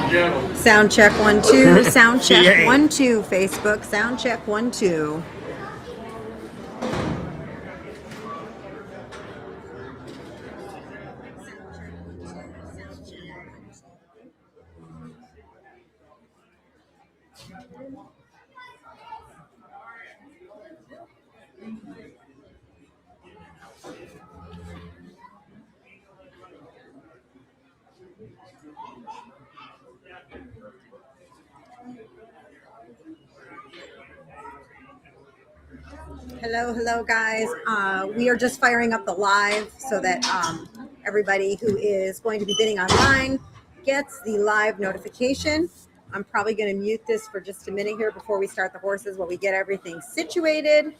Sound check 1 2. Sound check 1 2. Facebook. Sound check 1 2. Hello, guys. We are just firing up the live so that everybody who is going to be bidding online gets the live notification. I'm probably going to mute this for just a minute here before we start the horses while we get everything situated.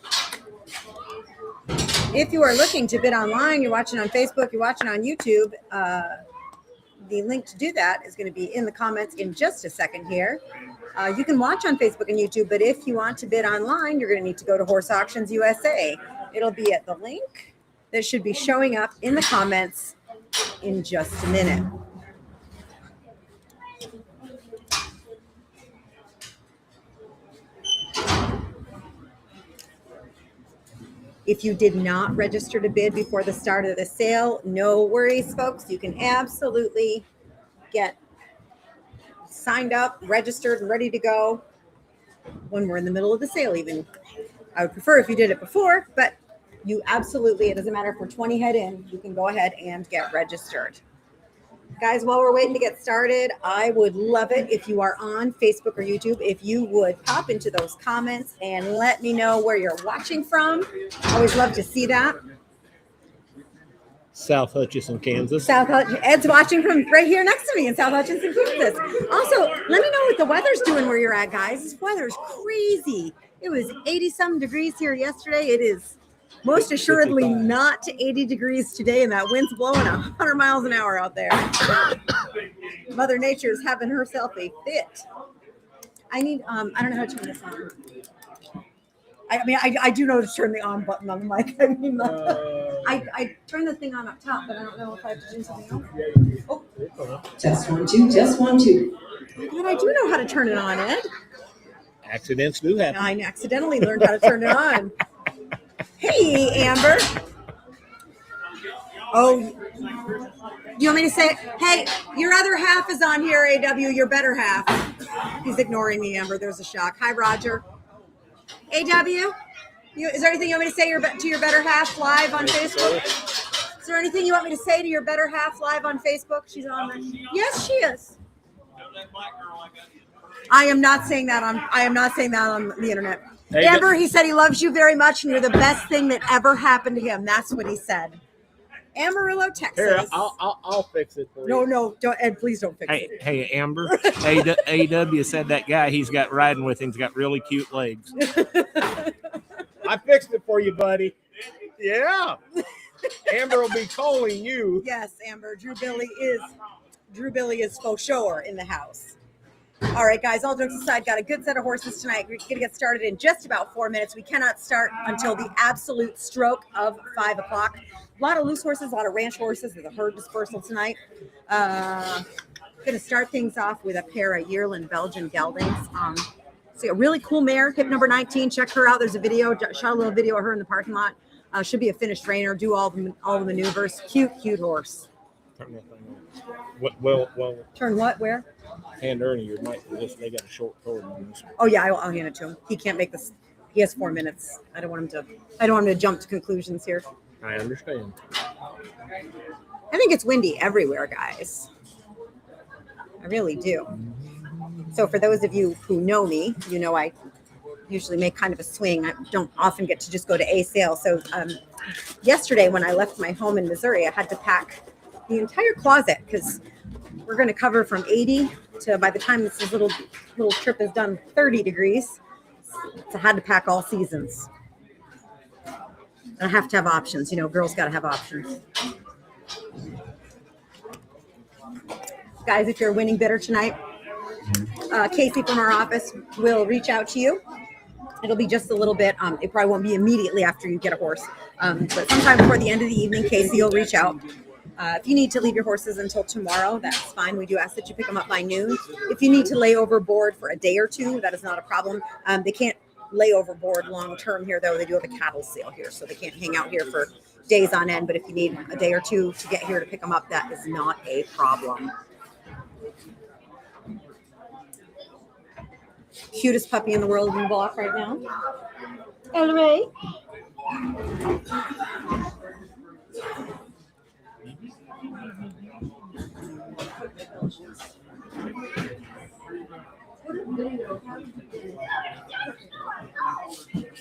If you are looking to bid online, you're watching on Facebook, you're watching on YouTube, the link to do that is going to be in the comments in just a second here. You can watch on Facebook and YouTube, but if you want to bid online, you're going to need to go to Horse Auctions USA. It'll be at the link that should be showing up in the comments in just a minute. If you did not register to bid before the start of the sale, no worries, folks. You can absolutely get signed up, registered, and ready to go when we're in the middle of the sale even. I would prefer if you did it before, but you absolutely, it doesn't matter if we're 20 head in, you can go ahead and get registered. Guys, while we're waiting to get started, I would love it if you are on Facebook or YouTube, if you would pop into those comments and let me know where you're watching from. Always love to see that. South Hutchinson, Kansas. Ed's watching from right here next to me in South Hutchinson, Kansas. Also, let me know what the weather's doing where you're at, guys. This weather's crazy. It was 80-some degrees here yesterday. It is most assuredly 55. Not 80 degrees today, and that wind's blowing 100 miles an hour out there. Mother Nature is having herself a fit. I need, I don't know how to turn this on. I do know to turn the on button on the mic. I turn the thing on up top, but I don't know if I have to do something else. Oh. Just 1 2, just 1 2. But I do know how to turn it on, Ed. Accidents do happen. I accidentally learned how to turn it on. Hey, Amber. Oh, you want me to say, hey, your other half is on here, AW, your better half. He's ignoring me, Amber. There's a shock. Hi, Roger. AW, is there anything you want me to say to your better half live on Facebook? Is there anything you want me to say to your better half live on Facebook? She's on there. Yes, she is. I am not saying that on the internet. Hey, Amber, he said he loves you very much and you're the best thing that ever happened to him. That's what he said. Amarillo, Texas. Here, I'll fix it for you. No, don't, Ed, please don't fix it. Hey, Amber, AW said that guy he's got riding with him's got really cute legs. I fixed it for you, buddy. Yeah. Amber will be calling you. Yes, Amber. Drew Billy is for sure in the house. All right, guys, all jokes aside, got a good set of horses tonight. We're going to get started in just about 4 minutes. We cannot start until the absolute stroke of 5 o'clock. A lot of loose horses, a lot of ranch horses. There's a herd dispersal tonight. Going to start things off with a pair of yearling Belgian geldings. See a really cool mare, hip number 19. Check her out. There's a video, shot a little video of her in the parking lot. Should be a finished trainer, do all the maneuvers. Cute horse. Turn that thing on. Well. Turn what? Where? Hand Ernie your mic for this. They got a short cord on this one. Oh yeah, I'll hand it to him. He can't make this. He has 4 minutes. I don't want him to jump to conclusions here. I understand. I think it's windy everywhere, guys. I really do. So for those of you who know me, you know I usually make kind of a swing. I don't often get to just go to a sale. So yesterday when I left my home in Missouri, I had to pack the entire closet because we're going to cover from 80 to, by the time this little trip is done, 30 degrees. So I had to pack all seasons. And I have to have options. You know, girls got to have options. Guys, if you're a winning bidder tonight, Casey from our office will reach out to you. It'll be just a little bit. It probably won't be immediately after you get a horse. But sometime before the end of the evening, Casey will reach out. If you need to leave your horses until tomorrow, that's fine. We do ask that you pick them up by noon. If you need to lay overboard for a day or two, that is not a problem. They can't lay overboard long term here, though. They do have a cattle sale here, so they can't hang out here for days on end. But if you need a day or two to get here to pick them up, that is not a problem. Cutest puppy in the world in the block right now. Ellery.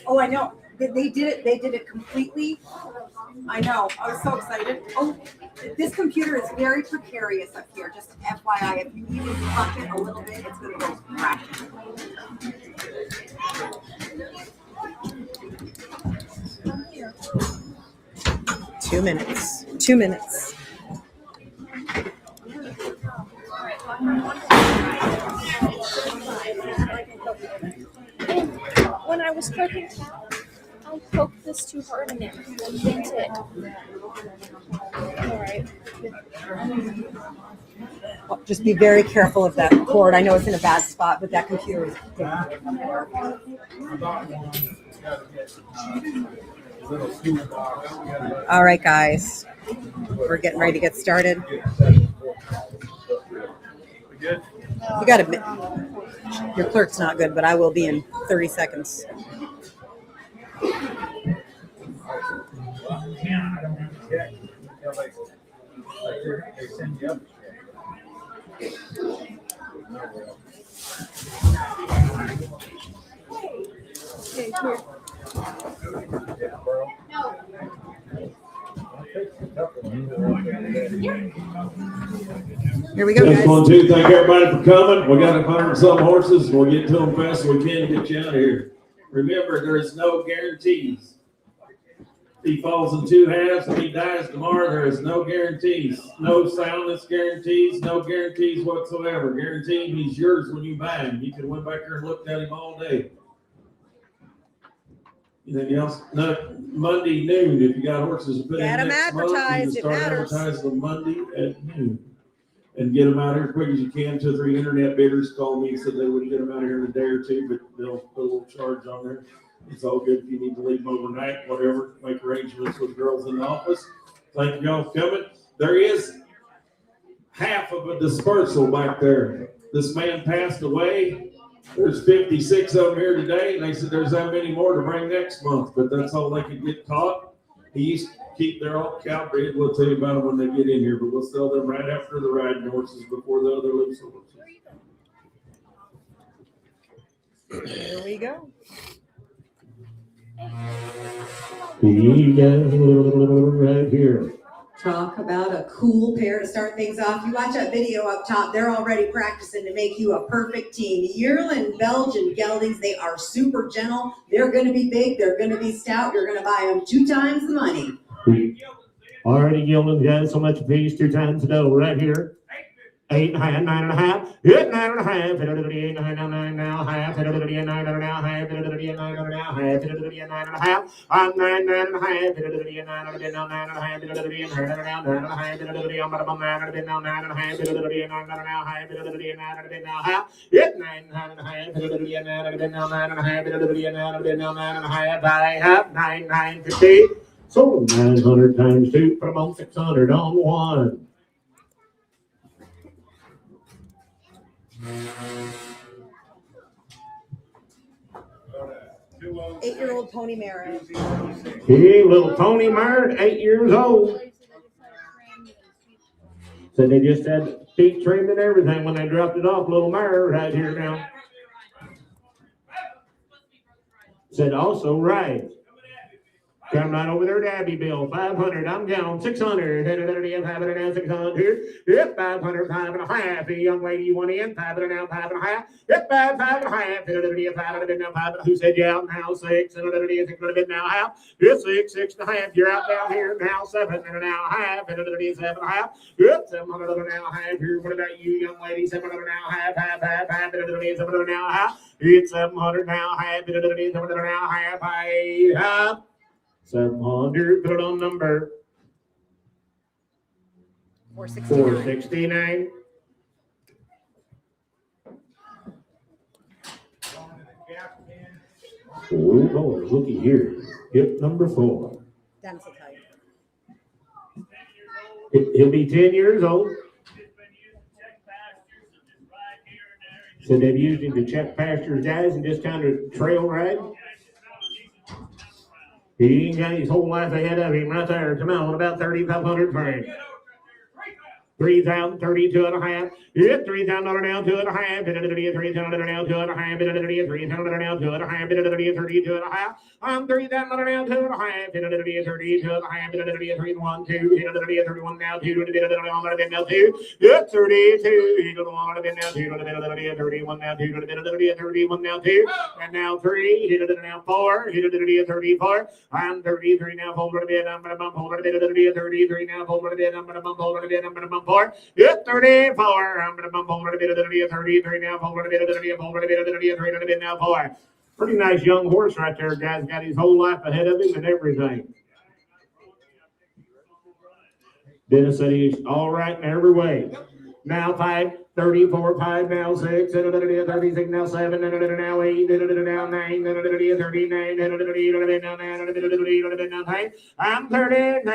Oh, I know. They did it. They did it completely. I know. I was so excited. Oh, this computer is very precarious up here. Just FYI, if you even touch it a little bit, it's going to go crashing. Two minutes. 2 minutes. When I was cooking, I poked this too hard and it bent it. All right. Well, just be very careful of that cord. I know it's in a bad spot, but that computer is big. All right, guys. We're getting ready to get started. You got to admit, your clerk's not good, but I will be in 30 seconds. Okay, here. Here we go, Just guys. want to thank everybody for coming. We got 100 and some horses. We'll get to them fast as we can to get you out of here. Remember, there is no guarantees. If he falls in two halves and he dies tomorrow, there is no guarantees. No soundness guarantees, no guarantees whatsoever. Guaranteed he's yours when you buy him. You can went back there and looked at him all day. Anything else? No, Monday noon. If you got horses to put Get in 'em next month, you advertised. can It start matters. advertising them Monday at noon. And get them out here as quick as you can. 2 or 3 internet bidders called me and said they would get them out here in a day or two, but they'll put a little charge on there. It's all good if you need to leave them overnight, whatever. Make arrangements with girls in the office. Thank you all for coming. There is half of a dispersal back there. This man passed away. There's 56 of them here today, and they said there's that many more to bring next month, but that's all they could get caught. He used to keep their old cow breed. We'll tell you about them when they get in here, but we'll sell them right after the riding horses before the other loose horses. Here we go. Right here. Talk about a cool pair to start things off. You watch that video up top, they're already practicing to make you a perfect team. Yearling Belgian geldings, they are super gentle. They're going to be big. They're going to be stout. You're going to buy them 2 times the money. Already yielding, guys, so much a piece, 2 times the dough right here. 8 and a half, 9 and a half, hit 9 and a half, hit 9 now, half, hit 9 and a half, hit 9 and a half, hit 9 and a half, I'm 9 and a half, hit 9 and a half, hit 9 and a half, hit 9 and a half, hit 9 and a half, I'm 9 and a half, hit 9 and a half, hit 9 and a half, hit 9 and a half, hit 9 and a half, hit 9 and a half, I have 950, so 900 times 2, put them on 600 on 1. 8-year-old pony mare. Hey, little Tony Mard, 8 years old. Said they just had feet trimmed and everything when they dropped it off. Little mare right here now. Said also right. Come right over there to Abbeville, 500. I'm down 600. 600. Yep, 500, 5 and a half. The young lady you want in, 5 and a half, 5 and a half. Yep, 5 and a half. Who said you out now? 6 and a now half. Yep, 6 and a half. You're out down here now 7 and a half. 7 and a half. Yep, 700 and a half. Here, what about you, young lady? 700 and a half, 5 and a half. It's 700 now, half. 700 now, half. 700, put it on number. $469. $469. Oh boy, looky here. Hip number 4. Dennis will tell you. He'll be 10 years old. So they've used him to check pastures, guys, and just kind of trail ride. He ain't got his whole life ahead of him right there. Come on, about 3,500 francs. 3,032 and a half. Yep, $3,000 now, 2 and a half. $3,000 now, 2 and a half. $3,000 now, 2 and a half. 32 and a half. $3,000 now, 2 and a half. 32 and a half. 31, 2. 31 now, 2. 31 now, 2. Yep, 32. 31 now, 2. 31 now, 2. And now 3. Now 4. 34. I'm 33 now, folded a bit. I'm going to bump, hold it a bit. 33 now, folded a bit. I'm going to bump, hold it a bit. I'm going to bump. Yep, 34. I'm gonna bump over a bit of the 33 now, over a bit of the 3 now, 4. Pretty nice young horse right there, guys. Got his whole life ahead of him and everything. Dennis said he's all right in every way. Now 5, 34, 5, now 6, 36, now 7, now 8, now 9, 39, now 9. I'm 39,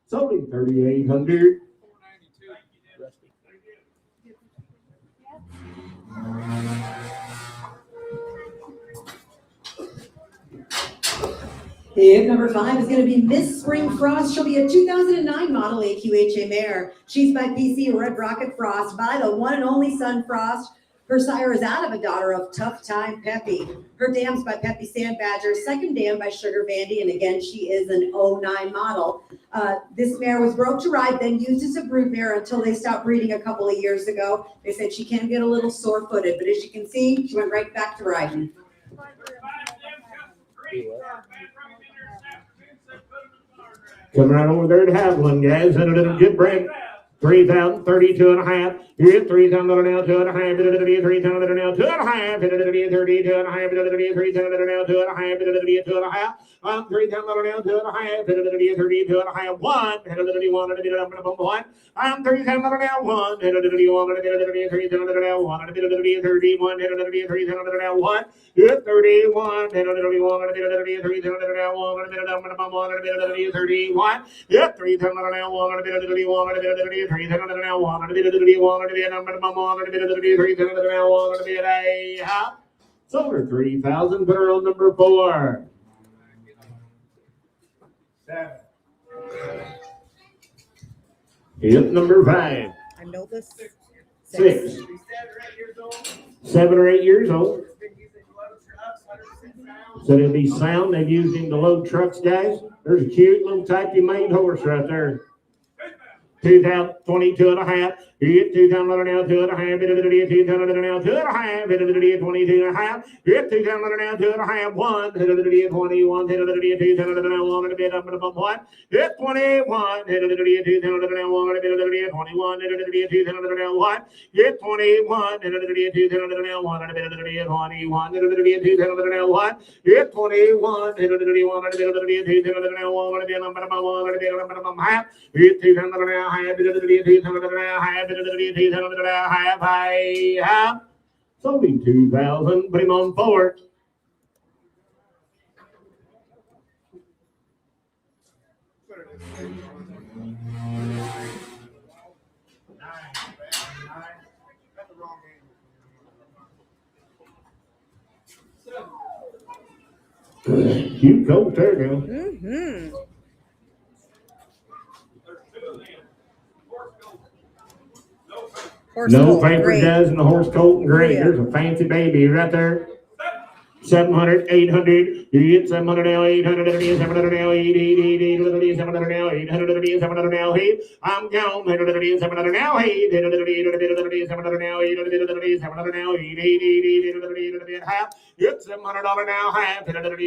sold him 3,800. Hip number 5 is going to be Miss Spring Frost. She'll be a 2009 model AQHA mare. She's by PC Red Rocket Frost, by the one and only son Frost. Her sire is out of a daughter of Tough Time Peppy. Her dam's by Peppy Sand Badger, second dam by Sugar Vandy, and again, she is an 09 model. This mare was broke to ride, then used as a brood mare until they stopped breeding a couple of years ago. They said she can get a little sore-footed, but as you can see, she went right back to riding. Come right over there to Haviland, guys. And it'll get bread. 3,032 and a half. Here's $3,000 now, 2 and a half. 3,000 now, 2 and a half. 32 and a half. 3,000 now, 2 and a half. 2 and a half. 3,000 now, 2 and a half. 32 and a half. 1. 1. I'm 3,000 now, 1. 3,000 now, 1. 31. 3,000 now, 1. 31. 31. Yep, 3,000 now, 1. 3,000 now, 1. Sold her 3,000. Put her on number 4. 7. Hip number 5. I know this. 6. 7 or 8 years old. So they'll be sound. They've used him to load trucks, guys. There's a cute little tightly made horse right there. 2,022 and a half. Hit 2,000 now, 2 and a half. 2,000 now, 2 and a half. 22 and a half. Hit 2,000 now, 2 and a half. 1. 21. 2,000 now, 1 and a bit up and above 1. Hit 21. 2,000 now, 1 and a bit of 21. 2,000 now, 1. Hit 21. 2,000 now, 1 and a bit of 21. 2,000 now, 1. Hit 21. 2,000 now, 1 and a bit of half. Hit 2,000 now, half. 2,000 now, half. Half. Sold him 2,000. Put him on 4. Cute coat there now. Mm-hmm. No paper does in the horse coat and gray. Yeah. There's a fancy baby right there. 700, 800. You get 700 now, 800, 700 now, 800, 700 now, 800, 700 now, 8. I'm gone. 700 now, 8. 700 now, 8. 700 now, 8. Half. It's $700 now, half. 700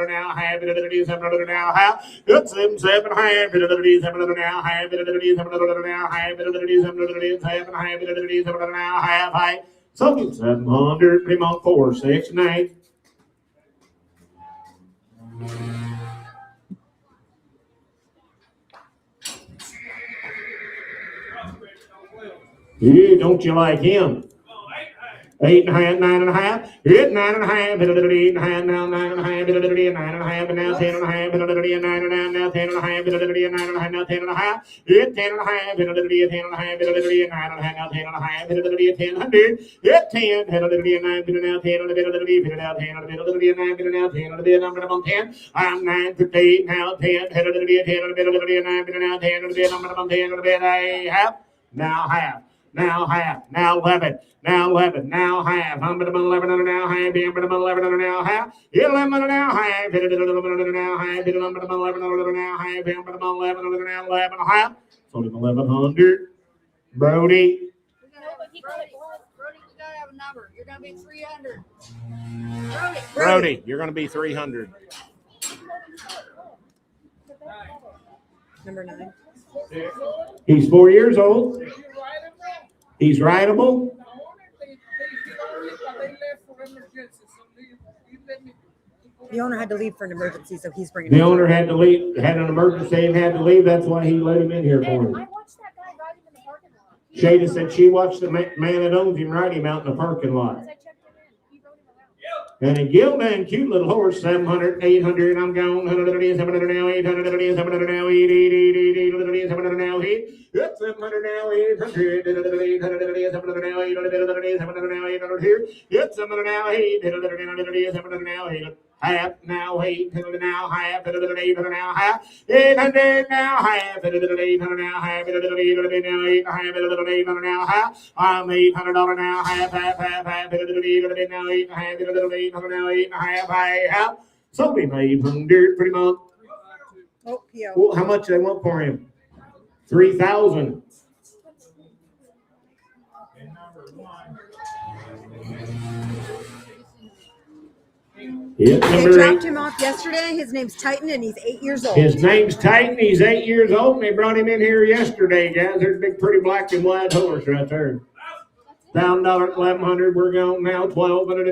now, half. 700 now, half. It's $700 half. 700 now, half. 700 now, half. 700 now, half. So 700, 3 month 4, 6, and 8. Yeah, don't you like him? 8.5, 9.5, hit 9.5, hit a little 8.5, now 9.5, hit a little 9.5, and now 10.5, hit a little 9.5, now 10.5, hit a little 9.5, now 10.5, hit 10.5, hit a little 10.5, hit a little 9.5, now 10.5, hit a little 1000, hit 10, hit a little 9, hit now 10, a little hit it out 10, a little 9, hit now 10, a little number on 10. I'm 9 to 8, now 10, hit a little 10, a little 9, hit now 10, a little number on 10, a little I have, now half. Now half, now 11, now 11, now half, I'm 11 and now half, I'm 11 and now half, 11 and now half, hit it 11 and now half, hit it 11 and now half, I'm 11 and now 11 and a half, so 1100, Brody. Brody, you gotta have a number. You're gonna be 300. Brody, you're gonna be 300. Number 9. He's 4 years old. He's rideable. The owner had to leave for an emergency, so he's bringing. The owner had to leave, had an emergency and had to leave. That's why he let him in here for him. I watched that guy ride him in the parking lot. Shada said she watched the man that owns him ride him out in the parking lot. Because I checked him in. He rode him around. And a Gildan, cute little horse, 700, 800, I'm gone, 700 now, 800 now, 800 now, 8, it's 700 now, 800, 700 now, 800, 700 now, 800 here, it's 700 now, 800, 700 now, 800. Half now, 800 now, half, 800 now, half, 800 now, half, 800 now, half, 800 now, 800 now, half, I'm $800 now, half, 800 now, 800 now, 8.5, I have, so we made 100 pretty much. Oh, yeah. Well, how much they want for him? 3,000. They Number dropped 8. him off yesterday. His name's Titan, and he's 8 years old. His name's Titan. He's 8 years old, and they brought him in here yesterday, guys. There's a big, pretty black and white horse right there. $1,000, 1,100. We're going now. 12. 12 to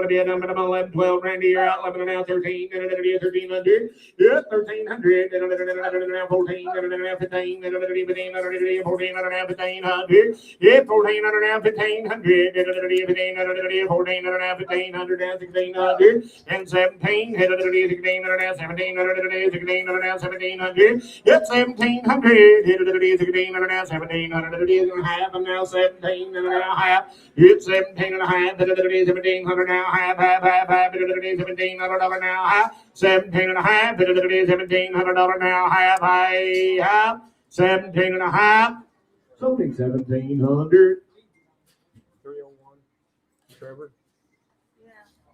be a number 11. 12. Randy, you're out. 11 now. 13. 1,300. Yeah, 1,300. 14. 15. 14. 1,500. Yeah, 14. 1,500. 14. 1,500. 1,600. And 17. 16. 17. 1,700. Yep, 1,700. 16. 1,700. And half. And now 17. 17 and a half. It's 17 and a half. 1700 now. Half. 1700 now. Half. 17 and a half. $1,700 now. Half. I have 17 and a half. Something 1,700. 301. Trevor.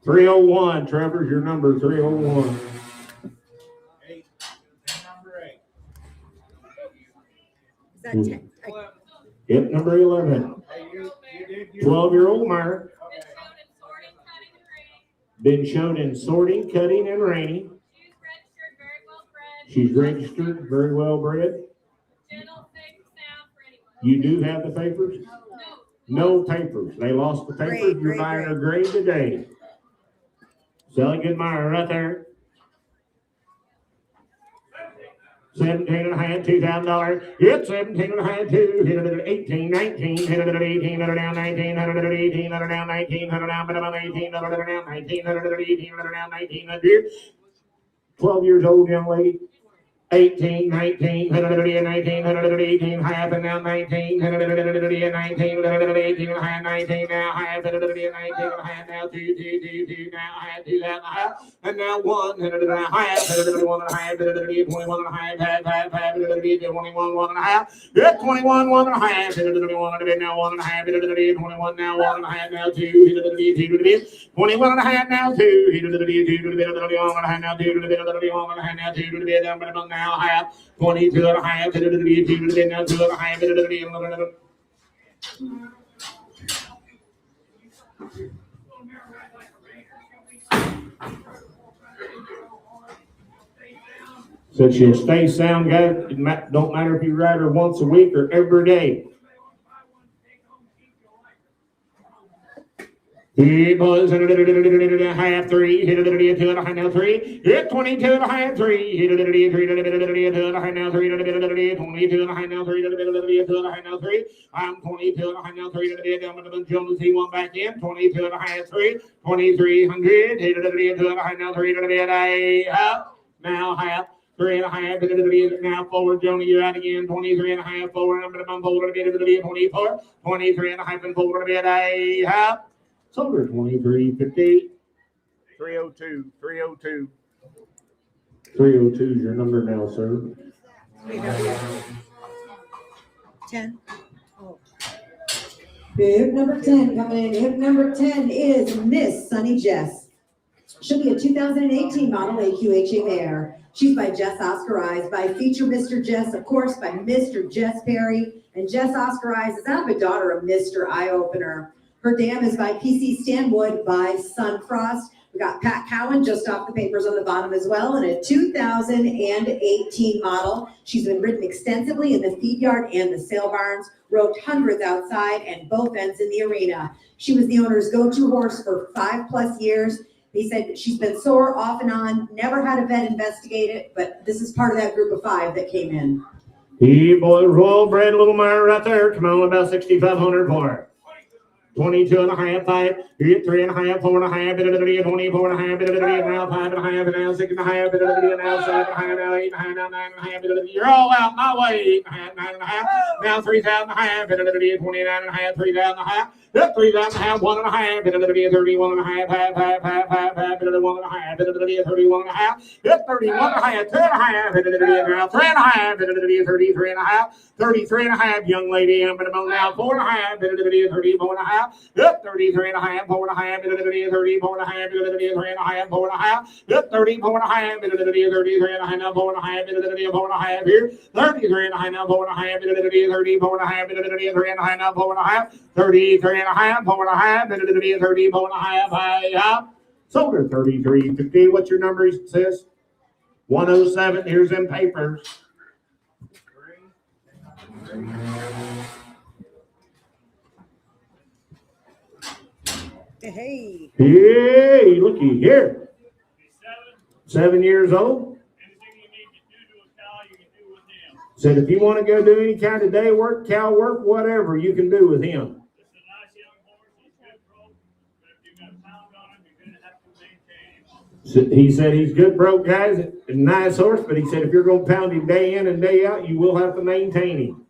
301. Trevor's your number. 301. 8. Number 8. Is that 10? Yep, number 11. 12-year-old mare. Been shown in sorting, cutting, and reining. She's registered, very well bred. You do have the papers? No papers. They lost the papers. You're buying a grade today. Selling good mire right there. 17 and a half, $2,000. It's 17 and a half, 18, 19, 18, down 19, 18, down 19, down 18, down 19, 19, 12 years old young lady. 18, 19, 19, half, and now 19, 19, 18, half, 19, now half, 19, half, now 2, now half, 2, half, and now 1, half, 1 and a half, 21 and a half, 21, 1 and a half, 21, 1 and a half, 21, now 1 and a half, 21, now 1 and a half, now 2, 21 and a half, now 2, 21 and a half, now 2, now half, 22 and a half, now 2 and a half, so she'll stay sound, guys. It don't matter if you ride her once a week or every day. He was half 3, hit it 2 and a half now 3, hit 22 and a half 3, hit it 3, 2 and a half now 3, 22 and a half now 3, 2 and a half now 3, I'm 22 and a half now 3, down with the Jones, he won back in, 22 and a half 3, 2300, hit it 2 and a half now 3, half, now half. 3 and a half, now forward, Joni, you're out again, 23 and a half, forward, I'm going to bump forward a bit, 24, 23 and a half, and forward a bit, a half. Silver 2350. 302. 302. 302 is your number now, sir. 10. Oh. Hip number 10 coming in. Hip number 10 is Miss Sunny Jess. She'll be a 2018 model AQHA mare. She's by Jess Oscar Eyes, by Feature Mr. Jess, of course, by Mr. Jess Perry. And Jess Oscar Eyes is out of a daughter of Mr. Eye Opener. Her dam is by PC Stanwood by Sunfrost. We got Pat Cowan just off the papers on the bottom as well, and a 2018 model. She's been ridden extensively in the feed yard and the sale barns, roped hundreds outside and both ends in the arena. She was the owner's go-to horse for 5+ years. He said that she's been sore off and on, never had a vet investigate it, but this is part of that group of 5 that came in. He boy, royal bred little mare right there. Come on, about 6,500 for it. 22 and a half, 5, you get 3 and a half, 4 and a half, 24 and a half, now 5 and a half, now 6 and a half, now 7 and a half, now 8 and a half, now 9 and a half, you're all out my way, 8 and a half, 9 and a half, now 3,000 and a half, 29 and a half, 3,000 and a half, 3,000 and a half, 1 and a half, 31 and a half, 1 and a half, 31 and a half, 31 and a half, 2 and a half, now 3 and a half, 33 and a half, 33 and a half, young lady, I'm going to now 4 and a half, 34 and a half, 33 and a half, 4 and a half, 34 and a half, 3 and a half, 4 and a half, 34 and a half, 33 and a half, now 4 and a half, 4 and a half here, 33 and a half, now 4 and a half, 34 and a half, 33 and a half, now 4 and a half, 33 and a half, 4 and a half, 34 and a half, high. Silver 3350. What's your number, sis? 107. Here's them papers. Hey. Hey, looky here. 7 years old. Anything you need to do to a cow, you can do with him. Said if you want to go do any kind of day work, cow work, whatever, you can do with him. This is a nice young horse. He's good broke, but if you've got a pound on him, you're going to have to maintain him. So he said he's good broke, guys. A nice horse, but he said if you're going to pound him day in and day out, you will have to maintain him.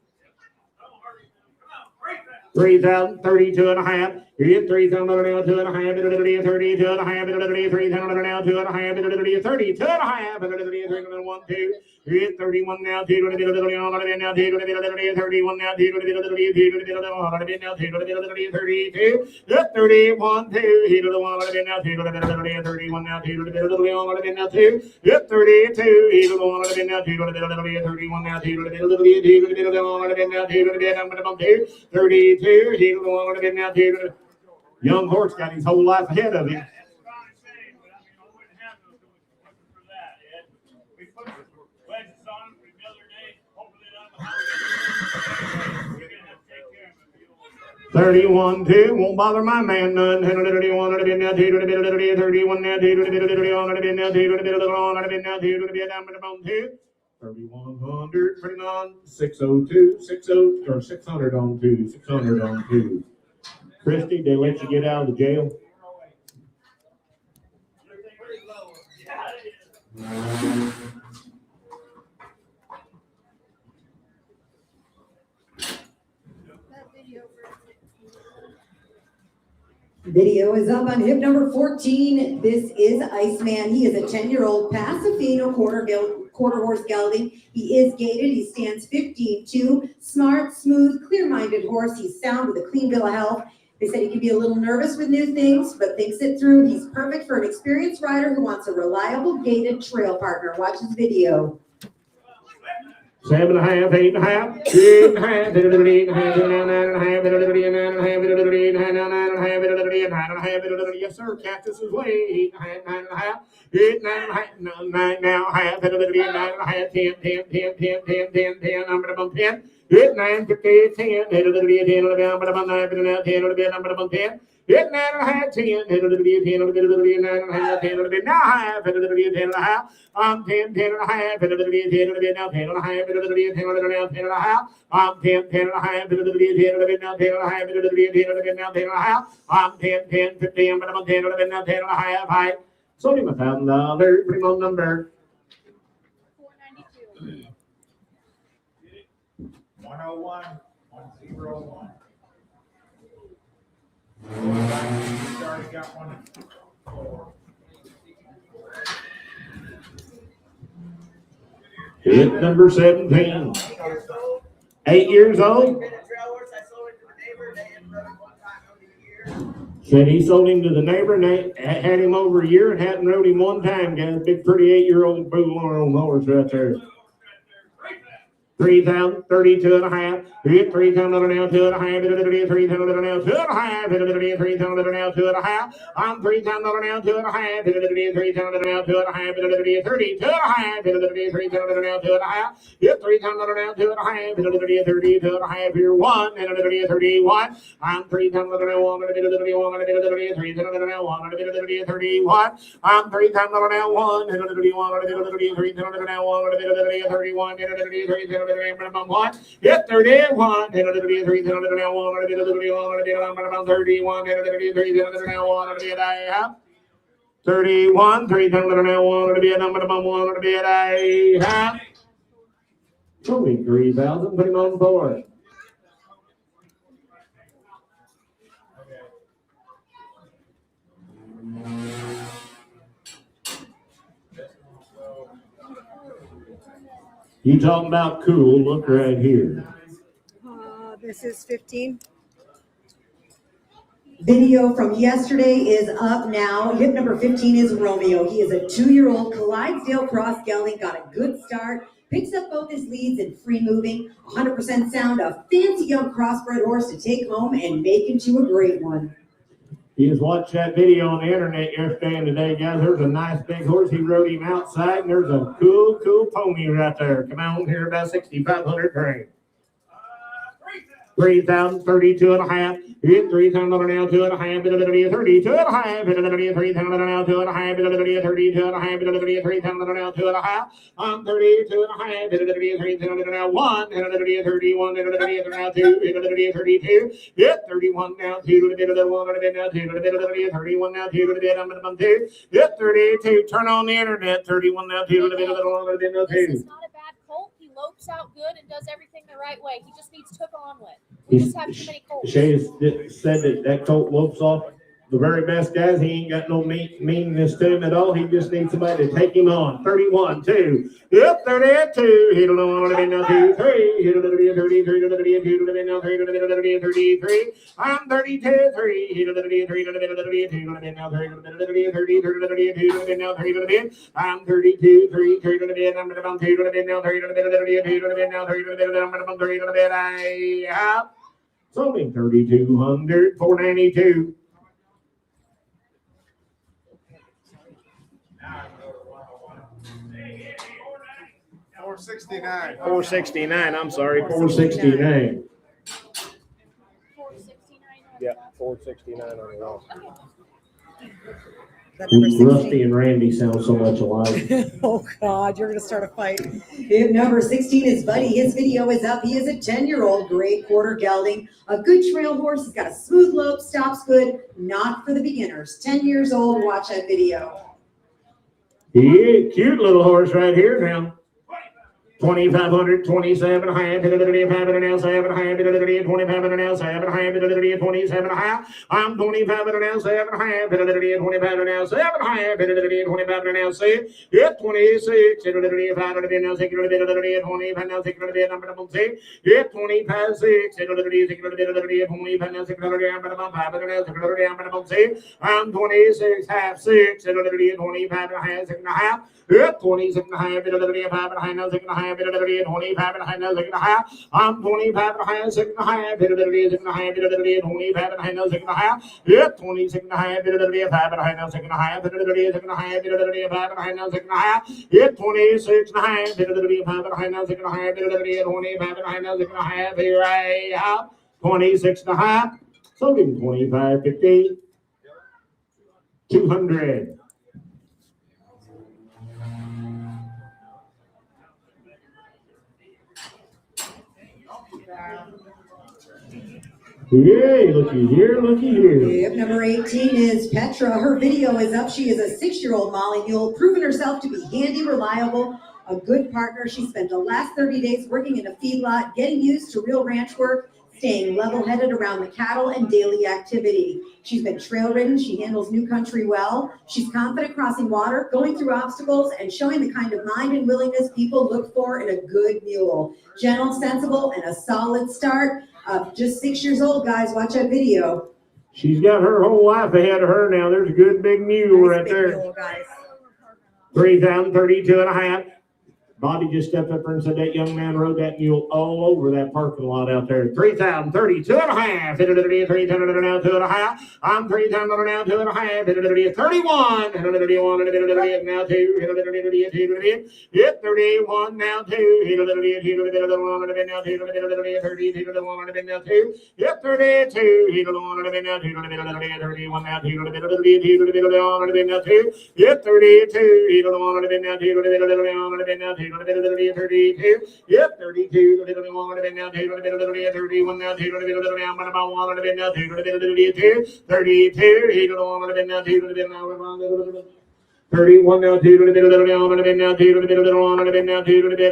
3,000, 32 and a half. You get 3,000 now, 2 and a half, 32 and a half, 3,000 now, 2 and a half, 32 and a half, 1, 2. You get 31 now, 2 and a bit now, 2 and a bit 31 now, 2 and a bit now, 2 and a bit 32. 31, 2, he to the 1 and a bit now, 2 and a bit 31 now, 2 and a bit now, 2. Get 32, he to the 1 and a bit now, 2 and a bit 31 now, 2 and a bit now, 2 and a bit 32, he to the 1 and a bit now, 2. Young horse got his whole life ahead of him. That's fine saying, but I mean, I wouldn't have those looking for that, Ed. We put wedges on him, we build their name, hopefully we're going to have to take care of him. 31, 2, won't bother my man none. 31, 31 now, 2, 31 now, 2, 31 now, 2, 3100, putting on 602, 60 or 600 on 2, 600 on 2. Christy, they let you get out of the jail? Video is up on hip number 14. This is Iceman. He is a 10-year-old Pasofino quarter horse gelding. He is gated. He stands 15-2. Smart, smooth, clear-minded horse. He's sound with a clean bill of health. They said he can be a little nervous with new things, but thinks it through. He's perfect for an experienced rider who wants a reliable gated trail partner. Watch his video. 7 and a half, 8 and a half, 8 and a half, 8 and a half, 9 and a half, 9 and a half, yes sir, Cactus is way, 8 and a half, 8 and a half, 9 now, half, 9 and a half, 10, number 10, Hit 9, 50, 10, hit a little bit, 10, on the down, but I'm on 9, but now 10, on the bit, number 10. Hit 9.5, 10, hit a little bit, 10, on the bit, 9.5, 10, on the bit, now half, hit a little bit, 10.5. 10, 10.5, hit a little bit, 10, on the bit, now 10.5, hit a little bit, 10, on the now 10.5. 10, 10.5, hit a little bit, 10, on the bit, now 10.5, hit a little bit, 10, on the bit, now 10.5. 10, 10, 15, but I'm 10, on the bit, now 10.5. Hi. Sold him $1,000, pretty much number. 492. 101, 101. He's already got one. Hit number 17. 8 years old. Said he sold him to the neighbor and they had him over a year and hadn't rode him one time. Got a big 38-year-old bull on horse right there. 3,000, 32.5. Hit 3,000 now, 2.5. 3,000 now, 2.5. 3,000 now, 2.5. I'm 3,000 now, 2.5. 3,000 now, 2.5. 32.5. 3,000 now, 2.5. Hit 3,000 now, 2.5. 32.5. Here 1 and 31. I'm 3,000 now, 1. 3,000 now, 1. 31. I'm 3,000 now, 1 and 31. 3,000 now, 1. 31. 3,000 minimum 1. Hit 31. 3,000 now, 1. 31. 3,000 now, 1. 31. 3,000 now, 1. 1. 23,000. Put him on board. You talking about cool? Look right here. This is 15. Video from yesterday is up now. Hip number 15 is Romeo. He is a 2-year-old Clydesdale cross gelding, got a good start, picks up both his leads in free moving, 100% sound, a fancy young crossbred horse to take home and make into a great one. You just watched that video on the internet yesterday and today, guys. There's a nice big horse. He rode him outside, and there's a cool pony right there. Come on here, about 6,500 grain. 3,000, 32.5. Hit 3,000 now, 2.5. 32.5. 3,000 now, 2.5. 32.5. 3,000 now, 2.5. 32.5. 3,000 now, 1. 31. Now 2. 32. Hit 31 now, 2. 1. 31 now, 2. 2. Hit 32. Turn on the internet. 31 now, 2. This is not a bad colt. He lopes out good and does everything the right way. He just needs took on with. We just have too many colts. Shay said that colt lopes off the very best guys. He ain't got no meanness to him at all. He just needs somebody to take him on. 31, 2. Yep, 32. Hit a little bit now, 2, 3. Hit a little bit, 33. Hit a little bit, 2 now, 3. Hit a little bit, 33. I'm 32, 3. Hit a little bit, 3. Hit a little bit, 2 now, 3. Hit a little bit, 30. Hit a little bit, 2 now, 3. Hit a bit. I'm 32, 3. 3 to the bit. I'm about 2 to the bit now, 3 to the bit, 2 to the bit now, 3 to the bit. I'm about 3 to the bit. I have. It's only 3,200, 492. $469. 469. I'm sorry, 469. 469. Yeah, 469 on the wall. That number 16. Rusty and Randy sound so much alike. Oh God, you're gonna start a fight. Hip number 16 is Buddy. His video is up. He is a 10-year-old great quarter gelding, a good trail horse. He's got a smooth lope, stops good, not for the beginners. 10 years old. Watch that video. Yeah, cute little horse right here now. 2,500, 27 and a half, 500 now, 7 and a half, 2,500 now, 7 and a half, 27 and a half. I'm 2,500 now, 7 and a half, 2,500 now, 7 and a half, 2,500 now, 6. Hit 26, 500 now, 6, 25 now, 600 number 6. Hit 25, 6, 25 now, 600 number 6. I'm 26, half 6, 25 and a half, 6 and a half. Hit 26 and a half, 5 and a half now, 6 and a half. half, 25 and a half, now 6 and a half. I'm 25 and a half, 6 and a half, 6 and a half, 25 and a half, now 6 and a half. Yeah, 26 and a half, 5 and a half, now 6 and a half, 6 and a half, 5 and a half, now 6 and a half. Yeah, 26 and a half, 5 and a half, now 6 and a half, 25 and a half, now 6 and a half. Here I have 26 and a half. So give me 25, 50, 200. Yay, looky here, looky here. Yep, number 18 is Petra. Her video is up. She is a 6-year-old Molly mule, proven herself to be handy, reliable, a good partner. She spent the last 30 days working in a feedlot, getting used to real ranch work, staying level-headed around the cattle and daily activity. She's been trail-ridden. She handles new country well. She's confident crossing water, going through obstacles, and showing the kind of mind and willingness people look for in a good mule. Gentle, sensible, and a solid start. Just 6 years old, guys. Watch that video. She's got her whole life ahead of her now. There's a good big mule Nice right big there. mule, guys. 3,032 and a half. Bobby just stepped up there and said that young man rode that mule all over that parking lot out there. 3,032 and a half. 3,000 now 2 and a half. I'm 3,000 now 2 and a half. 31. Now 2. Yep, 31 now 2. Now 2. 30 now 2. Yep, 32. 31 now 2. Now 2. Yep, 32. Now 2. 32, yep, 32, 31 now, 31 now, 32, 31 now, 2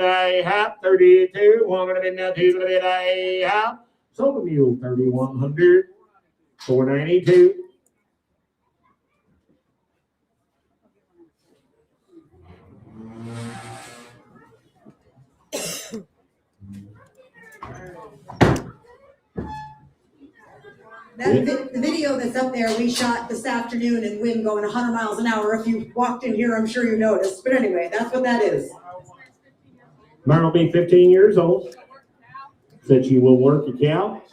I have 32, 1 now, 2 I have. Sold a mule 3,100, 492. The video that's up there, we shot this afternoon in wind going 100 miles an hour. If you walked in here, I'm sure you noticed. But anyway, that's what that is. Mine will be 15 years old. Said she will work a cow.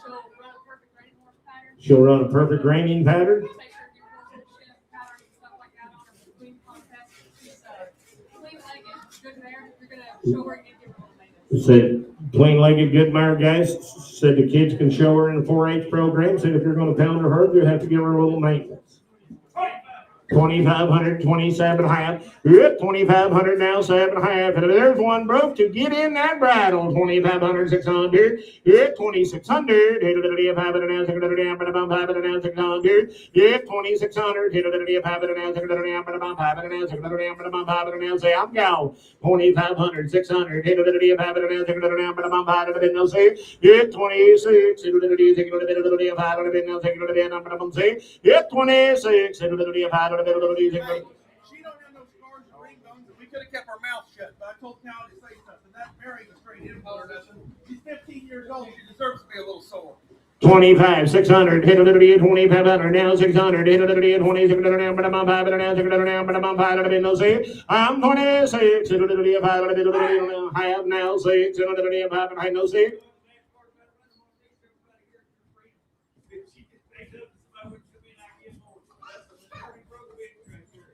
She'll run a perfect reining pattern. Said plain-legged good mare guys. Said the kids can show her in the 4-H program. Said if you're going to pound her herd, you have to give her a little maintenance. 2,500, 27 and a half. Yep, 2,500 now, 7 and a half. And there's one broke to get in that bridle. 2,500, 600. Yep, 2,600. Hit it at 5 and now, 600. But about 5 and now, 600. Yep, 2,600. Hit it at 5 and now, 600. But about 5 and now, 600. But about 5 and now, say I'm gone. 2,500, 600. Hit it at 5 and now, 600. But about 5 and now, say. Yep, 26. Hit it at 5 and now, 600. But about say. Yep, 26. Hit it at 5 She don't have no scars or ring bones, and we could have kept our mouth shut, but I told Callie to say something. That Mary was straight in or nothing. She's 15 years old. She deserves to be a little sore. 25, 600, hit a little bit, 2,500, now 600, hit a little bit, 2,600, now, but I'm on 5, now 600, now, but I'm on 5, no say. I'm 26, hit a little bit, 5, I have now 6, hit a little bit, 5, I no say.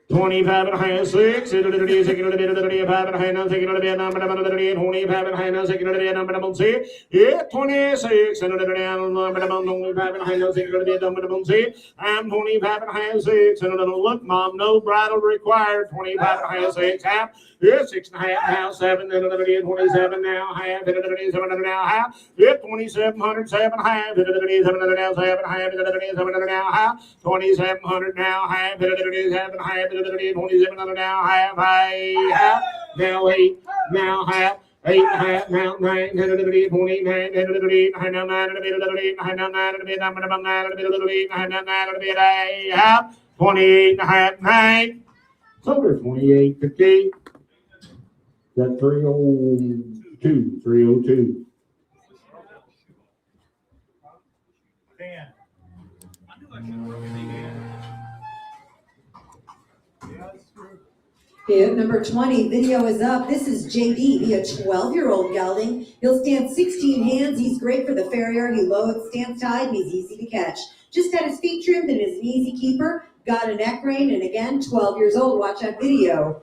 25 and a half, 6, hit a little bit, 5 and a half, now 6 and a bit, number 25 and a half, now 6 and a bit, number 6, yeah, 26, and a little down, number 25 and a half, now 6 and a bit, number 6, I'm 25 and a half, 6, and a little look, mom, no bridle required, 25 and a half, 6, half, yeah, 6 and a half, now 7, and a little bit, 27 now, half, hit a little bit, 7 and a now, half, yeah, 2,700, 7 and a half, hit a little bit, 7 and a now, 7 and a half, hit a little bit, 7 and a now, half, 2,700 now, half, hit a little bit, 7 and a half, 27 now, half, now 8, now half, 8 and a half, now 9, 10 a little bit, 29, 10 a little bit, 9, now 9 a little bit, 9, now 9 a little bit, 9 a little bit, 9, now 9 a little bit, half, 28 and a half, 9. So there's 28, 50. That's 302, 302. Dan. I knew I should have broken the hand. Yeah, that's true. Hip number 20, video is up. This is JD, the 12-year-old gelding. He'll stand 16 hands. He's great for the farrier. He loads, stands tied, and he's easy to catch. Just had his feet trimmed and is an easy keeper. Got a neck rein, and again, 12 years old. Watch that video.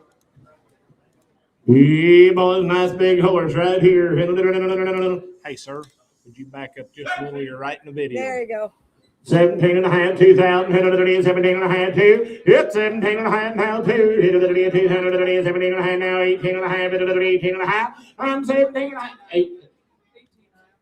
Yeah, boys, nice big horse right here. Hey, sir, would you back up just a little? You're right in the video. There you go. 17 and a half, 2,000, 17 and a half, 2. Yep, 17 and a half, now 2. 17 and a half, now 18 and a half, 18 and a half. I'm 17 and a half, 8.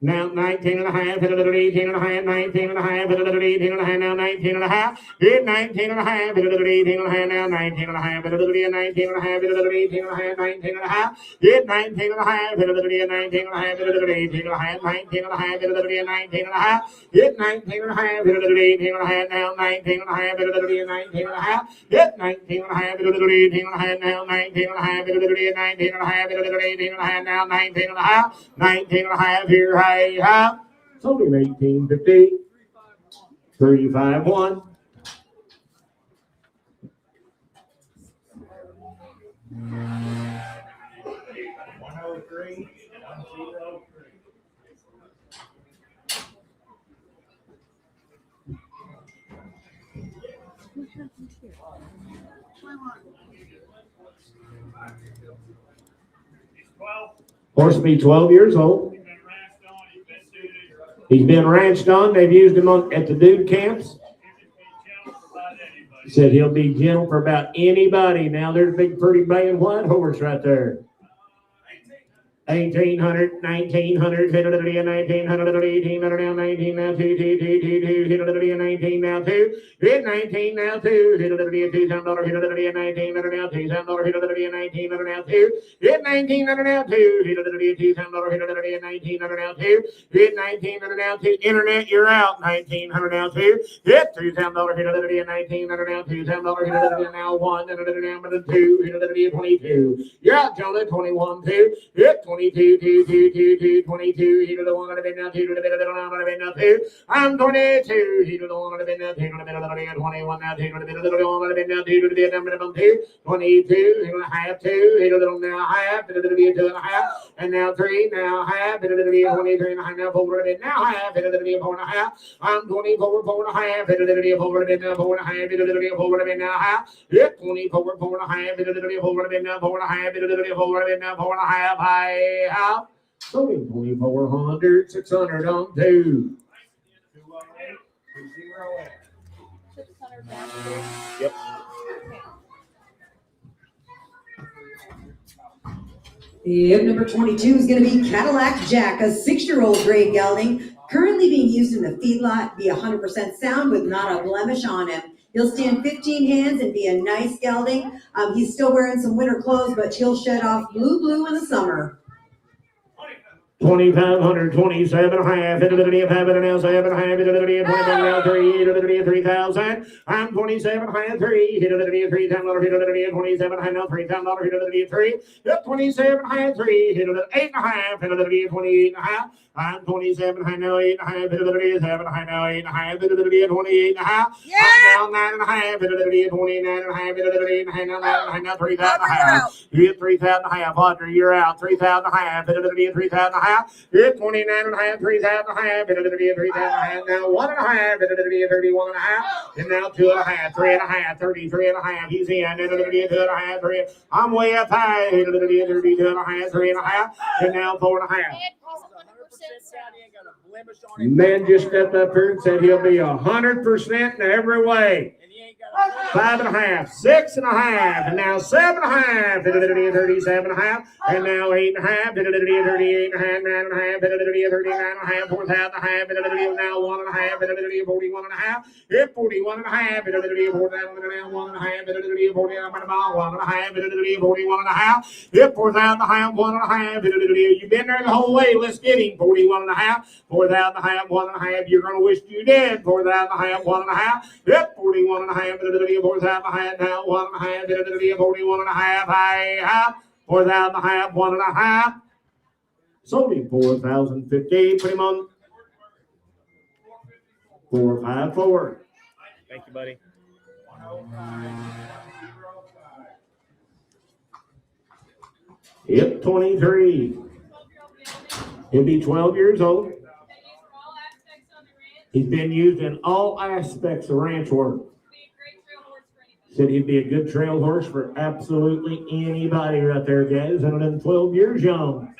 Now 19 and a half, 18 and a half, 19 and a half, 18 and a half, now 19 and a half. 19 and a half, 18 and a half, now 19 and a half, 19 and a half, 18 and a half, 19 and a half. 19 and a half, 19 and a half, 18 and a half, 19 and a half, 19 and a half, 19 and a half. 19 and a half, 18 and a half, now 19 and a half, 19 and a half. 19 and a half, 18 and a half, now 19 and a half, 19 and a half, 18 and a half, now 19 and a half. 19 and a half here. Hey, sold him 1850. 351. Horse will be 12 years old. He's been ranched on. They've used him at the dude camps. He said he'll be gentle for about anybody. Now there's a big, pretty, baying white horse right there. 1,800, 1,900, 1,900, 1,800, now 19, now 2, 2, 2, 2, 2, 19, now 2, 19, now 2, $2,000, $19, now 2, $2,000, now 2, 19, now 2, 19, now 2, $2,000, 19, now 2, 19, now 2, internet, you're out, 1,900, now 2, $2,000, 19, now 2,000, now 1, now 2, 22, you're out, Jonah, 21, 2, 22, 2, 2, 2, 2, 22, he to the one of the now 2 to the bit of the one of the now 2. I'm 22, he to the one of the now 2 to the bit of the 21 now 2 to the bit of the one of the now 2 to the bit of the 2, 22, he to the half 2, he to the now half, to the bit 2 and a half, and now 3, now half, to the bit 23 and a half, now 4 to the bit now half, to the bit 4 and a half. I'm 24, 4 and a half, to the bit 4 to the bit now 4 and a half, to the bit 4 to the bit now half. Yep, 24, 4 and a half, to the bit 4 to the bit now 4 and a half, to the bit 4 to the bit now 4 and a half. Out. So 2,400, 600 on 2. 600 down. Yep. Hip number 22 is going to be Cadillac Jack, a 6-year-old grade gelding, currently being used in the feedlot, be 100% sound with not a blemish on him. He'll stand 15 hands and be a nice gelding. He's still wearing some winter clothes, but he'll shed off blue in the summer. 2,500, 27 and a half, into the half, and now 7 and a half, into the 25 now 3, into the 3,000. I'm 27 and a half, 3, into the $3,000, into the 27 and a half, now $3,000, into the 3. Yep, 27 and a half, 3, into the 8 and a half, into the 28 and a half. I'm 27 and a half, now 8 and a half, into the 7 and a half, now 8 and a half, into the 28 and a half. I'm now 9 and a half, into the 29 and a half, into the 8 and a half, now 9 and a half, now 3,000 and a half. You get 3,000 and a half, Audrey, you're out. 3,000 and a half, into the 3,000 and a half. You're 29 and a half, 3,000 and a half, into the 3,000 and a half. Now 1 and a half, into the 31 and a half. And now 2 and a half, 3 and a half, 33 and a half. He's in, into the 2 and a half, 3. I'm way up high, into the 32 and a half, 3 and a half. And now 4 and a half. Man just stepped up here and said he'll be 100% in every way. 5 and a half, 6 and a half, and now 7 and a half, 37 and a half, and now 8 and a half, 38 and a half, 9 and a half, 39 and a half, 4,000 and a half, now 1 and a half, 41 and a half, 41 and a half, 4,000 now 1 and a half, 41 and a half, 41 and a half, 4,000 and a half, 1 and a half, you've been there the whole way, let's get him, 41 and a half, 4,000 and a half, 1 and a half, you're going to wish you did, 4,000 and a half, 1 and a half, 41 and a half, 4,000 and a half, now 1 and a half, 41 and a half, 4,000 and a half, 1 and a half. Sold him 4,050. Put him on 454. Thank you, buddy. Yep, 23. He'll be 12 years old. He's been used in all aspects of ranch work. Said he'd be a good trail horse for absolutely anybody right there, guys. 112 years young.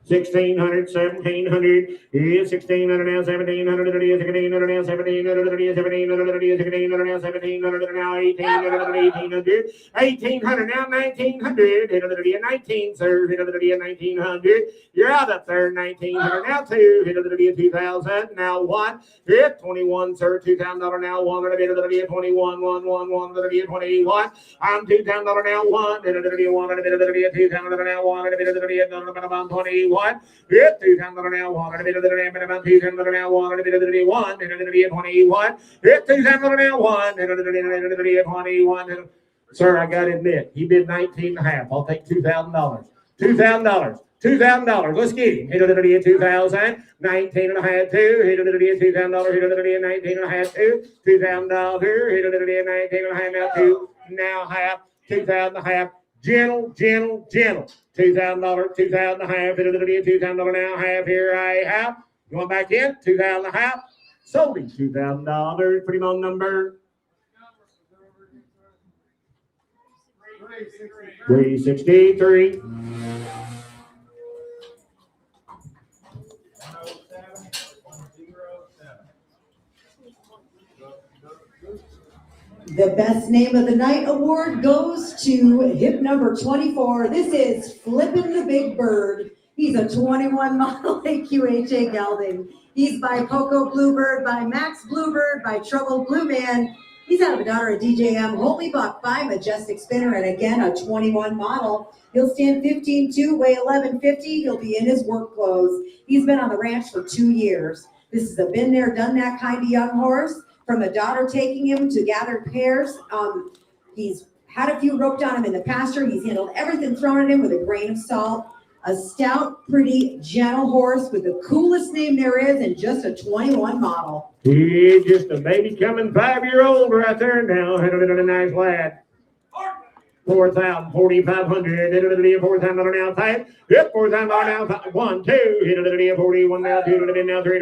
1,600, 1,700, yeah, 1,600 now, 1,700, 1,600 now, 1,700, 1,700, 1,700 now, 1,700 now, 1,800, 1,800, 1,800 now, 1,900, 19, sir, 1,900. You're out up there, 1,900 now, 2, 2,000 now, 1, 21, sir, $2,000 now, 1, 21, 1, 1, 1, 21. I'm $2,000 now, 1, 2,000 now, 1, 21. Yeah, $2,000 now, 1, $2,000 now, 1, 1, 21. Yeah, $2,000 now, 1, 21. Sir, I got to admit, he bid 19 and a half. I'll take $2,000. $2,000. $2,000. Let's get him. 2,000. 19 and a half, 2. $2,000. 19 and a half, 2. $2,000. 19 and a half, now 2. Now half. 2,000 and a half. Gentle. $2,000, $2,000 and a half, $2,000 now, half here I have. Going back in, 2,000 and a half. Sold him $2,000. Put him on number 363. The Best Name of the Night award goes to hip number 24. This is Flippin' the Big Bird. He's a 21 model AQHA gelding. He's by Poco Bluebird, by Max Bluebird, by Trouble Blue Man. He's out of a daughter of DJM, Holy Buck by Majestic Spinner, and again, a 21 model. He'll stand 15.2, weigh 1150. He'll be in his work clothes. He's been on the ranch for 2 years. This is a been there, done that kind of young horse. From a daughter taking him to gathered pairs. He's had a few roped on him in the pasture. He's handled everything thrown at him with a grain of salt. A stout, pretty, gentle horse with the coolest name there is and just a 21 model. He's just a baby coming 5-year-old right there now. A nice lad. 4,000, 4,500, 4,000 now tight. Yep, 4,000 now 1, 2, 41 now, 2, now 3,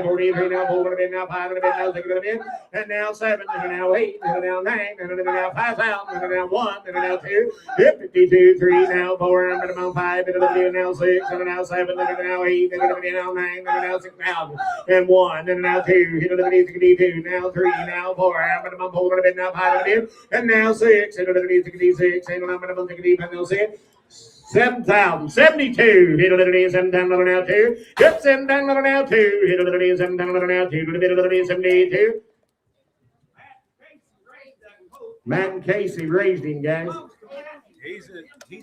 43 now, 4, now 5, now 6, and now 7, now 8, now 9, now 5,000, now 1, now 2, yep, 52, 3, now 4, now 5, now 6, now 7, now 8, now 9, now 6,000, and 1, and now 2, 62, now 3, now 4, now 5, and now 6, 66, and 7,000, 72, $7,000 now 2, yep, $7,000 now 2, $7,000 now 2, 72. Matt and Casey raised him, guys. He's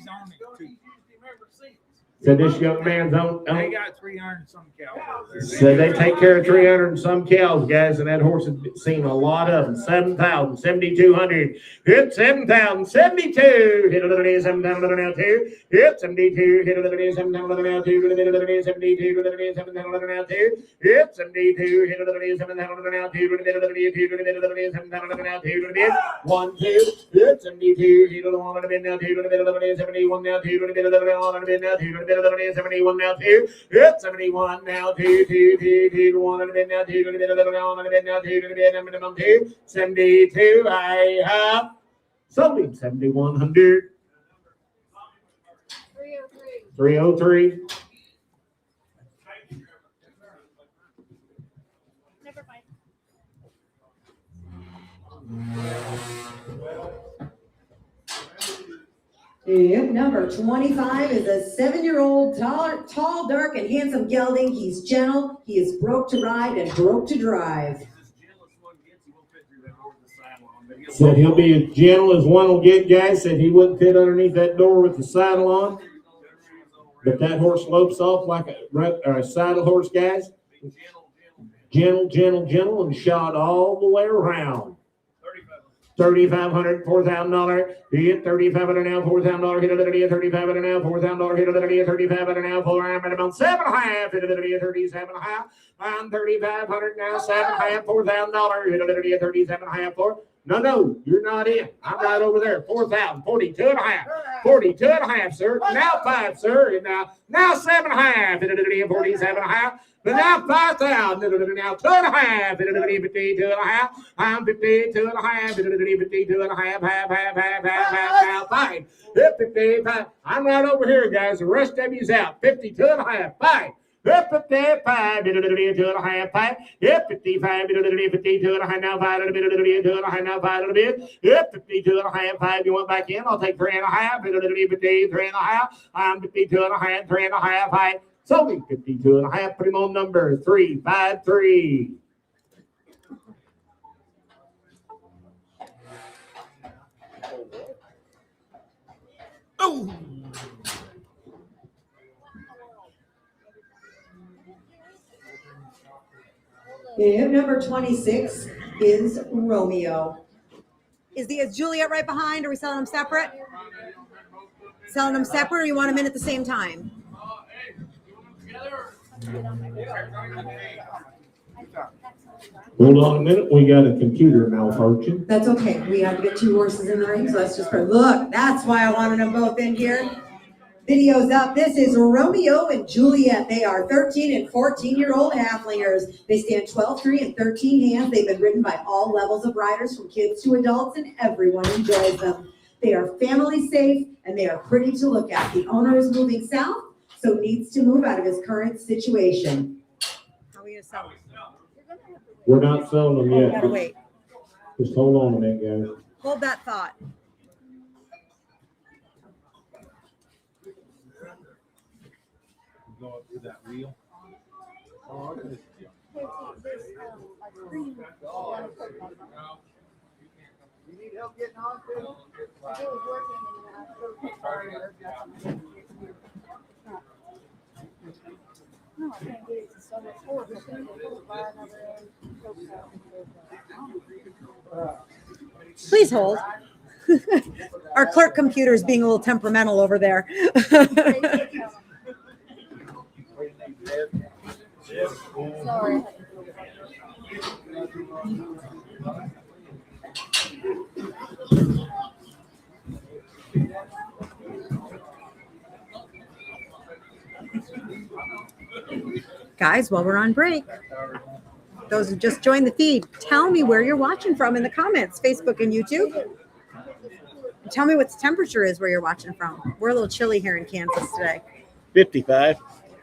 on it too. So this young man's on. They got 300 and some cows. So they take care of 300 and some cows, guys, and that horse has seen a lot of them. 7,000, 7,200. Hit 7,000, 72. Hit a little bit, 7,000 now 2. Hit 72. Hit a little bit, 7,000 now 2. Hit a little bit, 72. Hit a little bit, 7,000 now 2. Hit 72. Hit a little bit, 7,000 now 2. Hit a little bit, 7,000 now 2. Hit a bit, 1, 2. Hit 72. Hit a little bit now 2. Hit a little bit, 71 now 2. Hit a little bit now 2. 71 now 2. Hit 71 now 2. 1 and a bit now 2. And a bit on and a bit now 2. And a bit minimum 2. 72. I have sold him 7,100. 303. Never mind. Yep, number 25 is a 7-year-old, tall, dark, and handsome gelding. He's gentle. He is broke to ride and broke to drive. Said he'll be as gentle as one will get, guys. Said he wouldn't fit underneath that door with the saddle on. But that horse lopes off like a saddle horse, guys. Gentle, and shot all the way around. 3,500, $4,000. Hit 3,500 now, $4,000. Hit a little bit, 3,500 now, $4,000. Hit a little bit, 3,500 now, $4,000. 7.5. Hit a little bit, 37.5. I'm 3,500 now, 7.5, $4,000. Hit a little bit, 37.5 for No, you're not in. I'm right over there. 4,000, 42 and a half. 42 and a half, sir. Now 5, sir. And now 7 and a half. 47 and a half. But now 5,000. Now 2 and a half. 52 and a half. I'm 52 and a half. 52 and a half. Half. 5. 55. I'm right over here, guys. The rest of you's out. 52 and a half. 5. 55, 2 and a half, 5. 55, 52 and a half, now 5, 2 and a half, now 5, 52 and a half, 5. You want back in? I'll take 3 and a half, 3 and a half. I'm 52 and a half, 3 and a half, 5. So 52 and a half, put him on number 353. Oh! Hip number 26 is Romeo. Is Juliet right behind? Are we selling them separate? Selling them separate, or you want them in at the same time? Hold on a minute. We got a computer malfunction. That's okay. We had to get 2 horses in the ring, so let's just put, look, that's why I wanted them both in here. Video's up. This is Romeo and Juliet. They are 13 and 14-year-old halflingers. They stand 12, 3, and 13 hands. They've been ridden by all levels of riders, from kids to adults, and everyone enjoys them. They are family safe, and they are pretty to look at. The owner is moving south, so needs to move out of his current situation. How are we going to sell them? We're not selling them yet. Gotta wait. Just hold on a minute, guys. Hold that thought. Go up to that wheel. You need help getting on to it? It was working and no, I can't get it to so much force. I can't get it by another end. Please hold. Our clerk computer is being a little temperamental over there. Sorry. Guys, while we're on break, those who just joined the feed, tell me where you're watching from in the comments, Facebook and YouTube. Tell me what the temperature is where you're watching from. We're a little chilly here in Kansas today. 55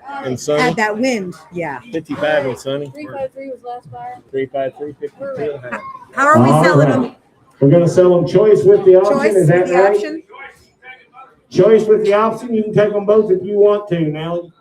and sunny. Add that wind, yeah. 55 and sunny. 353 was last fire. 353, 52 and a half. How are we selling them? We're going to sell them choice with the option. Choice Is that with the right? option? Choice with the option. You can take them both if you want to. Now,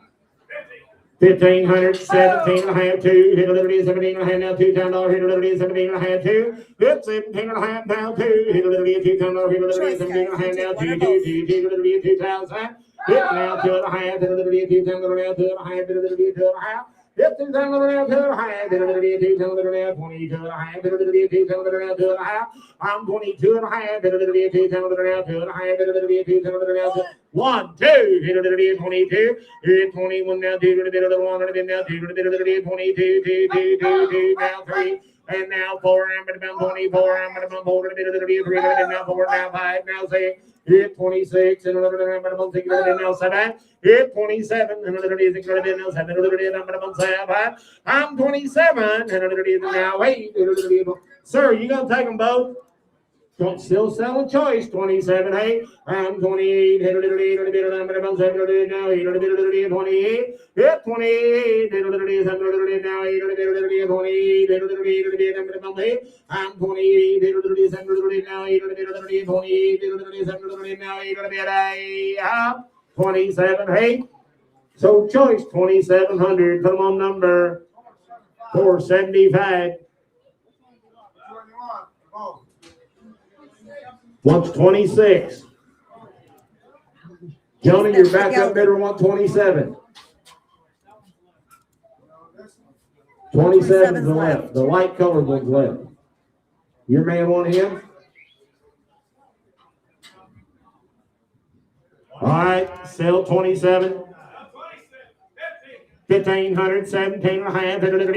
1,500, 17 and a half, 2. Hit a little bit, 17 and a half, now $2 $10. Hit a little bit, 17 and a half, 2. Hit 17 and a half, now 2. Hit a little bit, $2 $10. Hit a little bit, 17 and a half, now 2. Hit a little bit, 2,000. Hit now 2 and a half. Hit a little bit, 2 $10. Now 2 and a half. Hit a little bit, 2 and a half. Hit 2 $10. Now 2 and a half. Hit a little bit, 2 $10. Now 22 and a half. Hit a little bit, 2 $10. Now 2 and a half. I'm 22 and a half. Hit a little bit, 2 $10. Now 2 and a half. Hit a little bit, 2 $10. Now 2. 1, 2. Hit a little bit, 22. Hit 21 now 2. Hit a little bit, 1. Hit a bit now 2. Hit a little bit, 22. 2, 2, 2, 2. Now 3. And now 4. I'm going to be 24. I'm going to be 4. Hit a little bit, 3. Now 4. Now 5. Now 6. Hit 26. And a little bit, I'm going to be 6. Now 7. Hit 27. And a little bit, 6. Now 7. A little bit, I'm going to be 7. I'm 27. And a little bit, now 8. A little bit. Sir, you going to take them both? Still selling choice. 27, 8. I'm 28. Hit a little bit, I'm going to be 7. A little bit, now 8. A little bit, 28. Hit 28. Hit a little bit, 7. A little bit, now 8. A little bit, 28. Hit a little bit, I'm going to be 8. I'm 28. Hit a little bit, 7. A little bit, now 8. A little bit, 28. Hit a little bit, 7. A little bit, now 8. A little bit, 8. 27, 8. So choice 2,700. Put them on number 475. Wants 26. Johnny, your backup bidder want 27. 27's the left. The light colored one's left. Your man want him? All right, sell 27. 1,500, 17 and a half, 17 and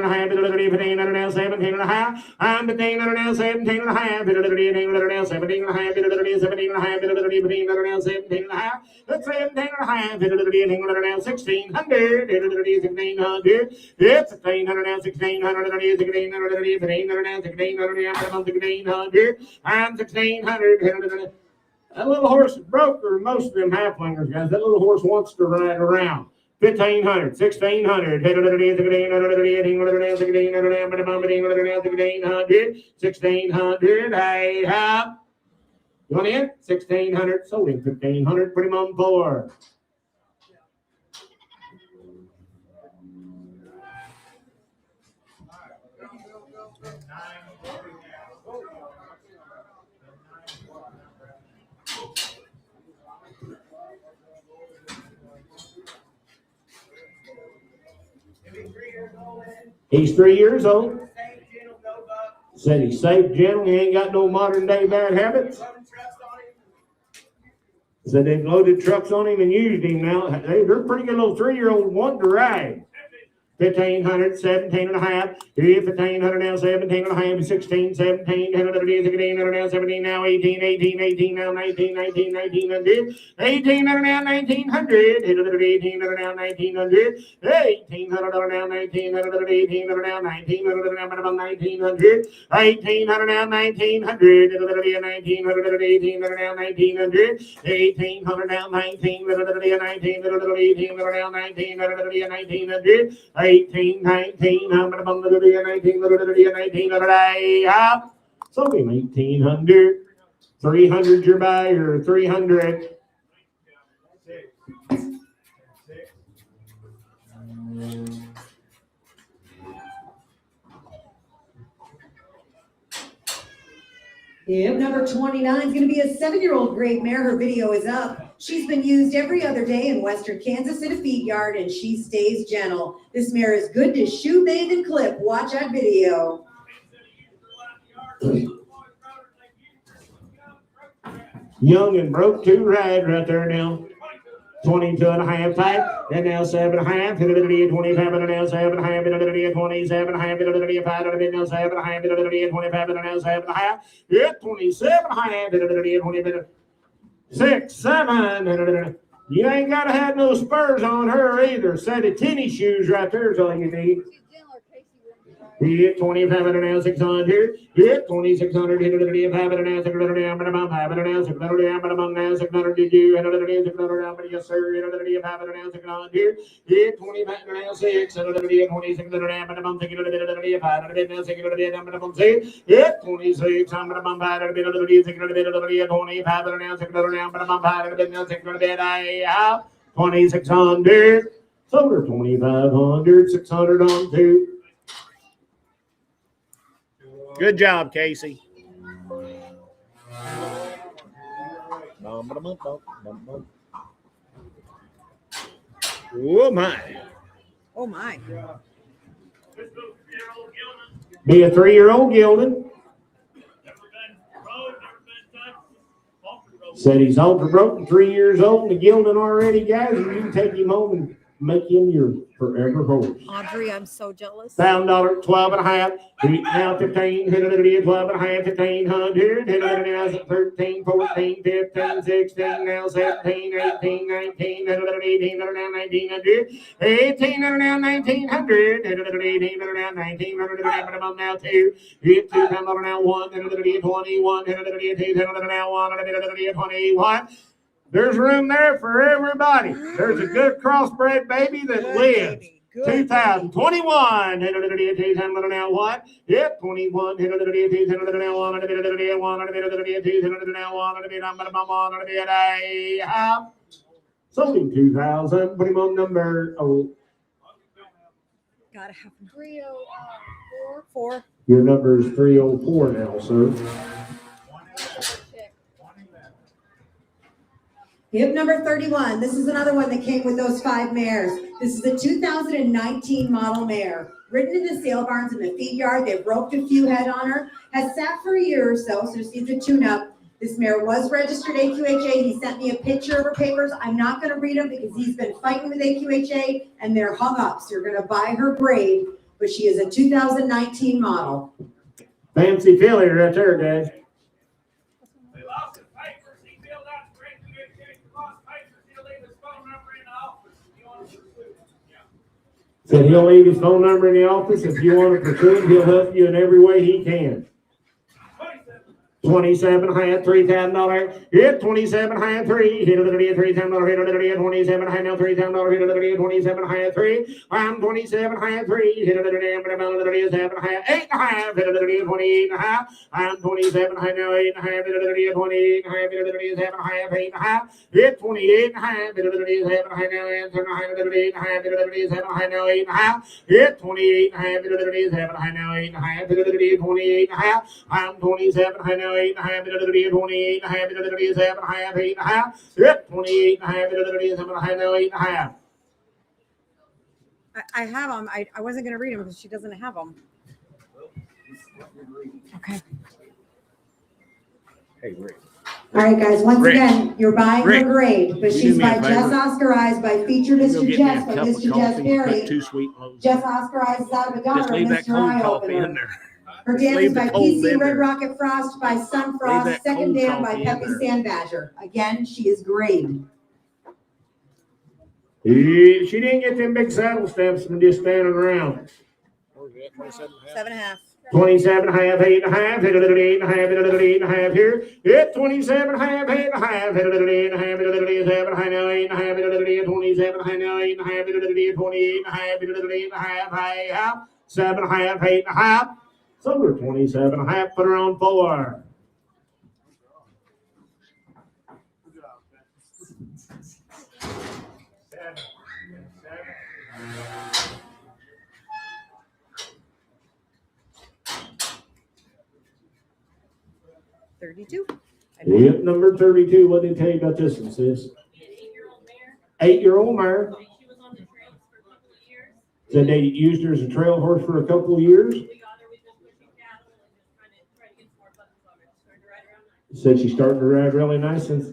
a half, 1,500 now, 17 and a half. I'm 1,500 now, 17 and a half, 1,500 now, 17 and a half, 17 and a half, 1,500 now, 17 and a half, 17 and a half, 1,500 now, 1,600, 1,600. It's 1,600 now, 1,600, 1,600, 1,500 now, 1,600 now, 1,600. I'm 1,600. That little horse is broke, or most of them halflingers, guys. That little horse wants to ride around. 1,500, 1,600, 1,600, hey, hop. You want in? 1,600, sold him 1,500, put him on board. He's 3 years old. Said he's safe, gentle. He ain't got no modern day bad habits. Said they've loaded trucks on him and used him now. They're pretty good little 3-year-old wanting to ride. 1,500, 17 and a half. 1,500 now, 17 and a half, 16, 17, 1,500 now, 17 now, 18, 18, 18 now, 19, 19, 1900. 1,800 now, 1,900. 1,800 now, 1,900. 1,800 now, 1,900. 1,800 now, 1,900. 1,900. 1,800 now, 1,900. 1,900. 1,800 now, 1,900. 1,800 now, 1,900. 1,800 now, 1,900. 18, 19, I'm going to bung the 19, 19, so we 1,800, 300 your buyer, 300. Yep, number 29 is going to be a 7-year-old grade mare. Her video is up. She's been used every other day in western Kansas at a feed yard, and she stays gentle. This mare is good to shoe, bathe, and clip. Watch that video. Young and broke to ride right there now. 22 and a half type, and now 7 and a half, 25 and now 7 and a half, 27 and a half, 5 and now 7 and a half, 25 and now 7 and a half, 27 and a half, 20, 6, 7. You ain't got to have no spurs on her either. Set of tennis shoes right there is all you need. Hit 25 and now 600. Hit 2,600. Hit 5 and now 600. 5 and now 600. 600. Did you? 600. Yes, sir. 5 and now 600. Hit 25 and now 600. 26 and now 5 and 600. Hit 26. I'm going to bump out a bit of the 25 and now 600. I have 2,600. So we're 2,500. 600 on 2. Good job, Casey. Oh my. Oh my. Be a 3-year-old gelding. Said he's halter broken, 3 years old, and the gelding already, guys. You can take him home and make him your forever horse. Audrey, I'm so jealous. $1,000, 12 and a half. Now 15, 12 and a half, 1,500, 13, 14, 15, 16, now 17, 18, 19, 18, now 1,900, 18, now 1,900, 18, now 1,900, now 2, 2, now 1, 21, 2, now 1, 21. There's room there for everybody. There's a good crossbred baby that lives. 2021. Now what? Yep, 21. Sold him 2,000. Put him on number. Oh, Gotta have 304. your number is 304 now, sir. Yep, number 31. This is another one that came with those 5 mares. This is a 2019 model mare. Ridden in the sale barns in the feed yard. They've roped a few head on her. Has sat for a year or so, so just needs a tune-up. This mare was registered AQHA. He sent me a picture of her papers. I'm not going to read them because he's been fighting with AQHA and they're hung up. So you're going to buy her grade, but she is a 2019 model. Fancy filly right there, guys. They lost his papers. He filled out the grant. He lost papers. He'll leave his phone number in the office if you want to pursue it. Yeah. Said he'll leave his phone number in the office. If you want to pursue him, he'll help you in every way he can. 27 high, $3,000. Hit 27 high, 3. Hit it at $3,000. Hit it at 27 high, now $3,000. Hit it at 27 high, 3. I'm 27 high, 3. Hit it at 7 high, 8 high. Hit it at 28 high. I'm 27 high, now 8 high. Hit it at 28 high. Hit it at 7 high, 8 high. Hit 28 high. Hit it at 7 high, now 7 high. Hit it at 8 high. Hit it at 7 high, now 8 high. Hit 28 high. Hit it at 7 high, now 8 high. Hit it at 28 high. I'm 27 high, now 8 high. Hit it at 28 high. Hit it at 7 high, 8 high. Hit 28 high. Hit it at 7 high, now 8 high. I have them. I wasn't going to read them because she doesn't have them. Okay. Hey, Rick. All right, guys, once Rick. again, you're buying Rick. her grade, but You she's do me a by Jess favor. Oscar Eyes, by featured Go Mr. get me a Jess, by cup of Mr. Jess coffee, Perry. put 2 sweet loaves. Jess Oscar Eyes is out of a Just daughter, leave that Mr. cold Eye coffee in Opener. there. Her Just dam leave is the by cold PC in Red there. Rocket Frost, by Sun Leave Frost, that second cold dam by coffee in Peppy there. Sand Badger. Again, she is grade. She didn't get them big saddle stamps from just standing around. 7.5. 27 half, 8 and a half, hit it at 8 and a half, hit it at 8 and a half here. Hit 27 half, 8 and a half, hit it at 8 and a half, hit it at 7 high now, 8 and a half, hit it at 27 high now, 8 and a half, hit it at 28 and a half, hit it at 8 and a half, high half, 7 half, 8 and a half. So we're 27 and a half, put her on 4. $32. Yep, number 32. What did they tell you about this one, sis? 8-year-old mare. She was on the trails for a couple of years. Said they used her as a trail horse for a couple of years. We got her, we've been pushing cattle and just trying to get some more buttons on her. Started to ride around nice. Said she's starting to ride really nice since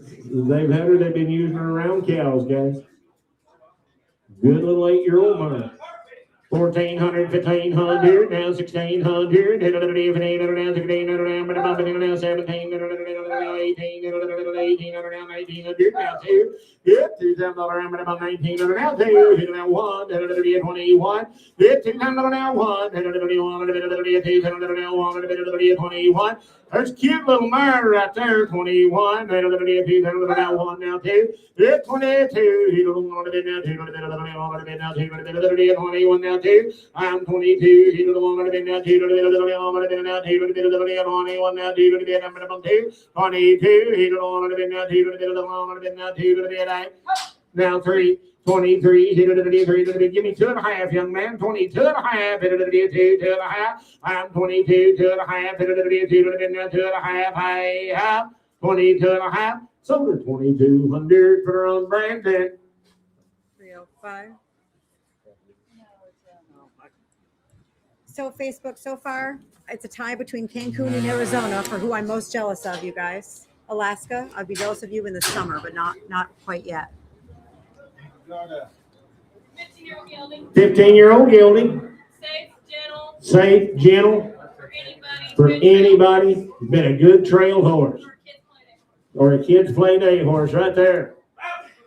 they've had her. They've been using her around cows, guys. Good little 8-year-old mare. 1,400, 1,500, now 1,600, hit it at 1,800, now 1,600, but above it now 1,700, 1,800, now 1,900, now 2. Hit $2,000, but above 1,900, now 2. Hit it at 1, hit it at 21. Hit $2,000, now 1, hit it at 21, hit it at 2,000, now 1, hit it at 21. There's a cute little mare right there, 21. Hit it at 2,000, now 1, now 2. Hit 22. Hit it on the now 2, hit it now 2, hit it at 21, now 2. I'm 22. Hit it on the now 2, hit it now 2, hit it at 21, now 2, hit it at 22. 22. Hit it on the now 2, hit it on now 2, hit it at now 3. 23, hit it at 3, give me 2.5, young man. 22 and a half, hit it at 2.5. I'm 22, 2.5, hit it at 2.5, high, 22 and a half. So we're 2,200 for on Brandon. 305. So Facebook so far, it's a tie between Cancun and Arizona for who I'm most jealous of, you guys. Alaska, I'd be jealous of you in the summer, but not quite yet. 15-year-old gelding, 15-year-old gelding, safe, gentle, for anybody. for anybody. Been a good trail horse For a kid's play day. or a kid's play day horse right there.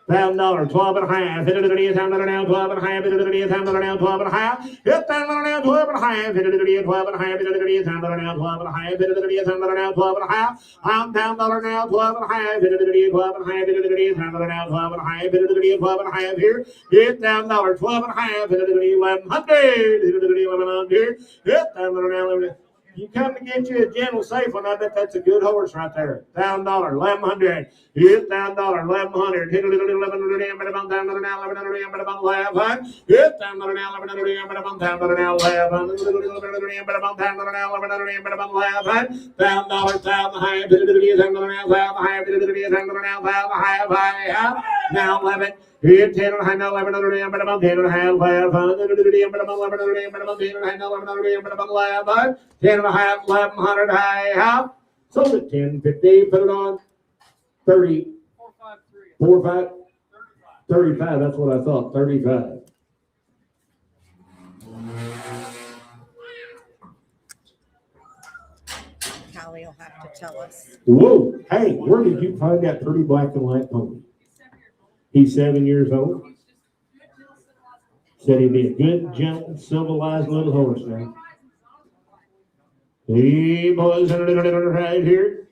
$1,000, 12 and a half. Hit it at the time now, 12 and a half. Hit it at the time now, 12 and a half. Hit that now, 12 and a half. Hit it at the 12 and a half. Hit it at the time now, 12 and a half. Hit it at the time now, 12 and a half. I'm $1,000 now, 12 and a half. Hit it at the 12 and a half. Hit it at the time now, 12 and a half. Hit it at the 12 and a half here. Hit $1,000, 12 and a half. Hit it at the 1,100. Hit it at the 1,100. Hit that now. You come to get you a gentle, safe one. I bet that's a good horse right there. $1,000, 1,100. Hit $1,000, 1,100. Hit it at 1,100. But about $1,000 now, 1,100. But about 1,100. Hit $1,000 now, 1,100. But about $1,000 now, 1,100. But about $1,000 now, 1,100. But about 1,100. $1,000, 1,000 high. Hit it at 1,000 now, 1,000 high. Hit it at 1,000 now, 1,000 high. Now 11. Hit 10 and a half, now 1,100, but about 10 and a half, 1,100, but about 1,100, but about 10 and a half, now 1,100, but about 11, 10 and a half, 1,100, high, half. Sold at 10.50. Put it on 30. 4.5. 35. That's what I thought. 35. Callie will have to tell us. Whoa! Hey, where did you find that pretty black and white pony? He's 7 years old. Said he'd be a good, gentle, civilized little horse now. Hey, boys, right here.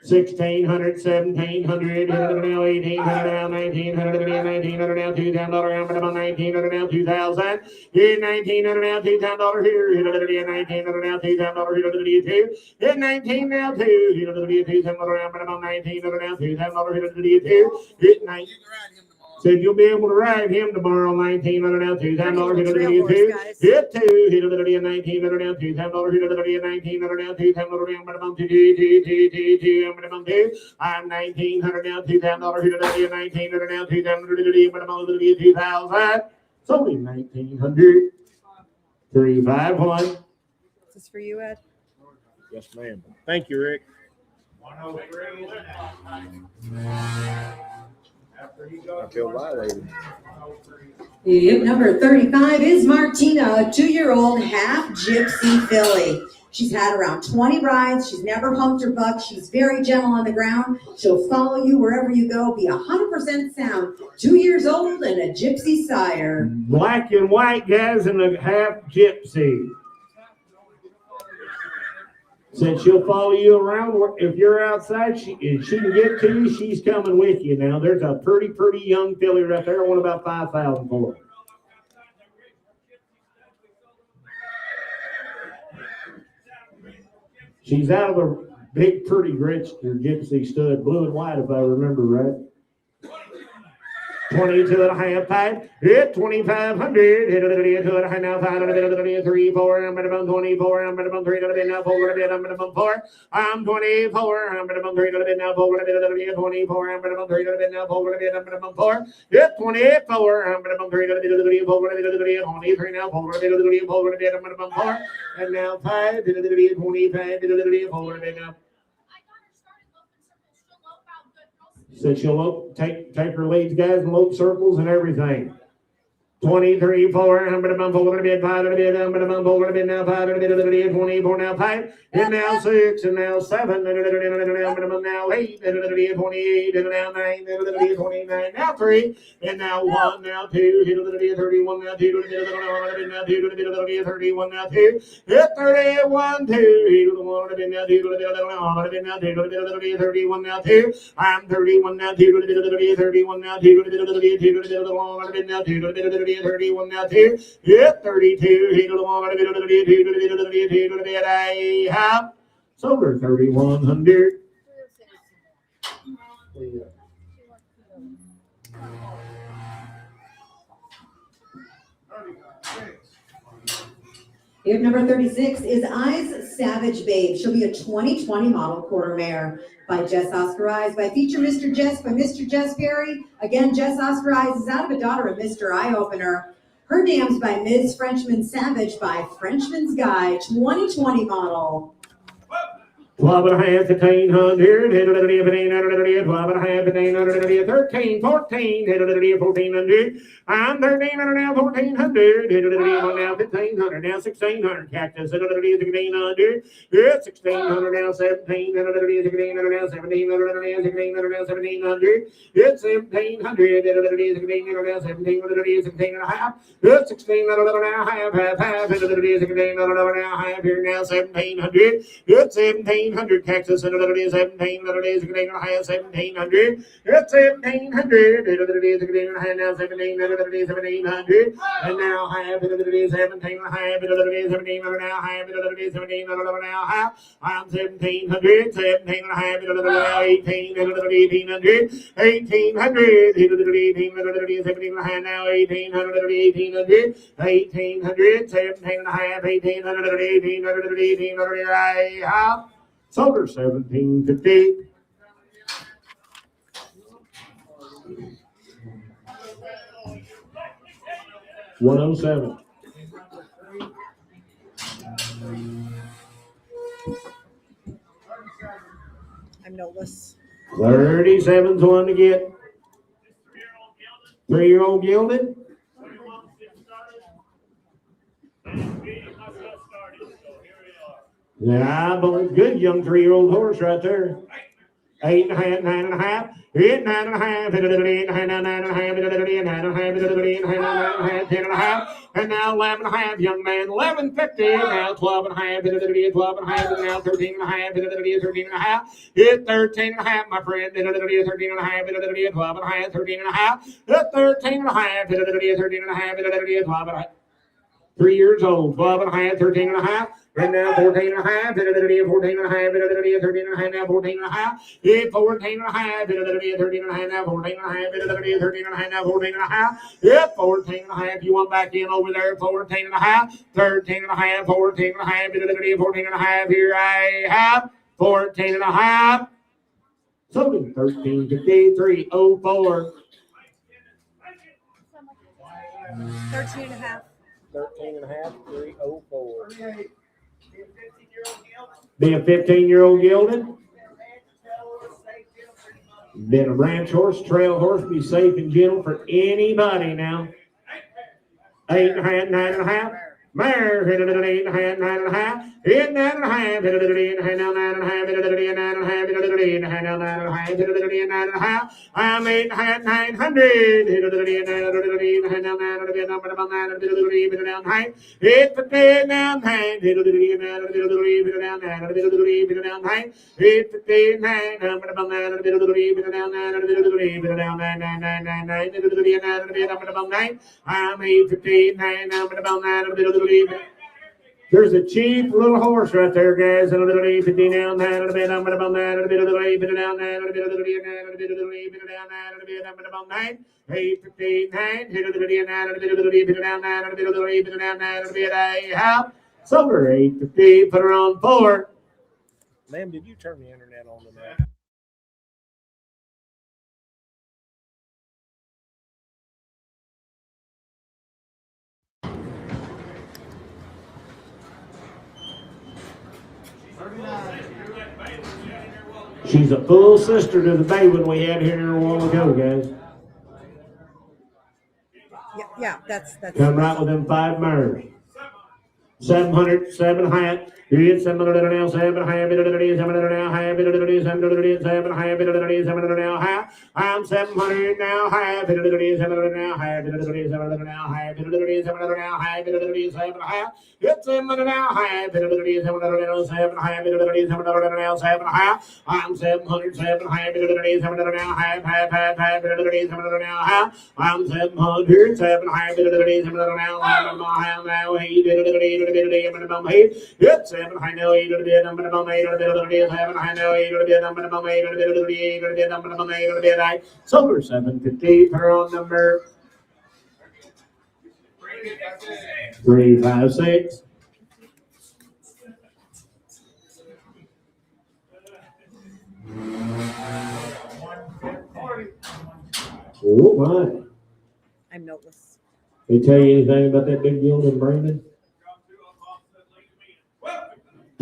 1,600, 1,700, now 1,800, now 1,900, now 1,900, now $2,000, now 1,900, now 2,000. Hit 1,900, now $2,000 here. Hit 1,900, now $2,000 here. Hit 19 now 2. Hit 2,000, now 1,900, now $2,000 here. Hit 19. Said you'll be able to ride him tomorrow. 1,900 now, $2,000. Hit 2. Hit 1,900 now, $2,000. Hit 1,900 now, $2,000. I'm 1,900 now, $2,000. Hit 1,900 now, $2,000. Sold him 1,900. 351. Is this for you, Ed? Yes, ma'am. Thank you, Rick. 103. I feel violated. Yep, number 35 is Martina, a 2-year-old half gypsy filly. She's had around 20 rides. She's never humped or bucked. She's very gentle on the ground. She'll follow you wherever you go, be 100% sound. 2 years old and a gypsy sire. Black and white guys and a half gypsy. Said she'll follow you around. If you're outside, she can get to you. She's coming with you now. There's a pretty young filly right there. I want about 5,000 for her. She's out of a big, pretty rich gypsy stud, blue and white, if I remember right. 22 and a half pipe. Hit 2,500. Hit it to it. Now 500. 3, 4. I'm minimum 24. I'm minimum 3. Now 4. I'm minimum 4. I'm 24. I'm minimum 3. Now 4. 24. I'm minimum 3. Now 4. I'm minimum 4. Hit 24. I'm minimum 3. 4. 23. Now 4. 4. I'm minimum 4. And now 5. 25. 4. Now. Said she'll take her leads, guys, and lope circles and everything. 23, 4, I'm going to bump over a bit, 5, I'm going to bump over a bit now, 5, 24, now 5, and now 6, and now 7, and now 8, and 28, and now 9, and 29, now 3, and now 1, now 2, hit 31, now 2, now 2, 31, now 2, hit 31, 2, hit 1, now 2, 31, now 2, I'm 31, now 2, 31, now 2, now 2, 31 now 2, hit 32, hit the one, I have sold her 3,100. Here, number 36 is Eyes Savage Babe. She'll be a 2020 model quarter mare by Jess Oscar Eyes, by feature Mr. Jess, by Mr. Jess Perry. Again, Jess Oscar Eyes is out of a daughter of Mr. Eye Opener. Her Dams by Ms. Frenchman Savage by Frenchman's Guy, 2020 model. 12 and a half, 1,500, hit 12 and a half, 13, 14, hit 1,400. I'm 1,300 now, 1,400, hit now 1,500, now 1,600. Cactus, hit 1,500, hit 1,600 now, 1,700, 1,600 now, 1,700, 1,600 now, 1,700, hit 1,700, hit 1,600 now, 1,700, 16 and a half, hit 1,600 now, half, hit 1,600 now, half, here now 1,700, hit 1,700. Cactus, and another day 1,700, days again, I have 1,700. It's 1,700. Another day again, I have now 1,700, days 1,700. And now I have another day 1,700. I have another day 1,700. Now I have another day 1,700. Now I'm 1,700. 1,700. I have another day 18. Another day 1,800. 1,800. Another day 1,800. 1,700. I have now 1,800. 1,800. 1,800. 1,700. I have 1,800. 1,800. 1,800. I have. Sold her 1,750. $107. I'm noteless. 37's one to get. 3-year-old gilded. Yeah, but good young 3-year-old horse right there. 8.5, 9.5. 8, 9.5, 8, 9.5, 10.5, and now 11.5, young man, 11.50, now 12.5, 12.5, and now 13.5, 13.5, hit 13.5, my friend, 13.5, 12.5, 13.5, 13.5, 12.5, 3 years old, 12.5, 13.5, and now 14.5, 14.5, 13.5, now 14.5, 14.5, 13.5, now 14.5, 13.5, now 14.5, 14.5, you want back in over there, 14.5, 13.5, 14.5, 14.5, here I have, 14.5, sold him 13.53.04. 13.5. 13.5, 304. Be a 15-year-old gilded. Been a ranch horse, trail horse, be safe and gentle for anybody now. 8.5, 9.5. Mare, 8.5, 9.5. 9.5, 9.5, 9.5. I'm 8.5, 900. 8.50 now, 9. I'm 8.59. There's a cheap little horse right there, guys. A little bit of down, a little bit down, a little bit down, a little bit down, a little bit down, 8.59. Hit a little bit down, a little bit down, a little bit down, a little bit out. Silver 8.50. Put her on 4. Ma'am, did you turn the internet on tonight? She's a full sister to the Baywin we had here a while ago, guys. Yeah, that's Come right with them 5 mares. 700, 7.5. You get 700 now, 7.5, 700 now, 700 now, half. I'm 700 now, half, 700 now, half, 700 now, half, 700 now, half, 7.5. It's 700 now, half, 700 now, 7.5, 7.5. I'm 700, 7.5, 700 now, half, 700 now, half. I'm 700, 7.5, 700 now, half, now, 8, it's 7, I know 8 to be a number of 8 to be 7, I know 8 to be a number of 8 to be 8 to be a number of 8 to be 9. Silver 750 per on number 356. Oh my. I'm noteless. They tell you anything about that big deal in Brandon?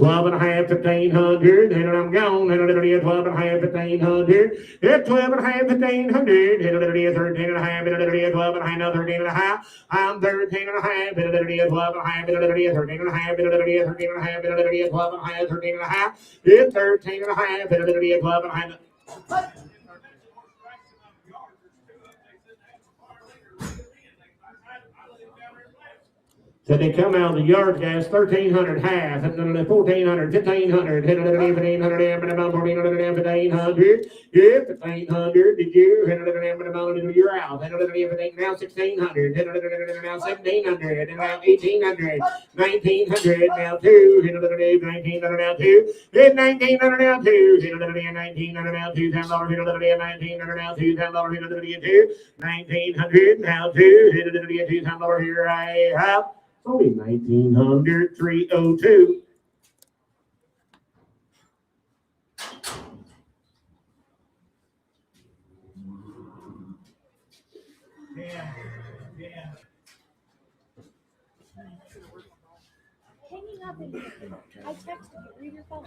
12.5, 1,500, and I'm gone. 12.5, 1,500. It's 12.5, 1,500. 13.5, 12.5, now 13.5. I'm 13.5, 12.5, 13.5, 12.5, 13.5. It's 13.5, 12.5. So they come out of the yard, guys, 1,300 half, 1,400, 1,500, 1,500, 1,500, yeah, 1,500, did you? You're out. Now 1,600, now 1,700, and now 1,800, 1,900, now 2, 1,900, now 2, 1,900, now 2, 1,900, now 2, $10, 1,900, now 2, $10, 1,900, now 2, $10 here I have. Only 1,900, 302. Hanging up in here. I texted you. Read your phone.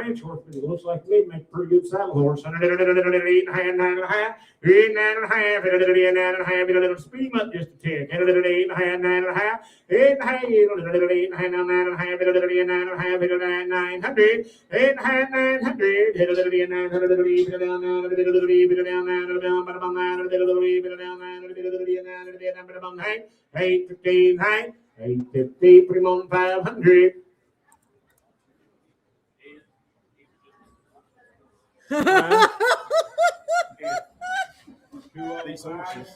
ranch horse, but it looks like me make a pretty good saddle horse. 8 and a half, 9.5, 8 and a half, 9 and a half, it'll speed him up just a tick. 8 and a half, 9 and a half, 8 and a half, 8 and a half, 9 and a half, 900, 8 and a half, 900, 815, 850, put him on 500. These horses,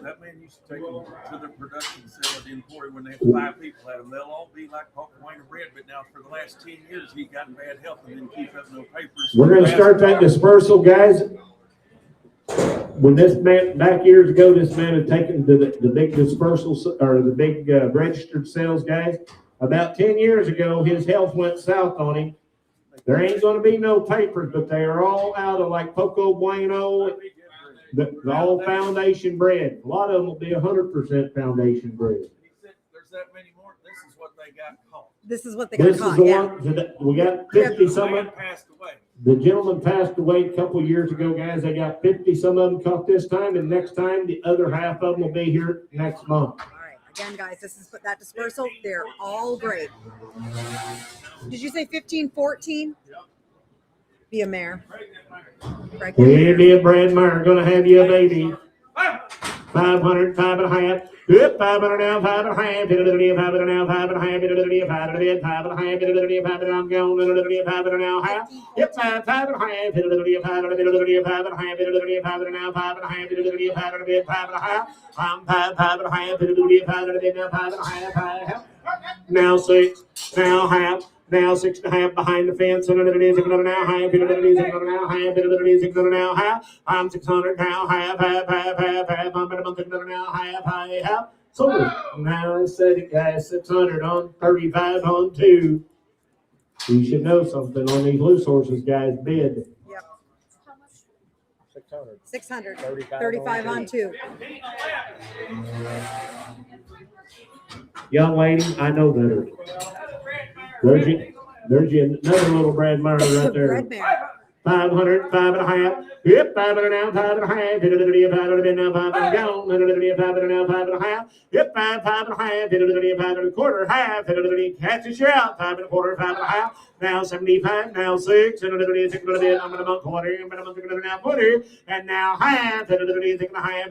that man used to take them to the production center at the Emporium when they had 5 people at them. They'll all be like Wayne of bread, but now for the last 10 years, he got in bad health and didn't keep up no papers. We're going to start that dispersal, guys. When this man, back years ago, this man had taken the big dispersal, or the big registered sales guys. About 10 years ago, his health went south on him. There ain't going to be no papers, but they are all out of like Poco Bueno, the all foundation bred. A lot of them will be 100% foundation bred. He said there's that many more. This is what they got caught. This is what they got This is caught. the Yeah. one that we got 50 some The of man passed away. the gentleman passed away a couple of years ago, guys. They got 50 some of them caught this time, and next time the other half of them will be here next month. All right. Again, guys, this is that dispersal. They're all great. Did you say 15, 14? Yep. Be a mare. Right Well, there. you be a Brad Meyer, gonna have you a baby. 500, 5 and a half. Yep, 500 now, 5 and a half. 500 now, 5 and a half. 5 and a half. 5 and a half. 5 and I'm going. 5 and now half. Yep, 5 and a half. 5 and a half. 5 and a half. 5 and now 5 and a half. 5 and a half. I'm 5 and a half. 5 and a half. Now 6. Now half. Now 6 and a half behind the fence, and it is another now half, it is another now half, it is another now half. I'm 600 now, half, I'm another now half. So now I said it, guys, 600 on 35 on 2. You should know something on these loose horses, guys. Bid. Yep. How much? 600. 600. 35 35 on 2. Young lady, I know better. There's you another little Brad Meyer right there. Red mare. 500, 5 and a half. Yep, 500 now, 5 and a half. 500 now, 5 and gone. 500 now, 5 and a half. Yep, 5 and a half. 5 and a quarter, half. Catches you out. 5 and a quarter, 5 and a half. Now 75, now 6. I'm going to quarter. I'm going to now quarter. And now half. 6 and a half.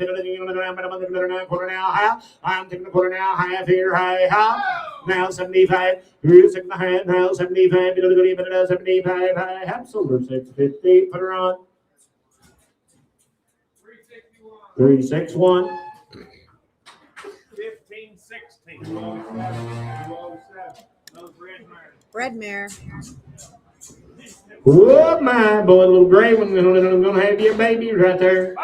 Quarter now, half. I'm taking the quarter now, half here, half. Now 75. 6 and a half. Now 75. 75. Half silver 650. Put her on. 361. 15, 16. Red mare. Oh my boy, little gray one. I'm gonna have you a baby right there.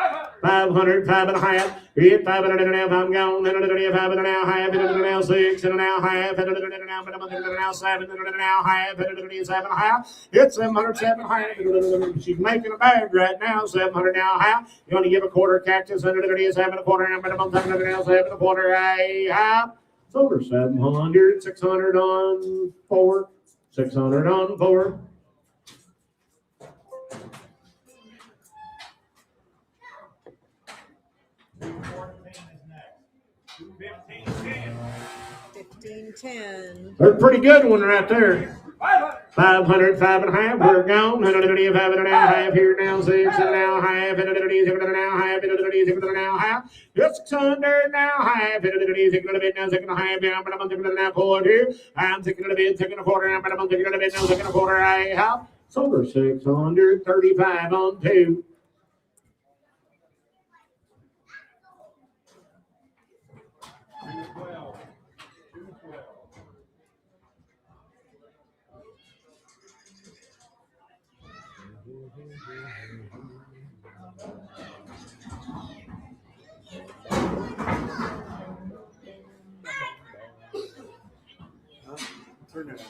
500, 5 and a half. 5 and a half. I'm gone. 5 and a half. 6 and a half. 7 and a half. 7 and a half. It's 700, 7 and a half. She's making a bag right now. 700 now. Half. You want to give a quarter cactus? 7 and a quarter. 7 and a quarter. Half. Silver 700. 600 on 4. 600 on 4. They're a pretty good one right there. 500, 5 and a half. We're gone. 5 and a half here now. 6 and now half. 6 and now half. 6 and now half. 600 now half. 6 and a bit now. 6 and a half. I'm taking it now quarter. I'm taking it a bit. 6 and a quarter. I'm taking it a bit now. 6 and a quarter. Half. Silver 635 on 2. Turn it on.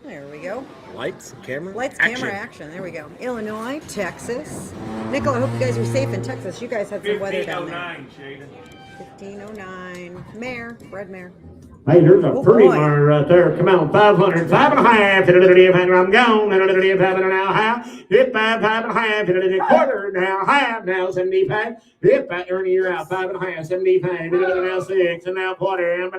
There we go. Lights, camera, Lights, action. camera, action. There we go. Illinois, Texas. Nickel, I hope you guys are safe in Texas. You guys had some weather down there. 1509, Shaden. 1509. Mare, red mare. Hey, there's a Oh, pretty boy. one right there. Come on, 500, 5.5. I'm gone. 5 now, half. Hit 5, 5.5. Quarter now, half now, 75. Hit 5, Ernie, you're out. 5.5, 75. Now 6, and now quarter. And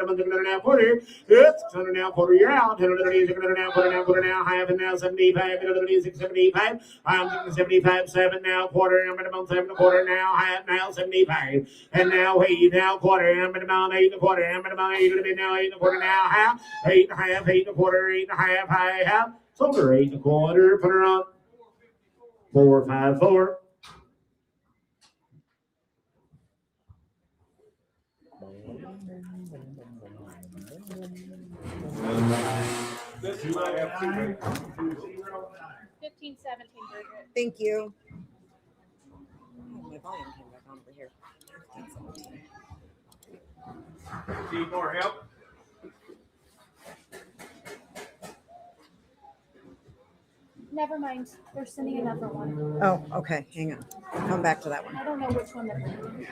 now quarter. It's 600 now, quarter, you're out. Now quarter now, half, and now 75. 675. I'm 75, 7 now, quarter. I'm 7 quarter now, half now, 75. And now 8 now, quarter. I'm 8 and quarter. I'm 8 now. 8 and quarter now, half, 8 and a half, 8 and a quarter, 8 and a half, high half, silver, 8 and a quarter, put her on, 454. This is my F2. 15, 17, Bridget. Thank you. Oh, my volume came back on over here. 15, 17. Need more help? Never mind. They're sending another one. Oh, okay. Hang on. I'll come back to that one. I don't know which one they're sending.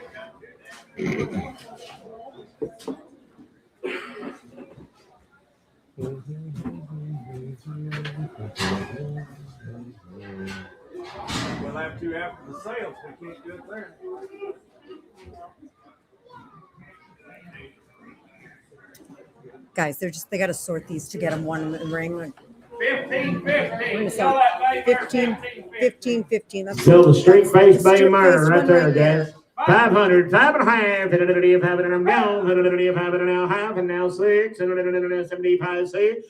We'll have to after the sales. We can't do it there. Guys, they got to sort these to get them one in the ring. Like, 15, 15. Sell Sell that baby there, 15, 15, 15. That's Still the straight face the Bay straight Mare face right one there, guys. 500, 5.5, and I'm gone, 5 and now half, and now 6, and 75, 6,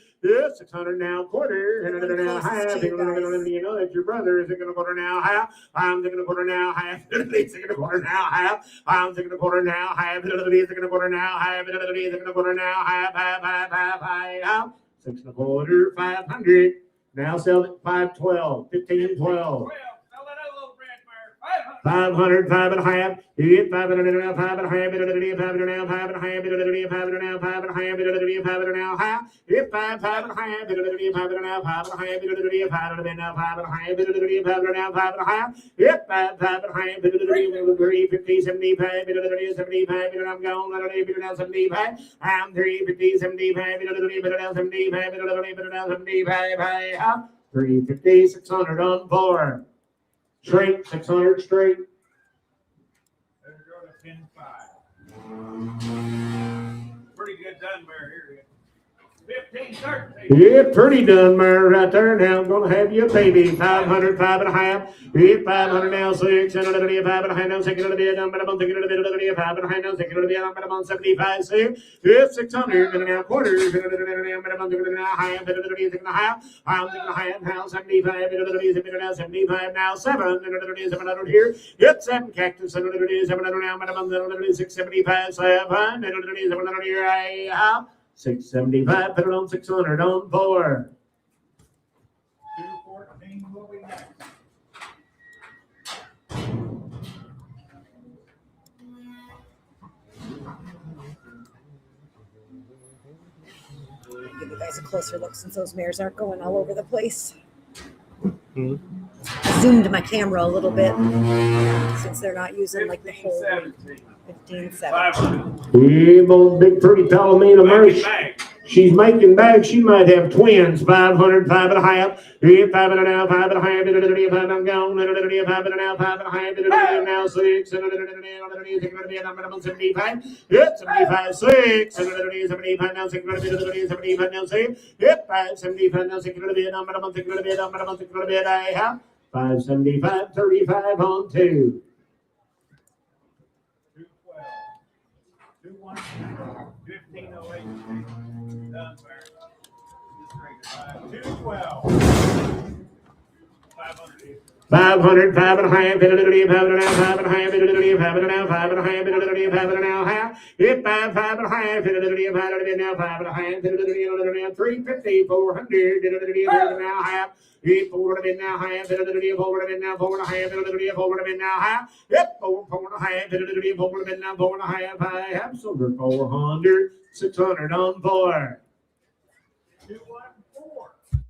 600 now quarter, and now half, you know that your brother is going to quarter now half, I'm going to quarter now half, he's going to quarter now half, I'm going to quarter now half, he's going to quarter now half, he's going to quarter now half, 6 and a quarter, 500, now sell it 512, 15, 12. 500, 5.5, hit 500 now, 5.5, 5 now, 5.5, 5 now, 5 now, half, hit 5, 5.5, 5 now, 5.5, 5 now, 5 now, 5.5, hit 5, 5.5, 3, 50, 75, 75, I'm gone, now 75, I'm 3, 50, 75, 75, 350, 600 on 4. Straight, 600 straight. There go to 10-5. Pretty good done there here. 15, 13. Yeah, pretty done, Mare, right there. Now I'm going to have you a baby. 500, 5.5. Yeah, 500 now, 6. 5.5 now, 6. I'm 5.5 now, 6. I'm 75, 6. Yeah, 600. And now quarters. Now half. I'm half now, 75. 75 now, 7. 700 here. Get 7 cactus. 700 now, 675, 7. 700 here. I have. 675, put it on 600 on 4. 214 will be next. give you guys a closer look since those mares aren't going all over the place. Zoomed my camera a little bit since they're not using like the whole 15, 17. Yeah, old big pretty Palomino Merch. She's making bags. She might have twins. 500, 5.5. Yeah, 5.5, 5.5. 5 I'm gone. 5.5, 5.5. Now 6. 75. Yep, 75, 6. 75 now 6. 75 now 6. Yep, 575 now 6. I have 575, 35 on 2. 1508. Done, Barry. 212. 500. 500, 5.5, 5.5, 5.5, 5.5, half. Hit 5, 5.5, 5.5, now 5.5, 350, 400, now half. Hit 4 now half, 4 now 4.5, 4 now half. Hit 4.5, 4 now 4.5, I have silver 400, 600 on 4. 214.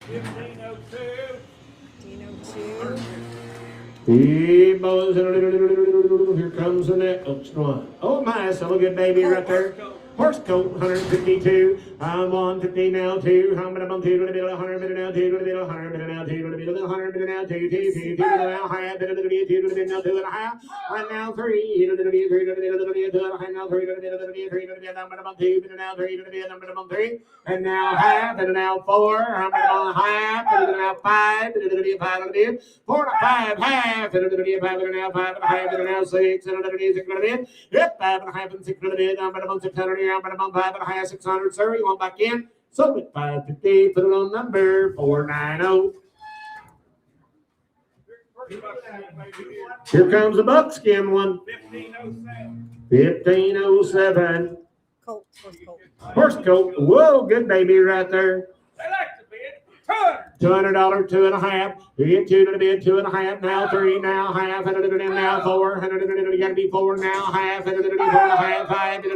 1502. 1502. Hey, boys, here comes the next one. Oh, my, so good baby right there. Horse coat, 152. I'm 150 now, 2. I'm going to 2 to the middle, 100 now, 2 to the middle, 100 now, 2 to the middle, 100 now, 2 to the now, half, 2 to the middle, 2 to the middle, 2 and a half. And now 3 to the middle, 3 to the middle, 2 to the half, now 3 to the middle, 3 to the middle, I'm going to 2 to now, 3 to the middle, I'm going to 3. And now half, and now 4. I'm going to half, and now 5, and then 5 to the middle, 4 to 5, half, and then 5 and now 5 and a half, and now 6, and then 6 to the middle. Yep, 5 and a half and 6 to the middle. I'm going to 600. I'm going to 5 and a half, 600. Sir, you want back in? So with 550, put it on number 490. Here comes the buckskin one. 1507. 1507. Colt. Horse coat. Whoa, good baby right there. They like to bid. $200, 2 and a half. You get 2 to the bid, 2 and a half. Now 3, now half, and now 4. You got to be 4 now, half, and 4 and a half, 5, 5 to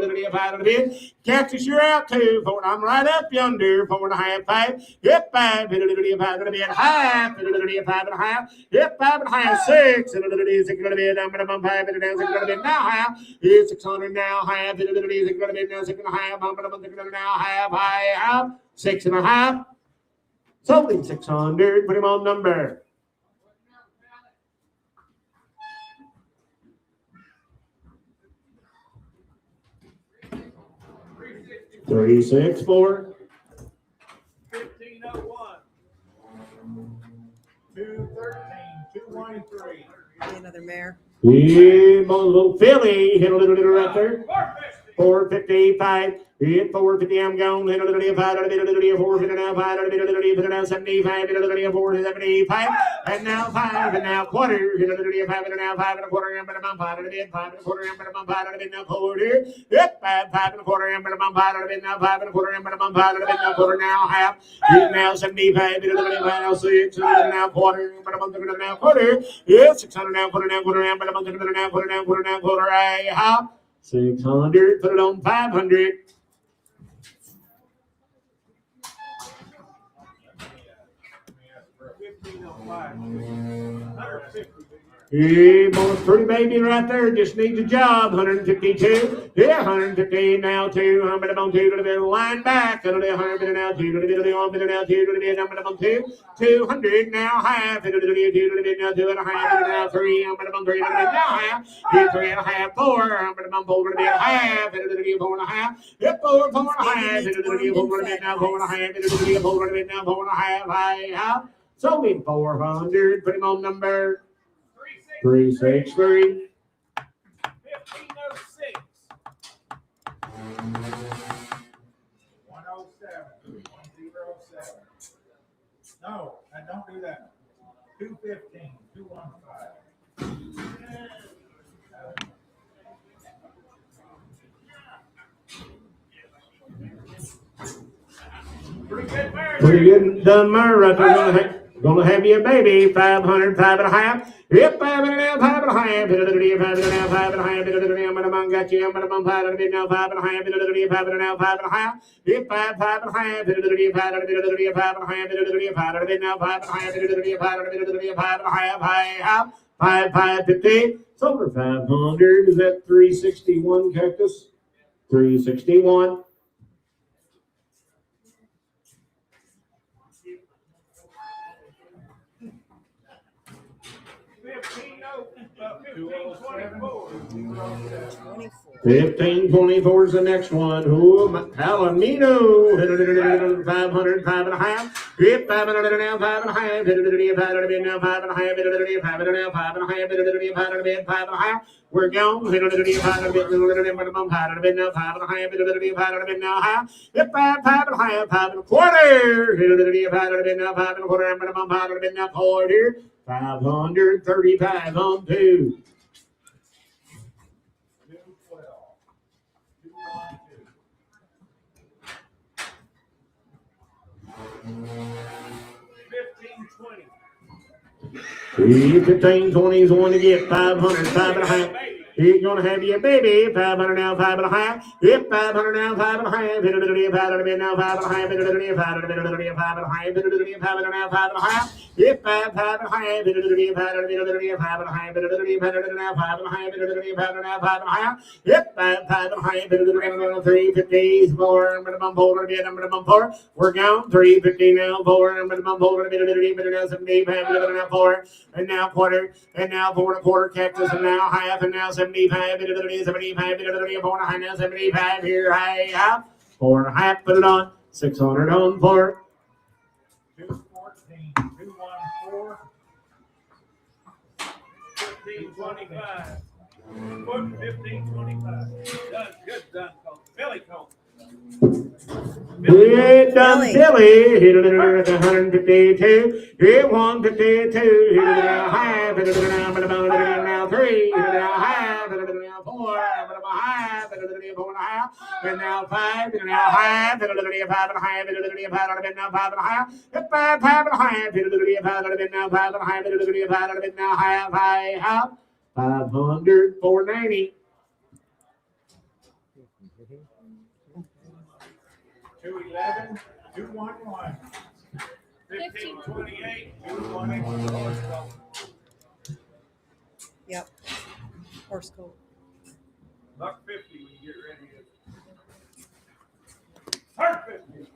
the bid. Cactus, you're out 2, 4. I'm right up yonder, 4 and a half, 5. Yep, 5, 5 to the bid, half, 5 and a half. Yep, 5 and a half, 6, and 6 to the bid. I'm going to bump 5 and down, 6 to the bid, now half. Here's 600 now, half, 6 to the bid, now 6 and a half. I'm going to bump 6 now, half, 6 and a half. Something 600, put him on number. $364. 1501. 213. 213. Another mare. Yeah, my little filly, hit a little right there. 455. Hit 450, I'm gone. Hit a little 5, 450 now, 5, 75, 475. And now 5, and now quarter. Hit a little 5, and now 5 and a quarter. I'm going to bump 5 and a bit, 5 and a quarter. I'm going to bump 5 and a bit, now quarter. Yep, 5 and a quarter. I'm going to bump 5 and a bit, now 5 and a quarter. I'm going to bump 5 and a bit, now quarter. Now half. Hit now 75, hit a little 5, now 6, now quarter. I'm going to bump it now quarter. Yeah, 600 now, quarter, now quarter. I'm going to bump it now quarter, now quarter, now quarter. I half. 600, put it on 500. Hey, boy, pretty baby right there. Just needs a job. 152. Yeah, 150 now. 2. I'm going to bump 2 to the middle. Line back. 100 now. 2 to the middle. 1 now. 2 to the middle. I'm going to bump 2. 200 now. Half. 2 to the middle. 2 to the middle. 2 and a half. Now 3. I'm going to bump 3 to the middle. Now half. 3 and a half. 4. I'm going to bump 4 to the middle. Half. 2 to the middle. 4 and a half. Yep, 4 and a half. 2 to the middle. 4 to the middle. Now 4 and a half. 2 to the middle. 4 to the middle. Now 4 and a half. I have. So me 400. Put him on number 363. 1506. 107. 107. No, I don't do that. 215. 215. Pretty good, Mary. Pretty good done, Murray. Right there. Gonna have you a baby. 500, 5 and a half. Yep, 5 and a half, 5 and a half. 5 and a half, 5 and a half. I'm gonna got you. I'm gonna bump 5 and a now 5 and a half. 5 and a half, 5 and a half. Yep, 5 and a half. 5 and a half. 5 and a now 5 and a half. 5 and a half. 550. It's over 500. Is that 361, Cactus? 361. 1524 is the next one. Oh, Palomino. 500, 5 and a half. Yep, 500 now, 5 and a half. 5 now, 5 and a half. 5 now, 5 and a half. 5 and a half. We're gone. 5 and a bit, 5 and a bit now, 5 and a half. 5 and a bit now, half. Yep, 5 and a half, 5 and a quarter. 5 and a bit now, 5 and a quarter. I'm going to bump 5 and a bit now, quarter. 535 on 2. 1520. 1520 is the one to get. 500, 5 and a half. He's gonna have you a baby. 500 now, 5.5. Yep, 500 now, 5.5. Hit it, 500 now, 5.5. Hit it, 500 5.5. Hit it, 500 now, 5.5. Yep, 5.5. Hit it, 500 5.5. Hit it, 500 now, 5.5. Hit it, 500 now, 5.5. Yep, 5.5. Hit it, 350. 4. Minimum 4. Minimum 4. We're gone. 350 now, 4. Minimum 4. Hit it, now 75. Hit it, now 4. And now quarter. And now 4 1/4 cactus. And now half. And now 75, 75, 4.5, now 75, here, high, up, 4.5, put it on, 600 on 4. 214, 214, 1525. Put 1525. Done, good done, Coach. Billy Coach. Good done, Billy. Hit it at 152. Hit 152. Hit it now half. Hit it now 3. Hit it now half. Hit it now 4. Hit it now half. Hit it now 4.5. And now 5. Hit it now half. Hit it now 5.5. Hit it now 5. Hit it now 5.5. Hit 5.5. Hit it now 5. Hit it now 5.5. Hit it now 5. Hit it now half. High half. 500. 490. 211, 211. 1528, 211. Yep. Horse coat. Buck 50 when you get ready. Turn 50.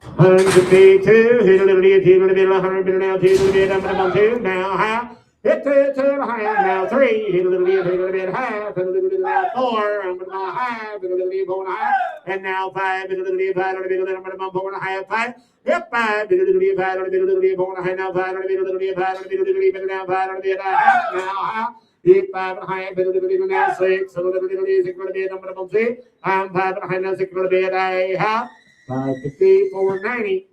152, hit a little bit, 100 bit now, 2, now half, hit 2.5, now 3, hit a little bit, half, hit a little bit, now 4, now half, hit a little bit, 4.5, and now 5, hit a little bit, 5, hit a little bit, 4.5, 5, hit 5, hit a little bit, 5, hit a little bit, 4.5, now 5, hit a little bit, 5, hit a little bit, now 5, hit a little bit, half, now half. Hit 5.5, hit a little bit, now 6, a little bit, 6, little bit, number 6, I'm 5.5, now 6, little bit, I half. 550, 490.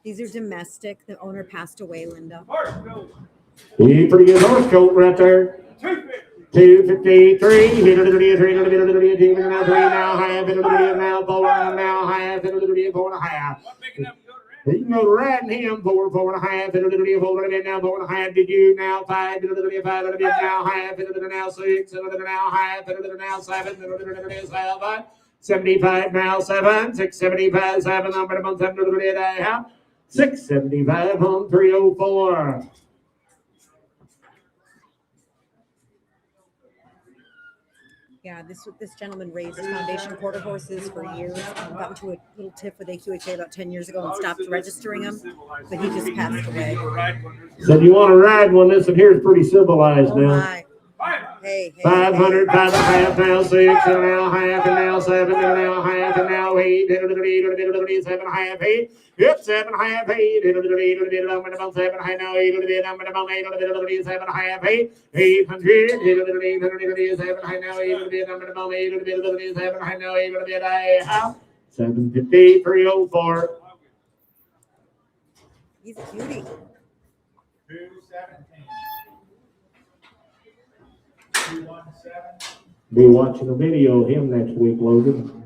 These are domestic. The owner passed away, Linda. Pretty good horse coat right there. 253. Hit a little bit, 3, little bit, little bit, 2, now 3, now half, hit a little bit, now 4, now half, hit a little bit, 4.5. You can go to riding him, 4, 4.5, hit a little bit, 4, little bit, now 4.5. Did you now 5, hit a little bit, 5, little bit, now half, hit a little bit, now 6, hit a little bit, now half, hit a little bit, now 7, hit a little bit, 7. 75 now 7, 675, 7 on 7, little bit, half. 675 on 304. Yeah, this gentleman raised foundation quarter horses for years. Got into a little tiff with AQHA about 10 years ago and stopped registering them, but he just passed away. Said you want to ride one? This one here is pretty civilized now. My. Hey, 500, 5.5, now 6, and now half, and now 7, and now half, and now 8, and 7.5, 8. Yep, 7.5, 8, and 7.5, now 8, and 7.5, 8. 800, 7.5, now 8, and 7.5, now 8, and 750, 304. He's a cutie. 217. 217. Be watching a video of him next week, Logan.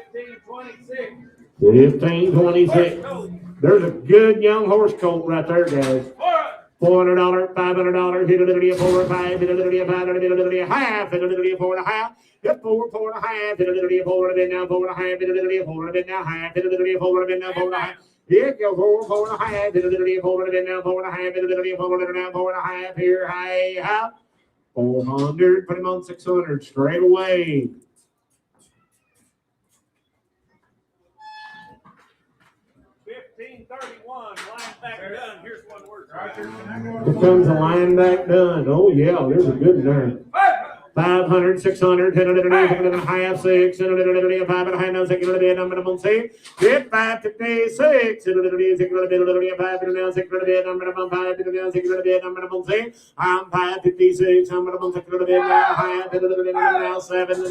1526. 1526. There's a good young horse colt right there, guys. $400, $500, hit a little bit, 4 or 5, hit a little bit, 5, hit a little bit, half, hit a little bit, 4.5, hit 4, 4.5, hit a little bit, 4 and now 4.5, hit a little bit, 4 and now half, hit a little bit, 4 and now 4.5. Hit go 4, 4.5, hit a little bit, 4 and now 4.5, hit a little bit, 4 and now 4.5, here, high, up. 400, put him on 600 straight away. Line back done. Here's one word. Here comes a line back done. Oh, yeah, there's a good one there. 500, 600, 5 6, 5 and a half, now 6 bid, number one six, bid 556, 5 now 6 bid, number one 5 now 6 bid, number one six, I'm 556, number one 6 bid, now half, now 7,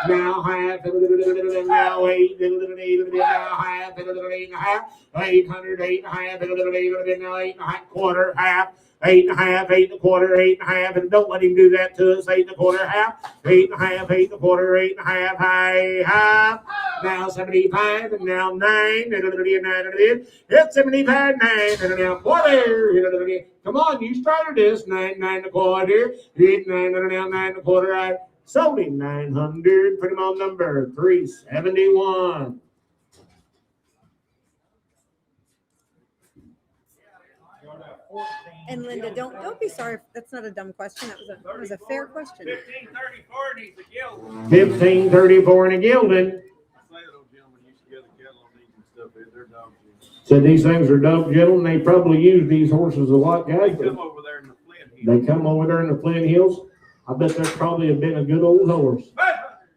now half, now 8, now half, 8 and a half, 800, 8 and a half, now 8 and a half, quarter, half. 8 and a half, 8 and a quarter, 8 and a half, and don't let him do that to us. 8 and a quarter, half, 8 and a half, 8 and a quarter, 8 and a half, high, half. Now 75, and now 9, it's 75, 9, and now quarter. Come on, you started this. 9, 9 and a quarter, 8, 9, and now 9 and a quarter. I sold him 900. Put him on number 371. And Linda, don't be sorry. That's not a dumb question. That was a fair question. 1534 needs a gild. 1534 and a Gildan. Say those gentlemen used to get the cattle on these and stuff, they're dog shit. Said these things are dope, gentlemen. They probably use these horses a lot, They guys. come over there in the Flint Hills. They come over there in the Flint Hills. I bet that probably have been a good old horse.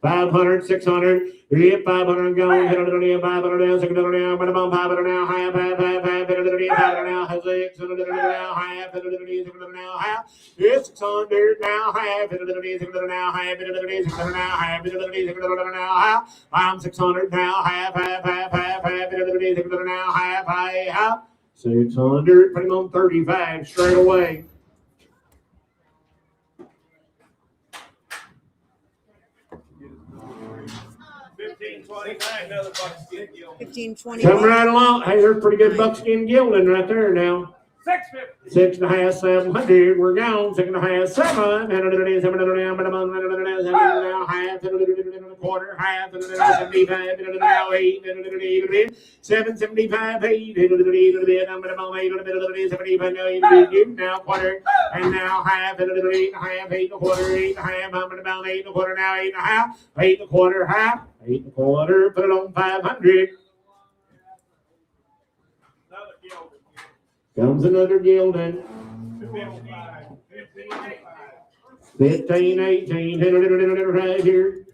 500, 600, 500 going, 500 down, 600 down, 500 now, half, 500 now, 600 now, half, 600 now, half, 600 now, half, 600 now, half, 600 now, half, 600 now, half, I'm 600 now, half, 600 now, half, 600, put him on 35 straight away. 1529, another buckskin gild. 1520. Coming right along. Hey, there's pretty good buckskin gilding right there now. 650. 6 and a half, 700. We're gone. 6 and a half, 7. 7 half, quarter, half, 75, now 8, 775, 8, 75, now quarter, and now half, 8 and a quarter, 8 and a half, I'm about 8 and a quarter, now 8 and a half, 8 and a quarter, half, 8 and a quarter, put it on 500. Another gild. Comes another Gildan. 255. 15, 18, right here.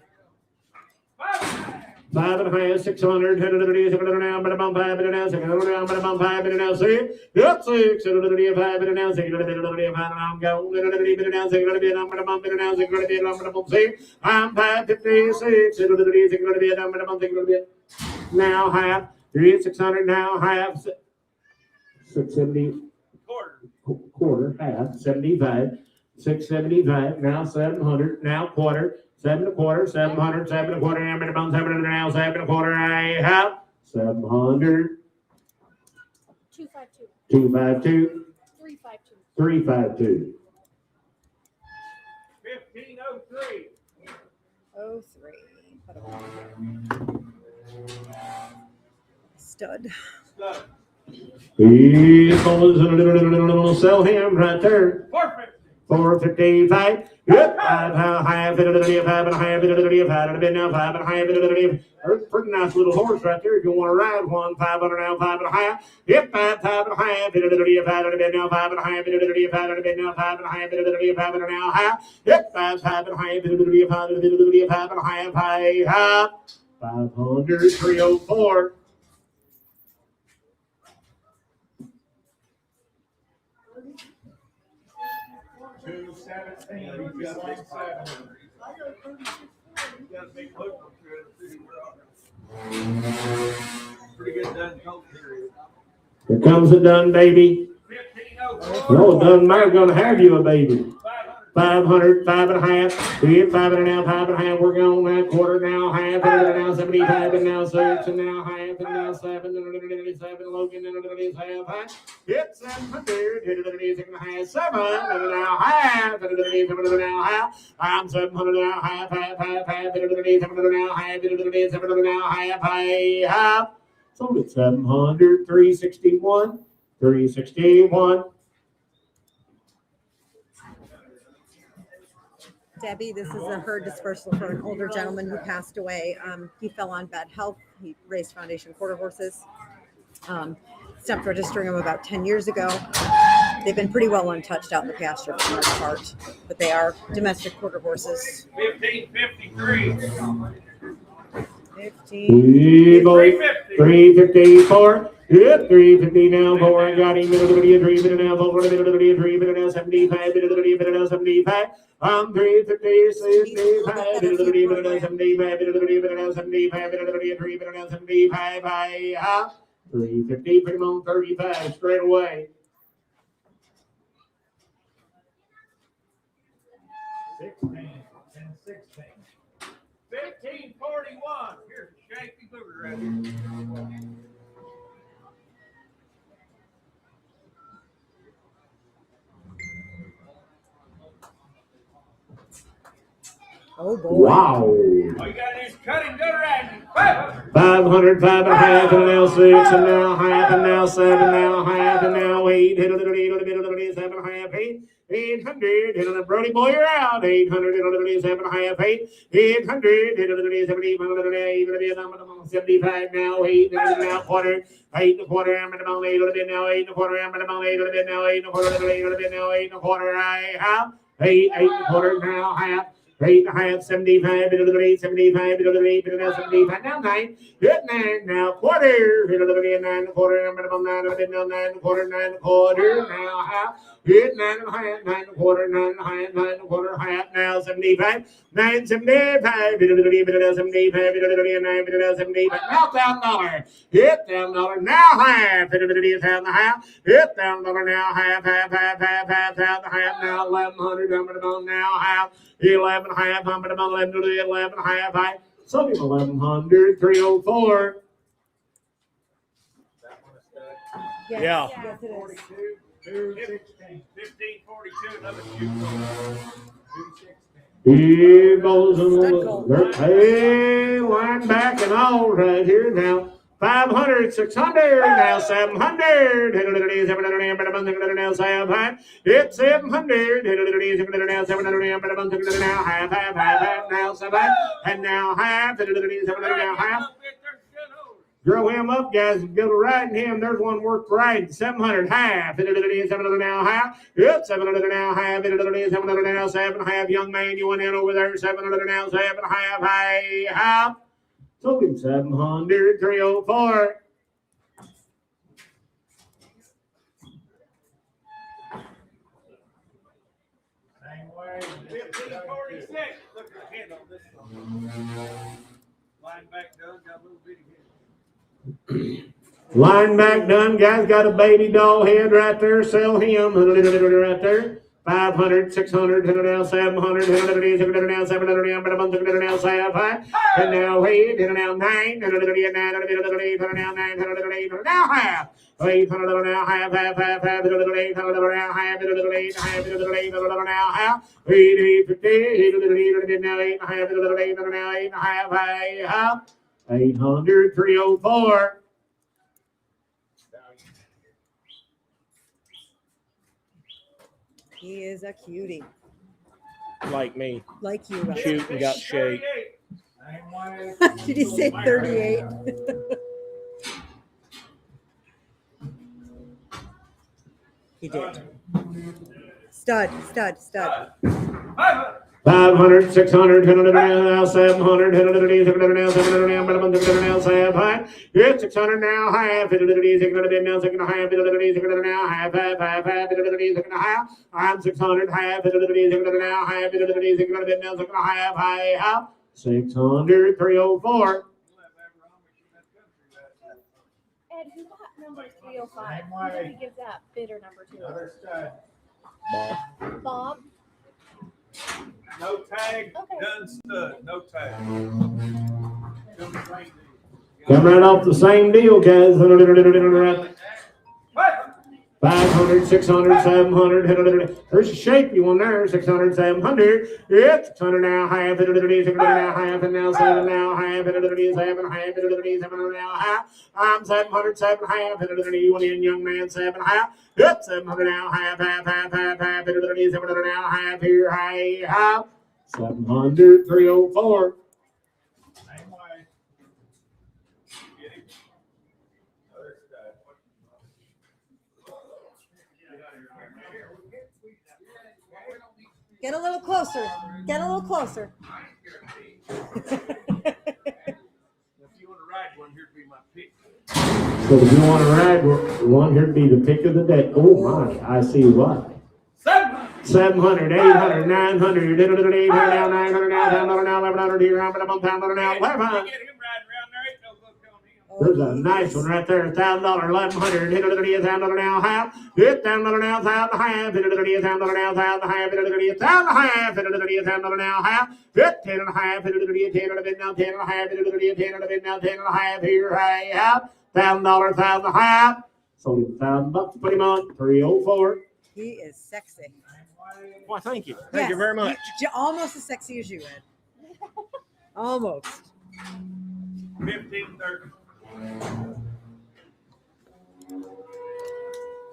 5 and a half, 600, 700 now, but I'm 5 and now, 600 now, but I'm 5 and now, 6, up 6, 5 and now, 6, I'm going, now, 6, now, 6, I'm 556, now half, 600 now, half, 670, quarter, half, 75, 675, now 700, now quarter, 7 and a quarter, 700, 7 and a quarter, I'm in about 7 now, 7 and a quarter, I have 700, 252. 252, 352. 352. 1503. 03. Put it on here. Stud. Stud. He's going to sell him right there. 450. 455. Yep, 5 and a half, 5 and a half, 5 and a half. There's a pretty nice little horse right there if you want to ride one. 500 now, 5 and a half. Yep, 5 and a half, 5 and a half, 5 and now, 5 and a half, 5 now, 5 and a half, 5 and now, half. Yep, 5 and a half, 5 and a half, 500, 304. 217. You got a big fight. You got a big local pretty good done coat period. Here comes a done baby. 1504. No, it doesn't matter. Going to have you a baby. 500, 5 and a half. 5 and a half, 5 and a half. We're going that quarter now, half, and now 75, and now 6, and now half, and now 7, and 7, Logan, and half. It's 700, 6 and a half, 7, and now half, and now half. I'm 700 now, half, and 700 now, half, and 700 now, half. So it's 700, 361, 361. Debbie, this is a herd dispersal for an older gentleman who passed away. He fell on bad health. He raised foundation quarter horses. Stopped registering him about 10 years ago. They've been pretty well untouched out in the pasture for the most part, but they are domestic quarter horses. 1553. 15. 354. Yep, 350 now. 4. I got him. 3 now. 4. 3 now. 75. 75. 350. 65. 75. 75. 75. 350. Put him on 35 straight away. 16, 10, 16. 1541. Here's a shaky booger right here. Oh boy. Wow. All you got to do is cut him good right. 500. 500, 5 and a half, and now 6, and now half, and now 7, now half, and now 8, 7 and a half, 8, 800, and the Brody boy, you're out, 800, 7 and a half, 8, 800, 75 now, 8, now quarter, 8 and a quarter, I'm at about 8, now 8 and a quarter, I'm at about 8, now 8 and a quarter, now 8 and a quarter, I have 8, 8 and a quarter, now half. 8 and a half, 75, 75, 75, now 9, hit 9, now quarter, 9 and a quarter, I'm about 9 and a quarter, 9 and a quarter, now half, hit 9 and a half, 9 and a quarter, 9 and a half, 9 and a quarter, half, now 75, 9, 75, 75, 75, now $1,000, hit $1,000, now half, hit $1,000, now half, now 1,100, I'm about now half, 11 half, I'm at 11 half, I sold him 1,100, 304. Yes. Yeah. Yes, it is. 42, 216. 1542. Another shoe. 216. He goes on. Hey, line back and all right here now. 500, 600, now 700. It's 700. Now 700. Now half, now 7. And now half. Now half. Grow him up, guys. Go riding him. There's one worth riding. 700 half. 700 now half. Yep, 700 now half. 700 now 7 half. Young man, you went in over there. 700 now 7 half. Hey, half. Told him 700, 304. Same way. 1546. Look at the head on this one. Line back done. Got a little bitty head. Line back done. Guy's got a baby doll head right there. Sell him right there. 500, 600, now 700, now 700, now 7, and now 8, and now 9, and now 900, now half. 800 now half, 800 now half, 850, now 800, 304. He is a cutie. Like me. Like you, Russ. Shoot and got shake. Same way. Did he say 38? He did. Stud. 500, 600, now 700, now 700, now 7, it's 600 now half, now second half, now half, half, I'm 600 half, now half, now second half, 600, 304. Ed, who got number 305? Who did he give that bidder number to? Another stud. Bob. No tag. Okay. Done stud. No tag. Come right off the same deal, guys. 500, 600, 700, there's a shaky one there, 600, 700, it's 600 now, half, 600 now, half, and now 7 now, half, 7 half, 7 now, half, I'm 700, 7 half, you went in, young man, 7 half, it's 700 now, half, 700 now, half, here, half, 700, 304. Same way. Get him. Another stud. Get a little closer. Get a little closer. If you want to ride one, here'd be my pick. So if you want to ride one, here'd be the pick of the day. Oh my, I see why. 700, 800, 900, 800 now, 900 now, 1,000 now, 1,100 here, 1,000 now, 1,100. There's a nice one right there, $1,000, 1,100, $1,000 now, half, $1,000 now, $1,000 half, $1,000 now, $1,000 half, $1,000 half, $1,000 now, half, 15 and a half, 10 now, 10 and a half, 10 now, 10 and a half, here, half, $1,000, 1,000 half. Sold him $1,000, put him on 304. He is sexy. Well, thank you. Thank you very much. Almost as sexy as you, Ed. Almost. 1530.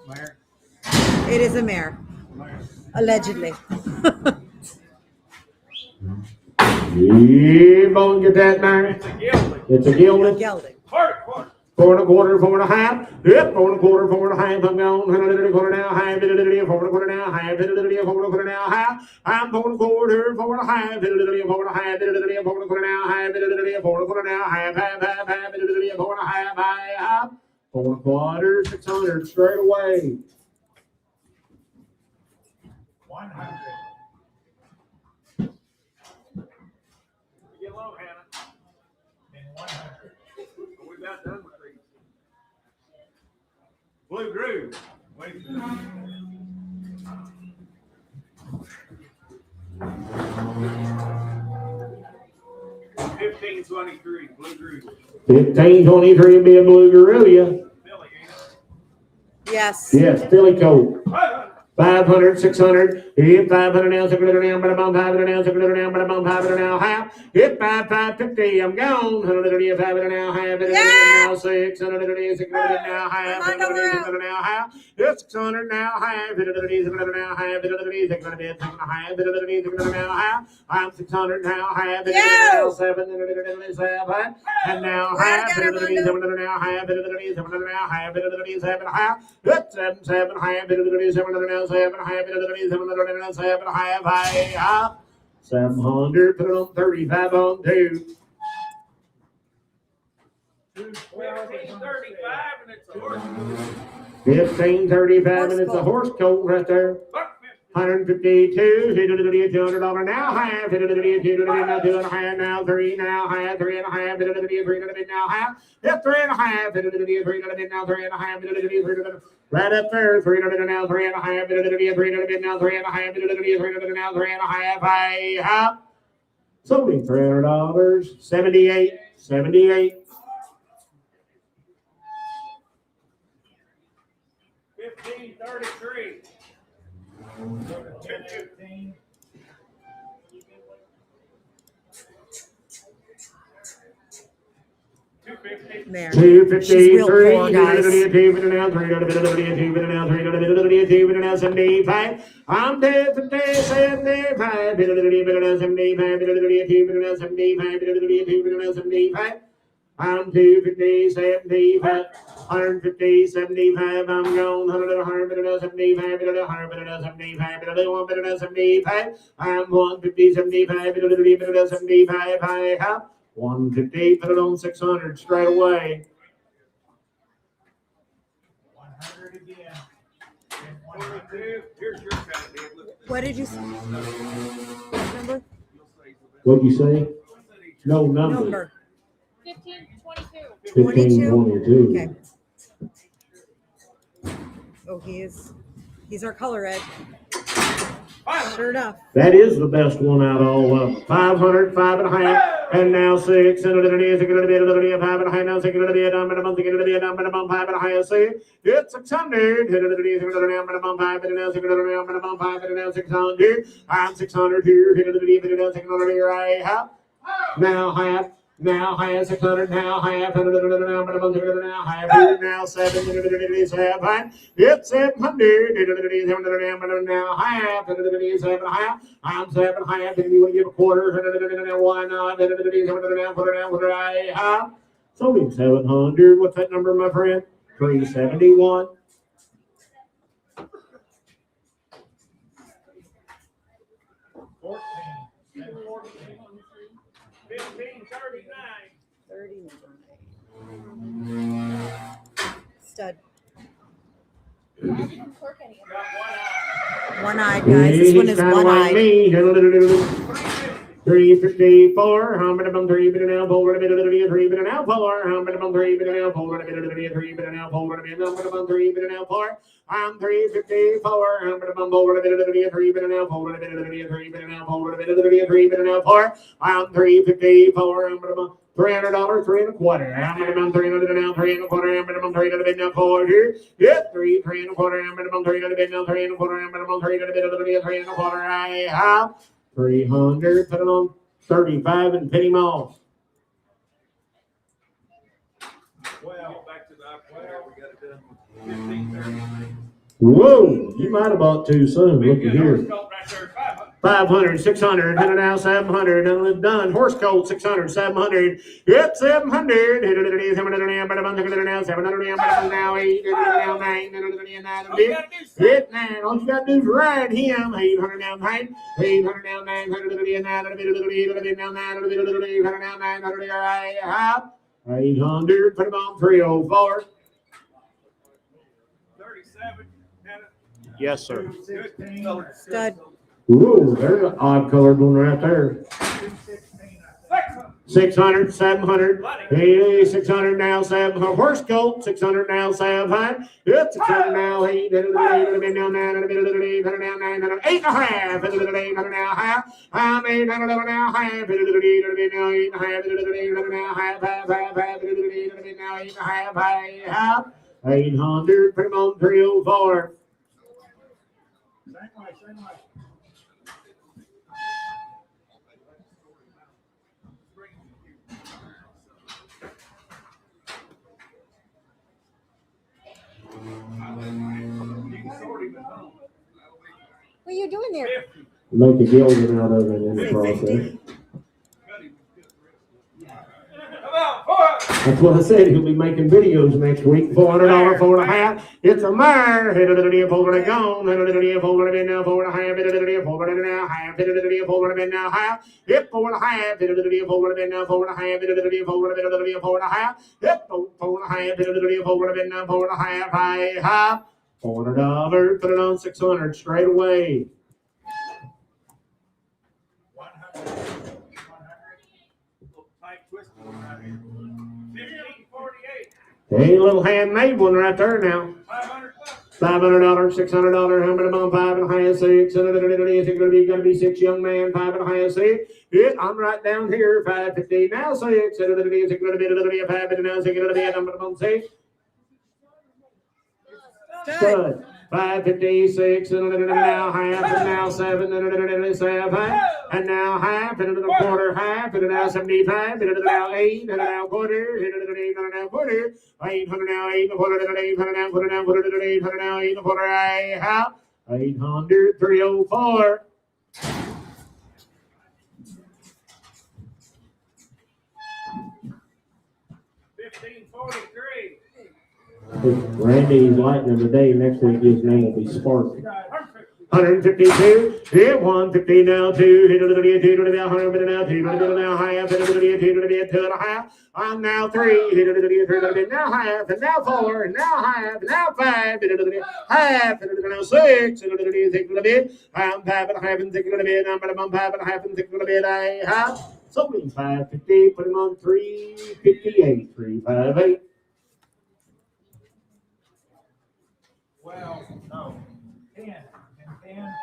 Mayor. It is a mare. Allegedly. You gonna get that mare? It's a gilded. Gelding. Quarter. 4 1/4, 4 1/2. Yep, 4 1/4, 4 1/2. I'm gone. 4 now, half. 4 now, half. 4 now, half. I'm 4 1/4, 4 1/2. 4 1/2. 4 now, half. 4 now, half. Half. 4 1/2. 4 1/4, 600 straight away. 100. Get low, Hannah. And 100. We're about done with these. Blue groove. Wait a minute. 1523, blue groove. 1523 will be a blue gorilla. Billy, ain't it? Yes. Yes, Philly coat. 500. 500, 600, hit 500 now, 600 now, but I'm on 500 now, 600 now, but I'm on 500 now, half, hit 550, I'm gone, 100 500 now, half, 100 now, 600 now, half, 100 now, half, hit 600 now, half, 100 now, half, 600 now, half, I'm 600 now, half, 707, and now half, 700 now, half, 700 now, half, 7 half, hit 77, half, 700 now, 7 half, 7 half, 700, put it on 35 on 2. 1535, and it's a horse. 1535, and it's a horse coat right there. 152, $200 now, half, $2 now, 2 and a half now, 3 now, half, 3 and a half, 3 now, half, 3 and a half, 3 now, 3 and a half, 3 right up there, 300 now, 3 and a half, 3 now, 3 and a half, 3 now, 3 and a half, sold him $300, 78, 78. 1533. 215. Mare. 253, She's real poor, guys. 2 now, 3 now, 3 now, 75. I'm 250, 75, 75. I'm 250, 75, 150, 75. I'm gone 100, 100, 75, 100, 75, 175. I'm 150, 75, 75. I have 150. Put it on 600 straight away. 100 again. And 42. Here's your kind of deal. Look, What did you say? Number? you'll say the best. What'd you say? No number. Number. 1522. 1522. Okay. Oh, he's our color red. Sure enough. That is the best one out of all of them. 500, 5 and a half, and now 6. And it is going to be a little bit of 5 and a half. Now 6 going to be a dumb and a month. Going to be a dumb and a month. 5 and a half. See, it's 600. Hit it is going to be a dumb and a month. 5 and now 6 going to be a dumb and a month. 5 and now 600. I'm 600 here. Hit it is 600 here. I have now half. Now half 600, now half 100, now half here, now 700, it's 700, now half 7 half. I'm 7 half. If you want to give a quarter, why not? I have. So me 700. What's that number, my friend? 371. 1539. 39. Stud. Why didn't clerk any of Got them? one eye. One-eyed, guys. This one is He's kinda like one-eyed. me. 354, how many bum 3 bit now, pull it a bit of the 3 bit now, pull how many bum 3 bit now, pull it a bit of the 3 bit now, pull it a bit, number bum 3 bit now, pull I'm 354, how many bum pull it a bit of the 3 bit now, pull it a bit of the 3 bit now, pull it a bit of the 3 bit now, pull I'm 354, how many bum $300, 3 1/4. How many bum 300 now, 3 1/4, how many bum 3 to the bit now, 4 here. Yeah, 3 1/4, how many bum 3 to the bit now, 3 1/4, how many bum 3 to the bit of the 3 1/4. I have 300, put it on 35 and penny malls. Well, back to the operator, we got it done with 1530. Whoa, you might have bought too soon. Look at here. Horse coat right there, 500. 500, 600, hit it now 700, and it's done. Horse coat 600, 700, yep, 700. Hit it now 700, but I'm now 700, but now 8, now 9, All you gotta do is hit now. All you got to do is ride him. 800 now 9, 800 now 900, now 900, now 900, I have 800. Put him on 304. 37. Yes, sir. Stud. Ooh, there's an odd colored one right there. 600, 700, hey, 600 now, 700. Horse coat, 600 now, 700. It's 600 now, 8, now 9, now 9, 8 and a half, 8 now half. I'm 800 now, half, 8 now 8 and a half, 8 now half, now 8 and a half, 800, put him on 304. What are you doing there? Make a gilding out of it in the Say process. 50. Come on, 400. That's what I said. He'll be making videos next week. $400, 4 and a half. It's a mare. Hit it a over and gone. Hit it a over and now 4 and a half. Hit it a over and now half. Hit it a over and now half. Hit 4 and a half. Hit it a over and now 4 and a half. Hit it a over and 4 and a half. Hit 4 and a half. Hit it a over and now 4 and a half. I have $400. Put it on 600 straight away. 100. Tight twist right here. 1548. Hey, a little handmade one right there now. 500. $500, $600, how many on 5 and a half, 6, and it's gonna be 6 young man, 5 and a half, 6. Yeah, I'm right down here, 550 now, 6, and it's gonna be a 5 and now 6, and I'm on 6. Stud. 556 and now half and now 7 and 7 and now half and a quarter half and now 75 and now 8 and now quarter and now quarter 800 now 8 and a quarter and 800 now quarter now quarter and 800 now 8 and a quarter I have 800 304. Randy's lightning today. Next week his name will be Sparky. 152, hit 150 now, 2, hit a little bit, 2 to the 100 now, 2 to the now, half, hit a little bit, 2 to the bit, 2 and a half. I'm now 3, hit a little bit, 3 to the bit, now half, and now 4, and now half, and now 5, hit a little bit, half, hit a little now 6, hit a little bit, 6 to the bit. I'm 5 and a half and 6 to the bit. I'm 5 and a half and 6 to the bit. I have something 550. Put him on 358, 358. Well, no. 10 and 10.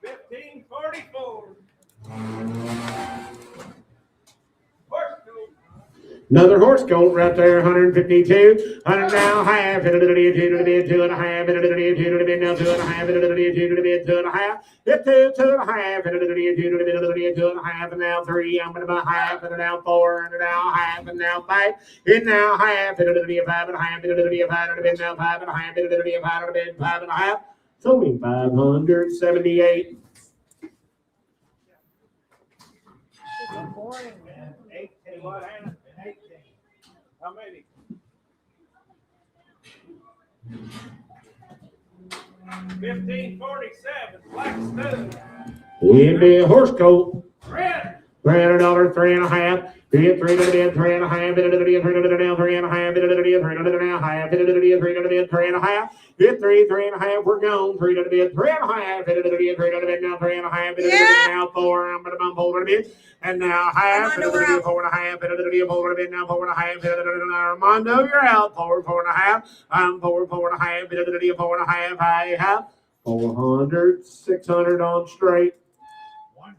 1544. Another horse coat right there, 152. 100 now, half, hit a little bit, 2 to the bit, 2 and a half, hit a little bit, 2 to the bit, now 2 and a half, hit a little bit, 2 to the bit, 2 and a half, hit 2, 2 and a half, hit a little bit, 2 to the bit, a little bit, 2 and a half, and now 3, I'm going to buy half, and now 4, and now half, and now 5, and now half, hit a little bit, 5 and a half, hit a little bit, 5 and a bit, now 5 and a half, hit a little bit, 5 and a bit, 5 and a half, so me 578. Boring. And 18. And 18. How many? 1547. Black stud. It'd be a horse coat. Red. $300, 3.5. Bid 3 to the bid, 3.5. Bid to the bid, 3 to the down, 3.5. Bid to the bid, 3 to the down, half. Bid to the bid, 3 to the bid, 3.5. Bid 3, 3.5. We're gone. 3 to the bid, 3.5. Bid to the bid, 3 to the bid, now 3.5. Bid to the bid, now 4. I'm gonna bump over the bid. And now half. Bid to the bid, 4.5. Bid to the bid, 4 to the bid, now 4.5. Bid to the bid, now Armando, you're out. 4, 4.5. I'm 4, 4.5. Bid to the bid, 4.5. I have 400, 600 on straight. 100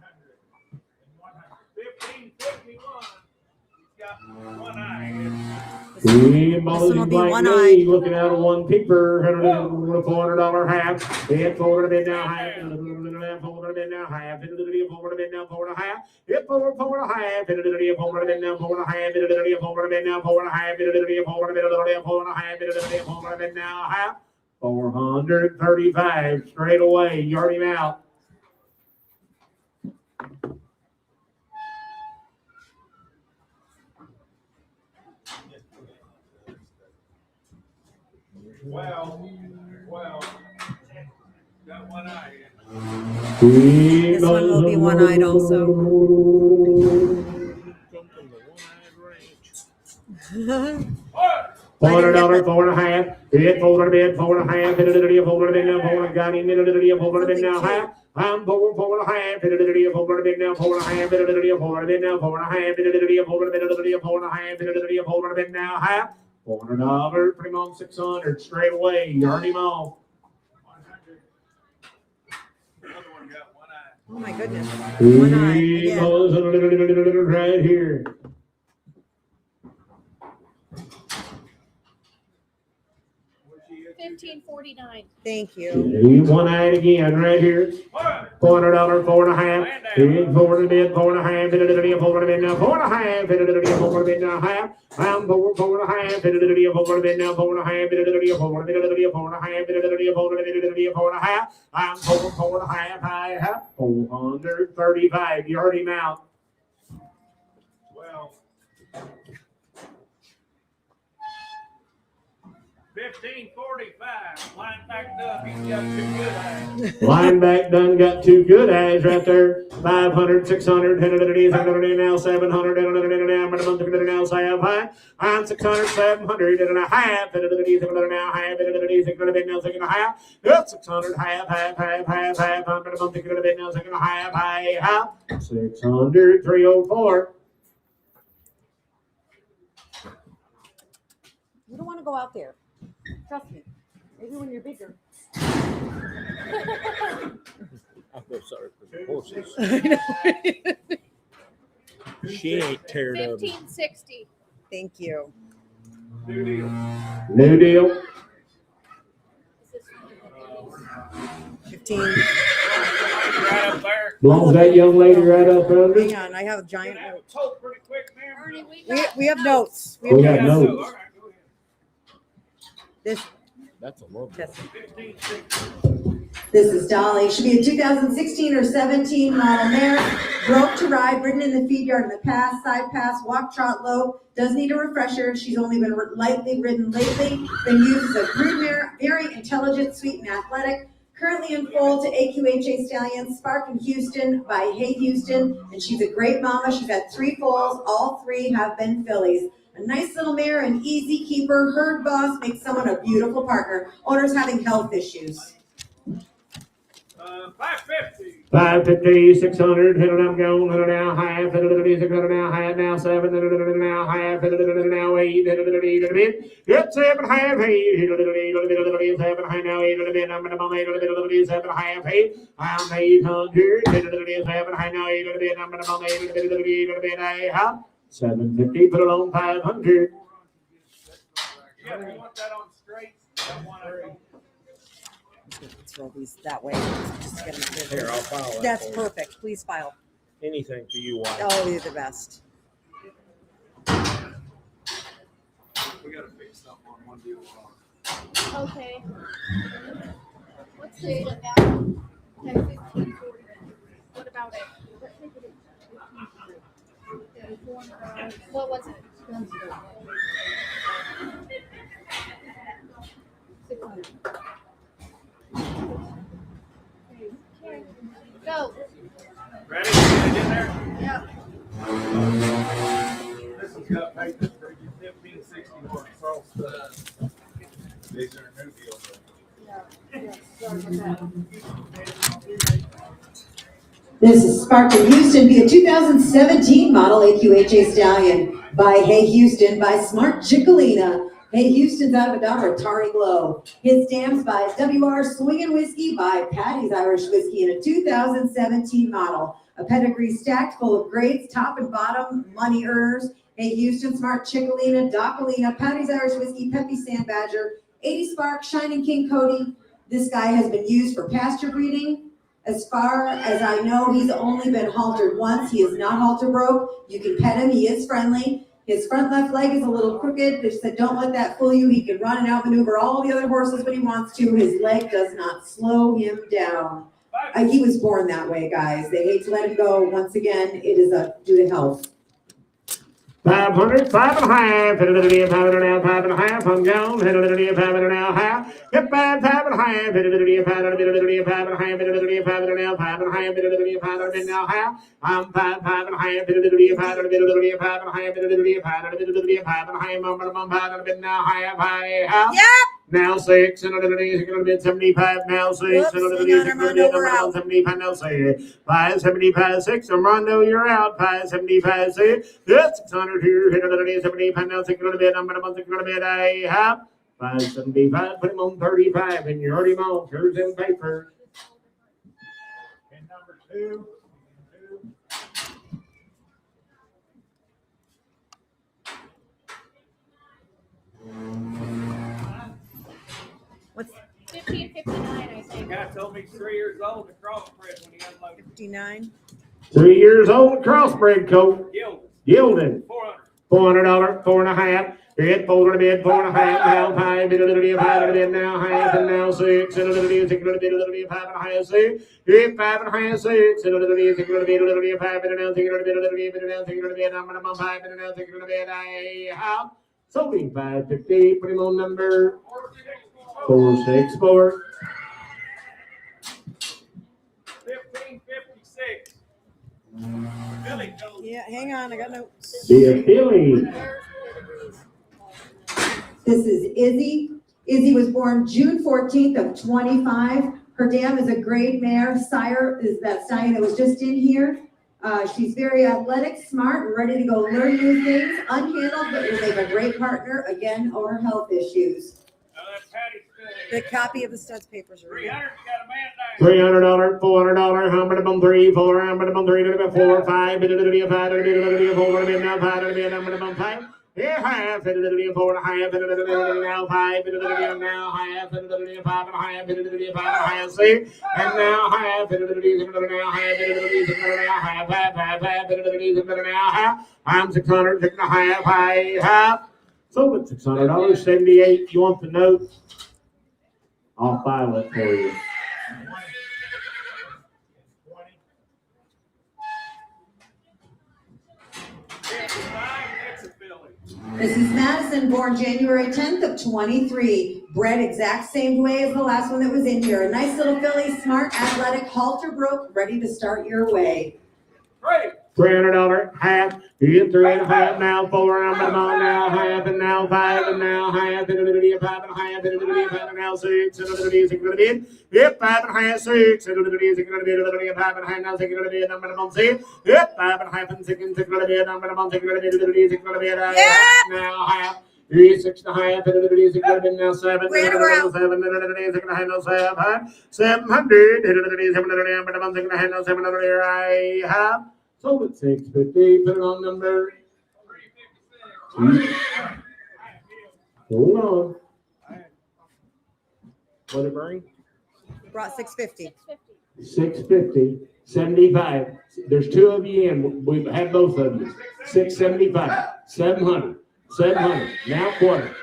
and 100. 1551. He's got one eye. This one will be like one me, eye. looking at a one peeper, $400 half. Hit forward a bit now, half. Forward a bit now, half. Hit forward a bit now, 4.5. Hit forward, 4.5. Hit forward a bit now, 4.5. Hit forward a bit now, 4.5. Hit forward a bit now, 4.5. Hit forward a bit now, half. 435 straight away. Yard him out. Well, got one eye. This one will be one-eyed also. $400, 4.5. Hit forward a bit, 4.5. Hit it, forward a bit now, 4. Got him, hit it, forward a bit now, half. I'm 4, 4.5. Hit it, forward a bit now, 4.5. Hit it, forward a bit now, 4.5. Hit it, forward a bit, 4.5. Hit it, forward a bit now, half. $400, put him on 600 straight away. Yard him off. 100. Another one got one eye. Oh my goodness. One eye. He Again. goes right here. What's she at? 1549. Thank you. He one-eyed again right here. $400, 4.5. Hit forward a bit, 4.5. Hit it, forward a bit now, 4.5. Hit it, forward a bit now, half. I'm 4, 4.5. Hit it, forward a bit now, 4.5. Hit it, forward a bit, 4.5. Hit it, forward a bit, 4.5. I'm 4, 4.5. I have 435. Yard him out. Well, 1545. Line back up. He's got two good eyes. Line back done got 2 good eyes right there. 500, 600, now 700, now 5 high. I'm 600, 700, and a half, and now half, and now second half. That's 600, half. I'm going to now second half. 600, 304. You don't want to go out there. Trust me. Maybe when you're bigger. I feel sorry for the horses. She ain't teared up. 1560. Thank you. New deal. New deal. Is this 15. Right up there. Belongs that young lady right up under. Hang on, I have a We're giant gonna have note. a tote pretty quick, man. Ernie, We have notes. We got Yeah, notes. so, all right, go ahead. This. That's a little. This. 1560. This is Dolly. Should be a 2016 or 17 model mare. Broke to ride, ridden in the feed yard in the past, side pass, walk, trot, low. Does need a refresher. She's only been lightly ridden lately. Been used as a brood mare. Very intelligent, sweet, and athletic. Currently in foal to AQHA Stallions, Spark in Houston by Hey Houston. And she's a great mama. She's had 3 foals. All 3 have been fillies. A nice little mare, an easy keeper, herd boss, makes someone a beautiful partner. Owners having health issues. 550. 550, 600, hit it, I'm going, hit it now, half, hit it, hit it now, half, now 7, hit it now, half, hit it now, 8, hit it, hit 7, half, 8, hit it, 7, half, now 8, I'm going to 8, 7, half, 8, I'm 800, hit it, 7, half, now 8, I'm going to 8, half, 750, put it on 500. Yeah, you want that on straight? That one I Let's roll these that way. Just get them Here, I'll file that. That's for you. perfect. Please file. Anything for you, wife. Oh, you're the best. We gotta fix something on one deal. Okay. What's the date now? Okay, 1540. What about it? What was it? 600. Okay. Go. Ready? Get in there? Yeah. This has got papers for you, 1561 cross stuff. These are new deals. This is Spartan Houston via 2017 model AQHA Stallion by Hey Houston by Smart Chickalina. Hey Houston's out of a Dodge Atari Glow. His stamps by WR Swingin' Whiskey by Patty's Irish Whiskey in a 2017 model. A pedigree stacked full of greats, top and bottom, money earners. Hey Houston, Smart Chickalina, Docalina, Patty's Irish Whiskey, Peppy Sand Badger, 80 Spark, Shining King Cody. This guy has been used for pasture breeding. As far as I know, he's only been haltered once. He is not halter broke. You can pet him. He is friendly. His front left leg is a little crooked. They said, don't let that fool you. He can run and outmaneuver all the other horses when he wants to. His leg does not slow him down. He was born that way, guys. They hate to let him go. Once again, it is due to health. 500, 5.5, hit a little bit, 5.5, I'm gone, hit a little bit, 5.5, get back, 5.5, hit a little bit, 5.5, hit a little bit, 5.5, hit a little bit, 5.5, hit a little bit, 5.5, I'm 5.5, hit a little bit, 5.5, hit a little bit, 5.5, hit a little bit, 5.5, I'm now 6 and a little bit 75 now 6 and a little bit 75 now 6 575 6 and Rondo you're out 575 6 that's 600 here hit a little bit 75 now 6 a little bit I'm gonna 6 a little bit I have 575 put him on 35 and you heard him on here's them papers. And number 2. What's 1559, I The think. guy told me he's 3 years old and crossbred when he unloaded. 59? 3 years old crossbred colt yielding $400 4.5 hit 4 bid 4.5 now 5 bid a little bit 5 bid now half and now 6 and a little bit 6 a little bit 5.5 6 hit 5.5 6 and a little bit 6 a little bit 5 bid now 6 a little bit now 6 a little bit I'm gonna 5 bid now 6 a little bit I have so 550 put him on number 464 1556. Billy goes. Yeah, hang on, I got notes. be a Billy. This is Izzy. Izzy was born June 14th of 25. Her dam is a grade mare. Sire is that stallion that was just in here. She's very athletic, smart, and ready to go learn new things. Unhandled, but will make a great partner, again, or health issues. That's Patty's The copy of the studs papers are 300, you got a man down. $300, $400, how many bum 3, 4, how many bum 3, little bit 4, 5, bit a little bit 5, little bit 4, little bit now 5, little bit, how many bum 5, here half, bit a little bit 4.5, bit a little bit now 5, bit a little bit now half, bit a little bit 5.5, bit a little bit 5.5, 6, and now half, bit a little bit now half, bit a little bit now half, 5, bit a little bit now half, I'm 600, 6.5, I half, so it's $600, 78, you want the note? I'll file it for you. 55, that's a Billy. This is Madison, born January 10th of 23. Bred exact same way as the last one that was in here. A nice little filly, smart, athletic, halter broke, ready to start your way. $300 half, you get 3.5 now, 4, I'm now half, and now 5, and now half, and a little bit 5.5, and a little bit 5, and now 6, and a little bit 6, a little bit, yep, 5.5, 6, and a little bit 6, a little bit 5.5, now 6, a little bit, I'm gonna 6, yep, 5.5, and 6, and 6, a little bit, I'm gonna 6, a little bit, 6, a little bit, now half. 6.5 and a little bit, a little bit now 7, 7, and a little bit, 6.5 now 7, 700, and a little bit, 7, and a 6.5 now 700, I have. So it's 650, put it on number. Hold on. What it bring? Brought 650. 650, 75. There's 2 of you in. We've had both of you. 675, 700, 700. Now quarter,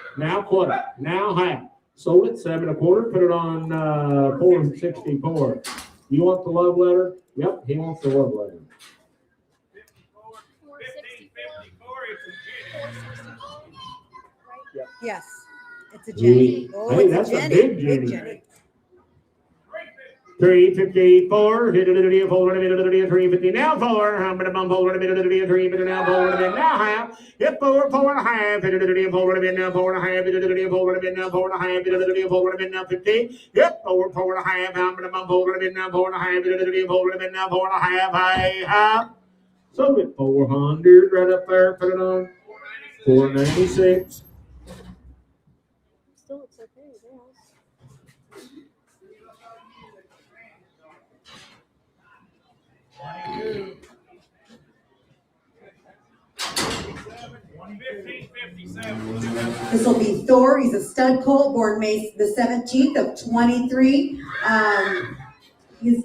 now half. Sold it 7 1/4. Put it on 464. You want the love letter? Yep, he wants the love letter. 1554, it's a Jenny. Yes, it's a Jenny. Hey, Oh, it's that's a a Jenny. big Big Jenny. Jenny. 354, 350 now 4, I'm gonna bump over 3, but now 4 now half, hit 4, 4.5, 4 now 4.5, 4 now 4.5, 4 now 50, hit 4, 4.5, I'm gonna bump over now 4.5, 4 now 4.5, I have. So get 400 right up there, put it on 496. Still looks okay. Yeah. 1557. This will be Thor. He's a stud colt, born May the 17th of 23. His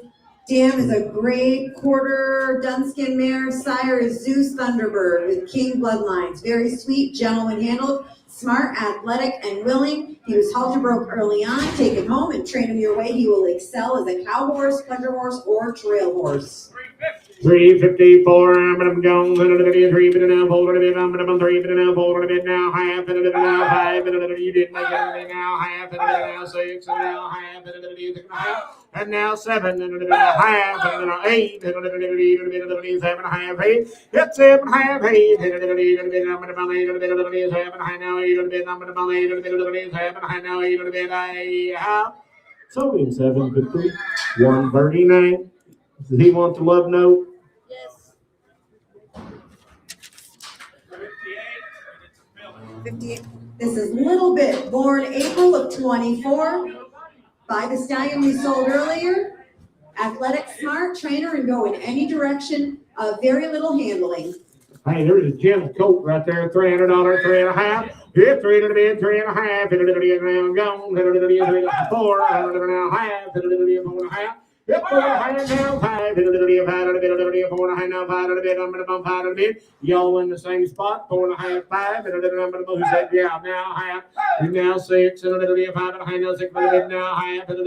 dam is a gray quarter Dunskin mare. Sire is Zeus Thunderbird with King bloodlines. Very sweet, gentle when handled, smart, athletic, and willing. He was halter broke early on. Take him home and train him your way. He will excel as a cow horse, pleasure horse, or trail horse. 354, I'm going 3, but now hold it a bit, I'm going to 3, but now hold it a bit, now half, and now 5, and you didn't make it, now half, and now 6, and now half, and now 7, and half, and now 8, and 7.5, 8, it's 7.5, 8, and I'm going to 8, 7, now 8, I'm going to 8, 7, now 8, so in 750, 139. Does he want the love note? Yes. 58. This is Little Bit, born April of 24. By the stallion we sold earlier. Athletic, smart, trainer, and go in any direction. Very little handling. Hey, there's a Jim coat right there, $300, 3.5. Yeah, 3.5, 3.5, now gone, 4, 4.5, 4.5. Yep, 4.5 now, 5, 4.5 now, 5, I'm gonna bump 5 a bit. Y'all in the same spot, 4.5, 5, and I'm gonna who said, yeah, now half, now 6, and 5.5 now 6, now half, and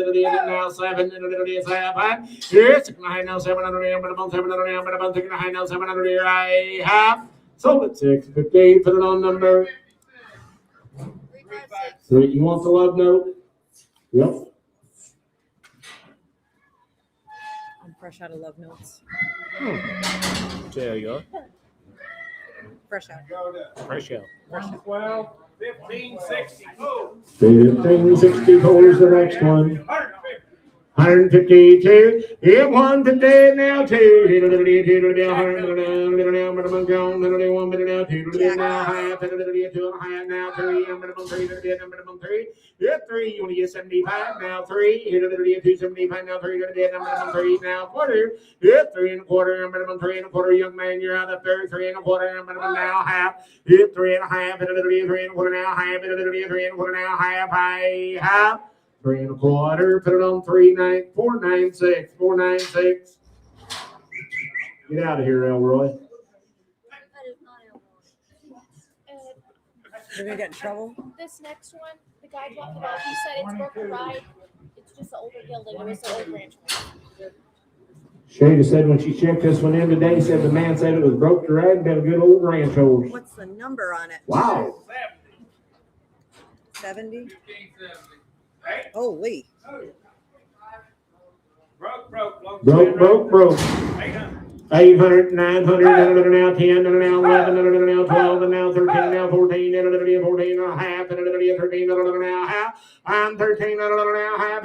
now 7, and 5, yes, 6.5 now 7, I'm gonna bump 7, I'm gonna bump 6.5 now 7, I half. So it's 6.15, put it on number. 356. So you want the love note? Yep. Fresh out of love notes. Tell you. Fresh out. Fresh out. 112, 1564. 1564 is the next one. 152. Yeah, 150 now 2. 1 now half. 2.5 now 3. I'm 3. Yeah, 3. You want to get 75 now 3. 275 now 3. 3 now quarter. Yeah, 3 1/4. I'm 3 1/4. Young man, you're out of there. 3 1/4. I'm now half. Yeah, 3 1/2. 3 1/4 now half. 3 1/4 now half. I half. 3 1/4, put it on 496, 496. Get out of here, Elroy. That is not Elroy. You're gonna get in trouble. This next one, the guy dropped it off. He said it's worth the ride. It's just an older gelding. It was the old ranch one. Shada said when she checked this one in today, said the man said it was broke to ride and been a good old ranch horse. What's the number on it? Wow. 70? 1570. Holy. Broke. 800, 900, now 10, now 11, now 12, now 13, now 14, now 14 and a half, 13 now half, and 13 now half,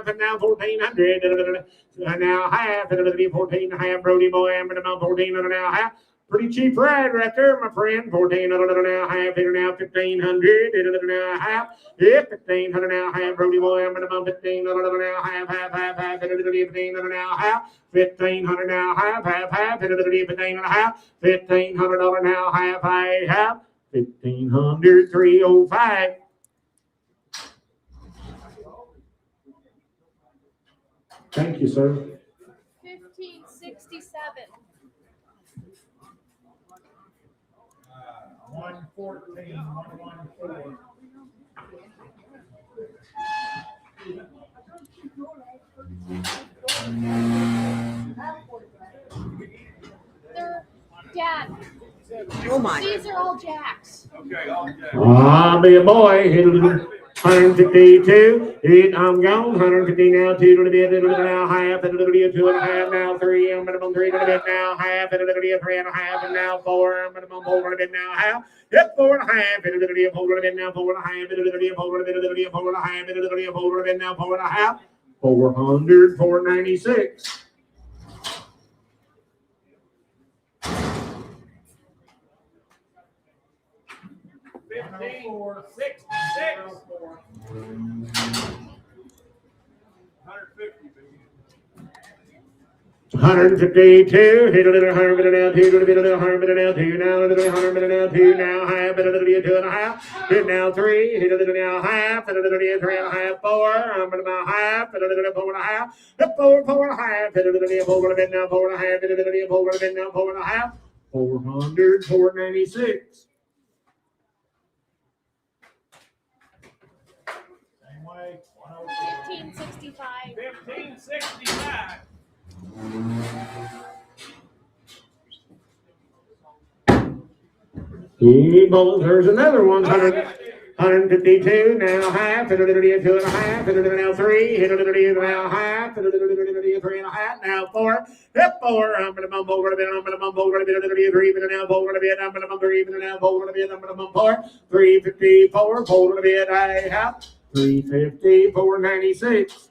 and now 1400, now half, 14 and a half, Brody boy, I'm about 14 now half. Pretty cheap ride right there, my friend. 14 now half, now 1500 now half. Yeah, 1500 now half, Brody boy. I'm about 15 now half, 15 now half. 1500 now half, 15 and a half. $1,500 now half, I have. 1500, 305. Thank you, sir. 1567. 114, 114. They're Dad. Oh my. These are all jacks. Okay, all day. I'll be a boy. 152, I'm gone. 150 now, 2 to the bit, now half, and a little bit, 2.5 now, 3, I'm minimum 3 to the bit now, half, and a little bit, 3.5, and now 4, I'm minimum 4 to the bit now, half. Yep, 4.5, and a little bit, 4 to the bit now, 4.5, and a little bit, 4 to the bit, a little bit, 4.5, and a little bit, 4 to the bit now, 4.5. 400, 496. $15.66. 152, hit a little 100 now, 2 to the bit, a little 100 now, 2 now, a little 100 now, 2 now, half, and a little bit, 2.5, hit now 3, hit a little now half, and a little bit, 3.5, 4, I'm about half, and a little 4.5, hit 4, 4.5, hit a little bit, 4 to the bit now, 4.5, hit a little bit, 4 to the bit now, 4.5, 400, 496. Same way. 1565. 1565. There's another one, 152, now half, and a little bit, 2.5, and a little now 3, hit a little bit, now half, and a little bit, 3.5, now 4, hit 4, I'm gonna bump over a bit, I'm gonna bump over a bit, a little bit, 3, but now 4 a bit, I'm gonna bump 3, but now 4 a bit, I'm gonna bump 4, 354, 4 a bit, I have 350, 496.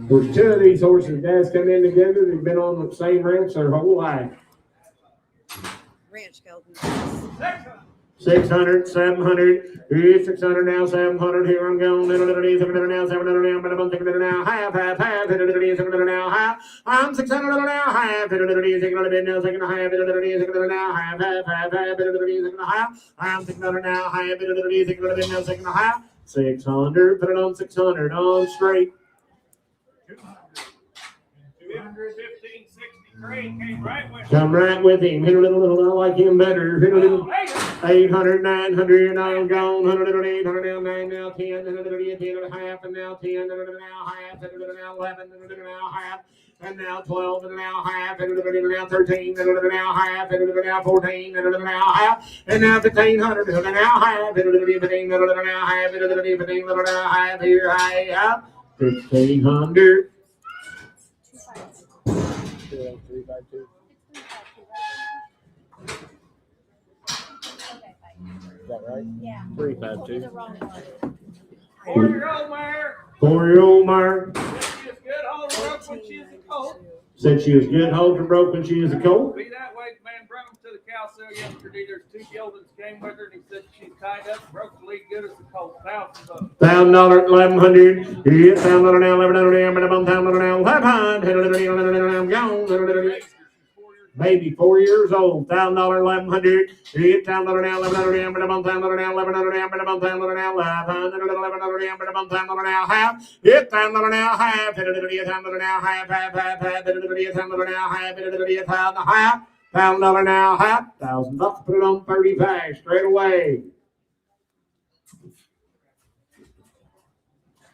There's 2 of these horses, guys, come in together. They've been on the same ranch their whole life. Ranch Golden. 600, 700, 600 now, 700. Here I'm going. Little now, 700 now, but I'm thinking now, half, half, 600 now, half. I'm 600 now, half, 600 bit now, second half, 600 now, half, 600 half. I'm 600 now, half, 600 bit now, second half. 600, put it on 600, on straight. 1563 came right with Come right with him. Hit a little, I like him better. Hit a little 800, 900, I'm gone. 100, 800, now 9, now 10, 100, 10 and a half, and now 10, 100 now half, 100 now 11, 100 now half, and now 12, and now half, and now 13, and now half, and now 14, and now half, and now 1500, and now half, and now 15, and now half, and now 15, and now half, here I have 1500. Okay, Is that right? yeah. 352. The wrong one. 4-year-old mare. 4-year-old mare. Said she was good, hold her broke when she was a colt. Said she was good, hold her broke when she was a colt. Be that way, the man brought them to the cow sale yesterday. There's 2 geldings came with her, and he said she's tied up, broke the lead good as a colt. $1,000. $1,000, 1,100. Yeah, $1,000 now, 1,100. I'm $1,000 now, 500. I'm gone. Baby, 4 years old. $1,000, 1,100. Yeah, $1,000 now, 1,100. I'm $1,000 now, 1,100. I'm $1,000 now, 500. 1,100. I'm $1,000 now, half. Yeah, $1,000 now, half. $1,000 now, half, half, half, half. $1,000 now, half. $1,000 half. $1,000 now, half. $1,000. Put it on 35 straight away.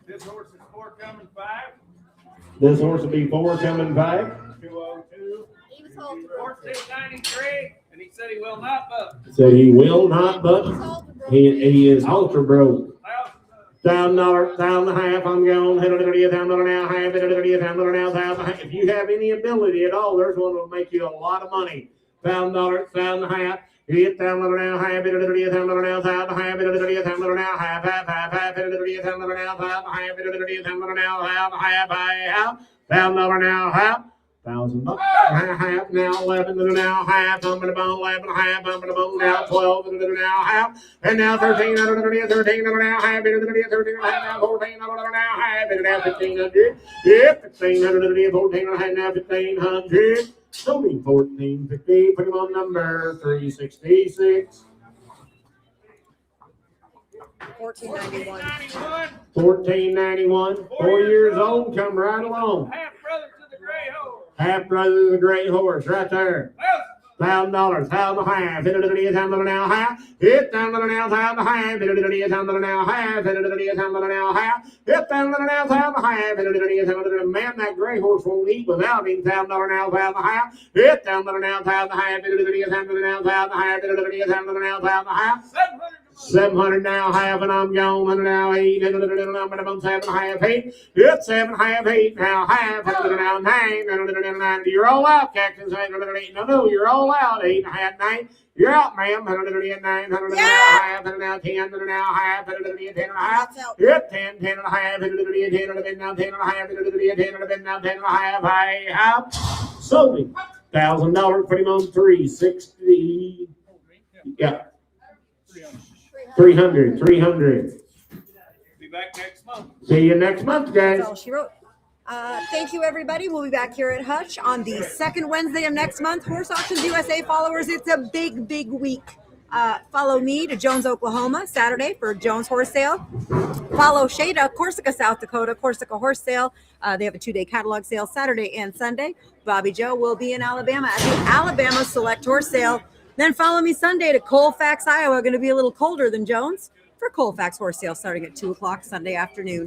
This horse is 4 coming 5. This horse will be 4 coming 5. 202. He was told 1493, and he said he will not buck. Said he will not buck. He is ultra broke. $1,000, $1,500. I'm going. $1,000 now, half. $1,000 now, $1,000. If you have any ability at all, there's one that will make you a lot of money. $1,000, $1,500. $1,000 now, half. $1,000 now, $1,000. $1,000 now, half, half, half, half. $1,000 now, half. $1,000 now, half, half, half. $1,000 now, half. $1,000 half now, 11 now, half, I'm gonna bone, 11 half, I'm gonna bone now, 12 now, half, and now 13 now, half, 13 now, 14 now, half, and now 1,500, yep, 1,500, 14 now, 1,500, only 1,450, put him on number 366. 1491. 1491, 4 years old, come right along. Half brother to the gray horse. Half brother of the great horse, right there. $1,000, $1,500, $1,000 now half, $1,000 now $1,500, $1,000 now half, $1,000 now half, $1,000 now $1,500, man, that gray horse won't eat without him, $1,000 now $1,500, $1,000 now $1,500, $1,000 now $1,500, $1,000 now $1,500. 700 now, half, and I'm gone. 100 now, 8. 7 half, 8. It's 7 half, 8 now, half. 100 now, 9. You're all out, Captain. No, you're all out. 8 and a half, 9. You're out, ma'am. 100 9. 100 now, half. 100 now, 10. 100 now, half. 100 10 and a half. Yep, 10, 10 and a half. 100 10 and now 10 and a half. 100 10 and now 10 and a half. I have sold me $1,000. Put him on 360. Yeah. 300. Be back next month. See you next month, guys. That's all she wrote. Thank you, everybody. We'll be back here at Hutch on the second Wednesday of next month. Horse Auctions USA followers, it's a big, big week. Follow me to Jones, Oklahoma, Saturday for Jones Horse Sale. Follow Shay to Corsica, South Dakota, Corsica Horse Sale. They have a 2-day catalog sale Saturday and Sunday. Bobby Joe will be in Alabama at the Alabama Select Horse Sale. Then follow me Sunday to Colfax, Iowa. Going to be a little colder than Jones for Colfax Horse Sale starting at 2 o'clock Sunday afternoon.